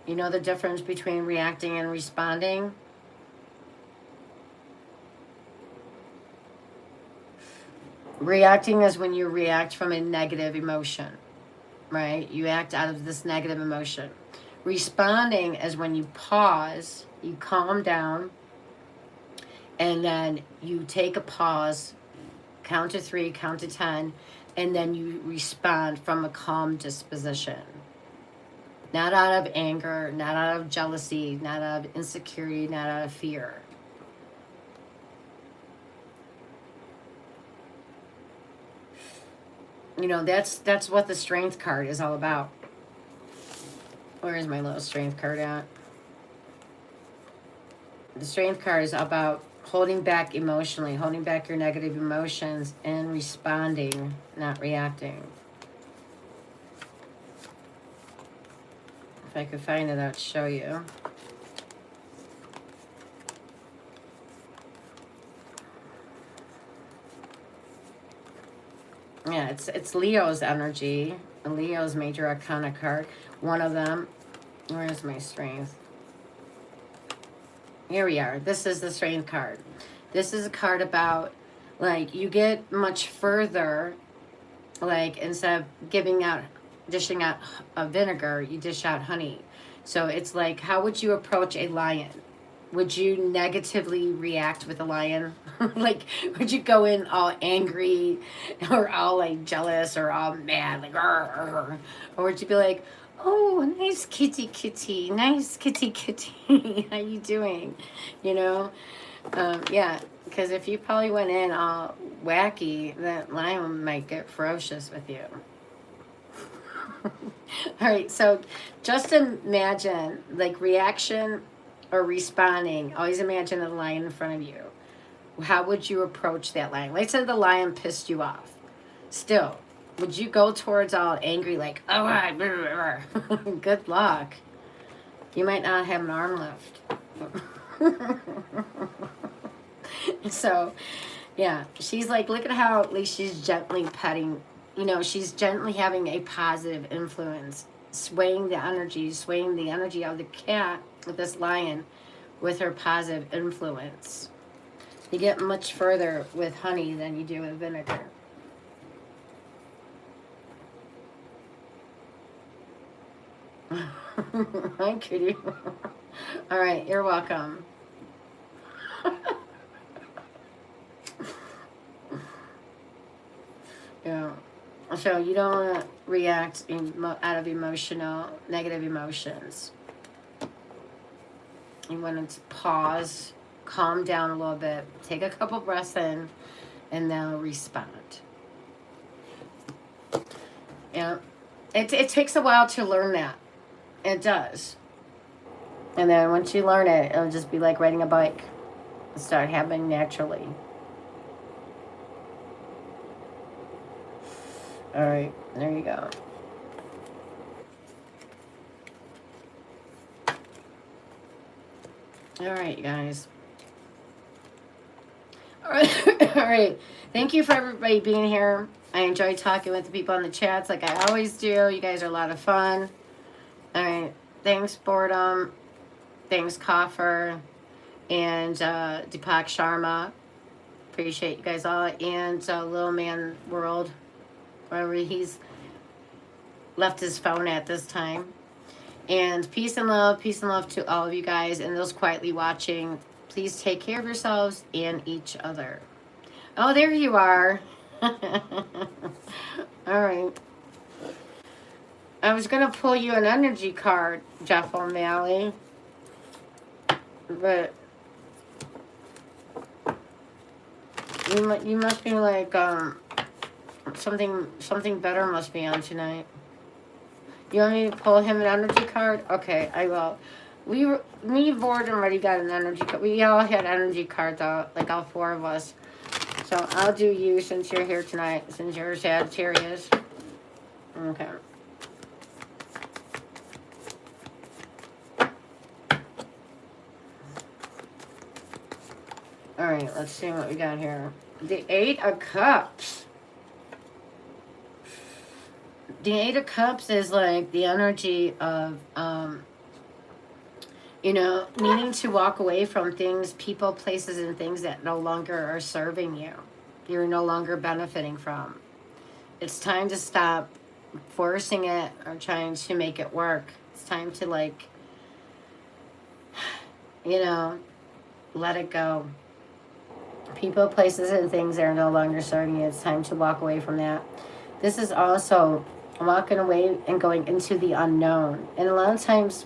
You know the difference between reacting and responding? Reacting is when you react from a negative emotion, right? You act out of this negative emotion. Responding is when you pause, you calm down, and then you take a pause, count to 3, count to 10, and then you respond from a calm disposition. Not out of anger, not out of jealousy, not out of insecurity, not out of fear. That's what the strength card is all about. Where is my little strength card at? The Strength card is about holding back emotionally, holding back your negative emotions and responding, not reacting. If I could find it, I'd show you. Yeah, it's Leo's energy. Leo's major arcana card. One of them. Where's my strength? Here we are. This is the strength card. This is a card about, like, you get much further, like, instead of dishing out vinegar, you dish out honey. So it's like, how would you approach a lion? Would you negatively react with a lion? Like, would you go in all angry or all, like, jealous or all mad, like, or would you be like, oh, nice kitty kitty, nice kitty kitty, how you doing? You know? Yeah, because if you probably went in all wacky, that lion might get ferocious with you. All right, so just imagine, like, reaction or responding. Always imagine a lion in front of you. How would you approach that lion? Let's say the lion pissed you off. Still, would you go towards all angry, like, all right, good luck. You might not have an arm left. So, yeah, she's like, look at how at least she's gently petting, you know, she's gently having a positive influence, swaying the energy of the cat with this lion with her positive influence. You get much further with honey than you do with vinegar. Hi, kitty. All right, you're welcome. Yeah. So you don't want to react out of negative emotions. You want to pause, calm down a little bit, take a couple breaths in, and then respond. Yeah. It takes a while to learn that. It does. And then once you learn it, it'll just be like riding a bike. It'll start happening naturally. All right, there you go. All right, you guys. All right. All right. Thank you for everybody being here. I enjoy talking with the people in the chats like I always do. You guys are a lot of fun. All right. Thanks, Boredom. Thanks, Coffer. And Deepak Sharma. Appreciate you guys all. And Little Man World, wherever he's left his phone at this time. And peace and love to all of you guys and those quietly watching. Please take care of yourselves and each other. Oh, there you are. All right. I was going to pull you an energy card, Jeff O'Malley. But you must be like, something better must be on tonight. You want me to pull him an energy card? Okay, I will. Me, Board, already got an energy card. We all had energy cards out, like all four of us. So I'll do you since you're here tonight, since you're Sagittarius. Okay. All right, let's see what we got here. The Eight of Cups. The Eight of Cups is like the energy of, needing to walk away from things, people, places, and things that no longer are serving you. You're no longer benefiting from. It's time to stop forcing it or trying to make it work. It's time to, like, let it go. People, places, and things that are no longer serving you. It's time to walk away from that. This is also walking away and going into the unknown. And a lot of times,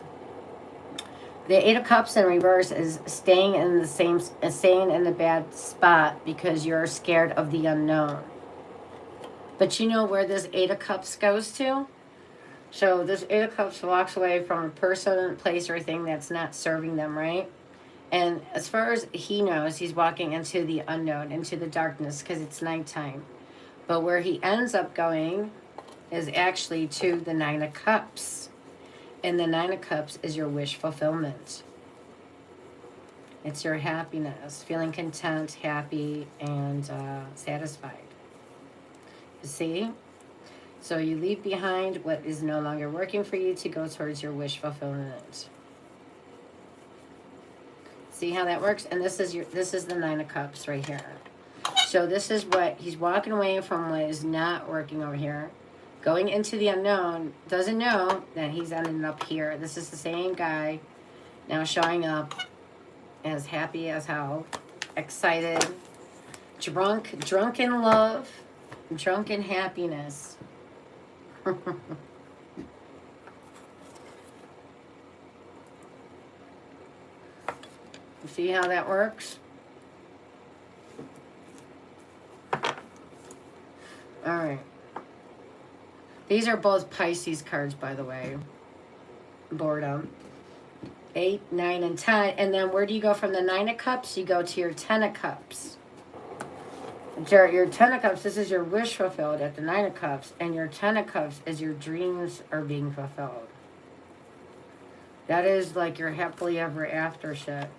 the Eight of Cups in reverse is staying in the bad spot because you're scared of the unknown. But you know where this Eight of Cups goes to? So this Eight of Cups walks away from a person, place, or thing that's not serving them, right? And as far as he knows, he's walking into the unknown, into the darkness, because it's nighttime. But where he ends up going is actually to the Nine of Cups. And the Nine of Cups is your wish fulfillment. It's your happiness, feeling content, happy, and satisfied. You see? So you leave behind what is no longer working for you to go towards your wish fulfillment. See how that works? And this is the Nine of Cups right here. So this is what he's walking away from, what is not working over here. Going into the unknown, doesn't know that he's ending up here. This is the same guy now showing up as happy as hell, excited, drunk in love, drunk in happiness. See how that works? All right. These are both Pisces cards, by the way. Boredom. 8, 9, and 10. And then where do you go from the 9 of Cups? You go to your 10 of Cups. Your 10 of Cups, this is your wish fulfilled at the 9 of Cups. And your 10 of Cups is your dreams are being fulfilled. That is like your happily ever after shit.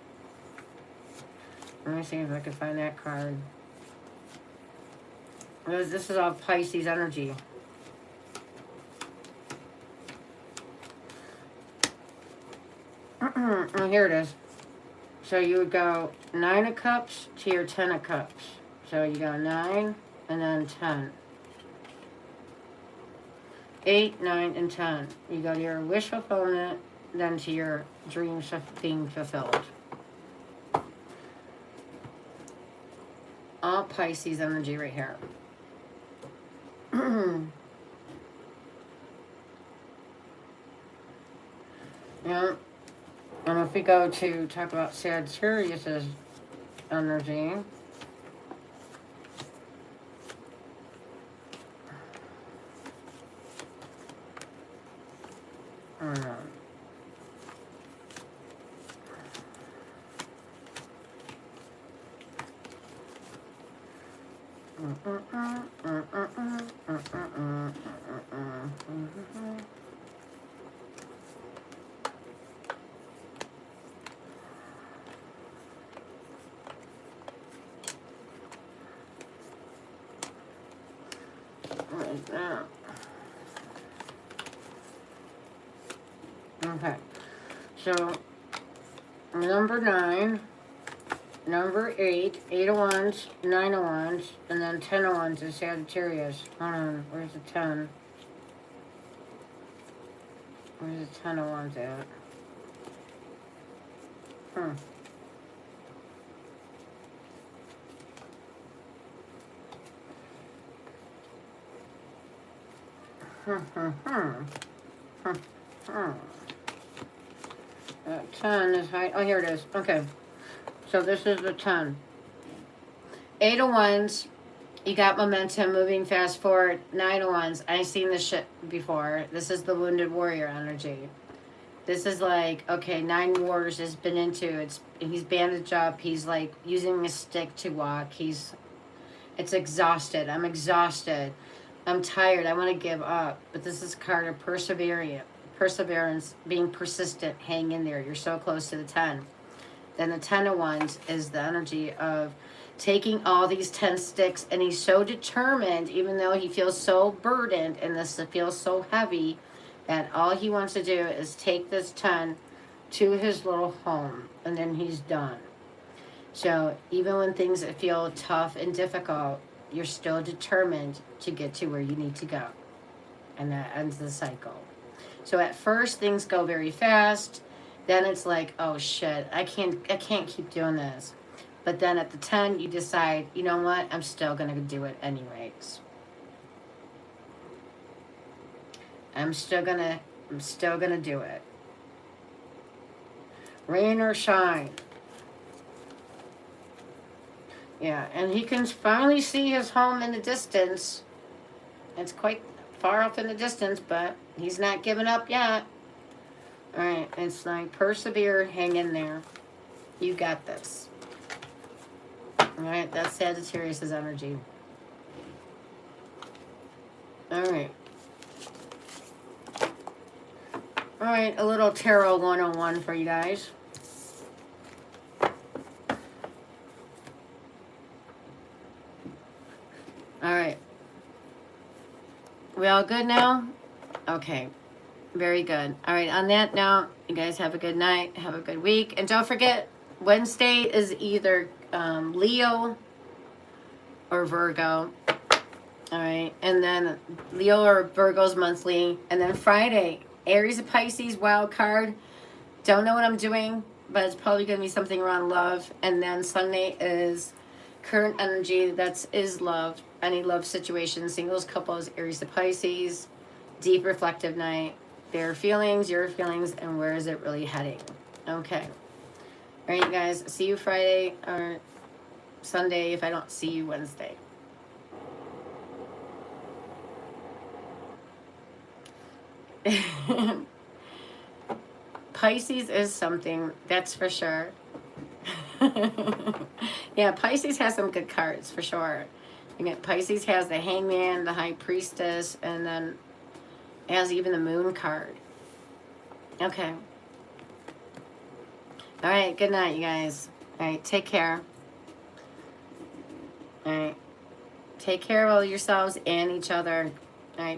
Let me see if I can find that card. This is all Pisces energy. Here it is. So you would go 9 of Cups to your 10 of Cups. So you go 9 and then 10. 8, 9, and 10. You go to your wish fulfillment, then to your dreams being fulfilled. All Pisces energy right here. Yeah. And if we go to talk about Sagittarius' energy, okay, so number 9, number 8, 8 of Wands, 9 of Wands, and then 10 of Wands is Sagittarius. Hold on, where's the 10? Where's the 10 of Wands at? That 10 is high. Oh, here it is. Okay. So this is the 10. 8 of Wands. You got momentum, moving fast forward. 9 of Wands. I've seen this shit before. This is the wounded warrior energy. This is like, okay, 9 wars has been into. He's bandaged up. He's like using a stick to walk. It's exhausted. I'm exhausted. I'm tired. I want to give up. But this is a card of perseverance, being persistent, hang in there. You're so close to the 10. Then the 10 of Wands is the energy of taking all these 10 sticks, and he's so determined, even though he feels so burdened and this feels so heavy, that all he wants to do is take this 10 to his little home, and then he's done. So even when things feel tough and difficult, you're still determined to get to where you need to go. And that ends the cycle. So at first things go very fast. Then it's like, oh shit, I can't keep doing this. But then at the 10, you decide, you know what? I'm still going to do it anyways. I'm still going to do it. Rain or shine. Yeah, and he can finally see his home in the distance. It's quite far off in the distance, but he's not giving up yet. All right, it's like persevere, hang in there. You got this. All right, that's Sagittarius' energy. All right. All right, a little tarot 101 for you guys. All right. We all good now? Okay. Very good. All right, on that note, you guys have a good night. Have a good week. And don't forget, Wednesday is either Leo or Virgo. All right. And then Leo or Virgo's monthly. And then Friday, Aries and Pisces wild card. Don't know what I'm doing, but it's probably going to be something around love. And then Sunday is current energy. Is love. Any love situation, singles, couples, Aries to Pisces. Deep reflective night. Their feelings, your feelings, and where is it really heading? Okay. All right, you guys. See you Friday or Sunday if I don't see you Wednesday. Pisces is something, that's for sure. Yeah, Pisces has some good cards for sure. Pisces has the Hangman, the High Priestess, and then it has even the Moon card. Okay. All right, good night, you guys. All right, take care. All right. Take care of yourselves and each other. All right.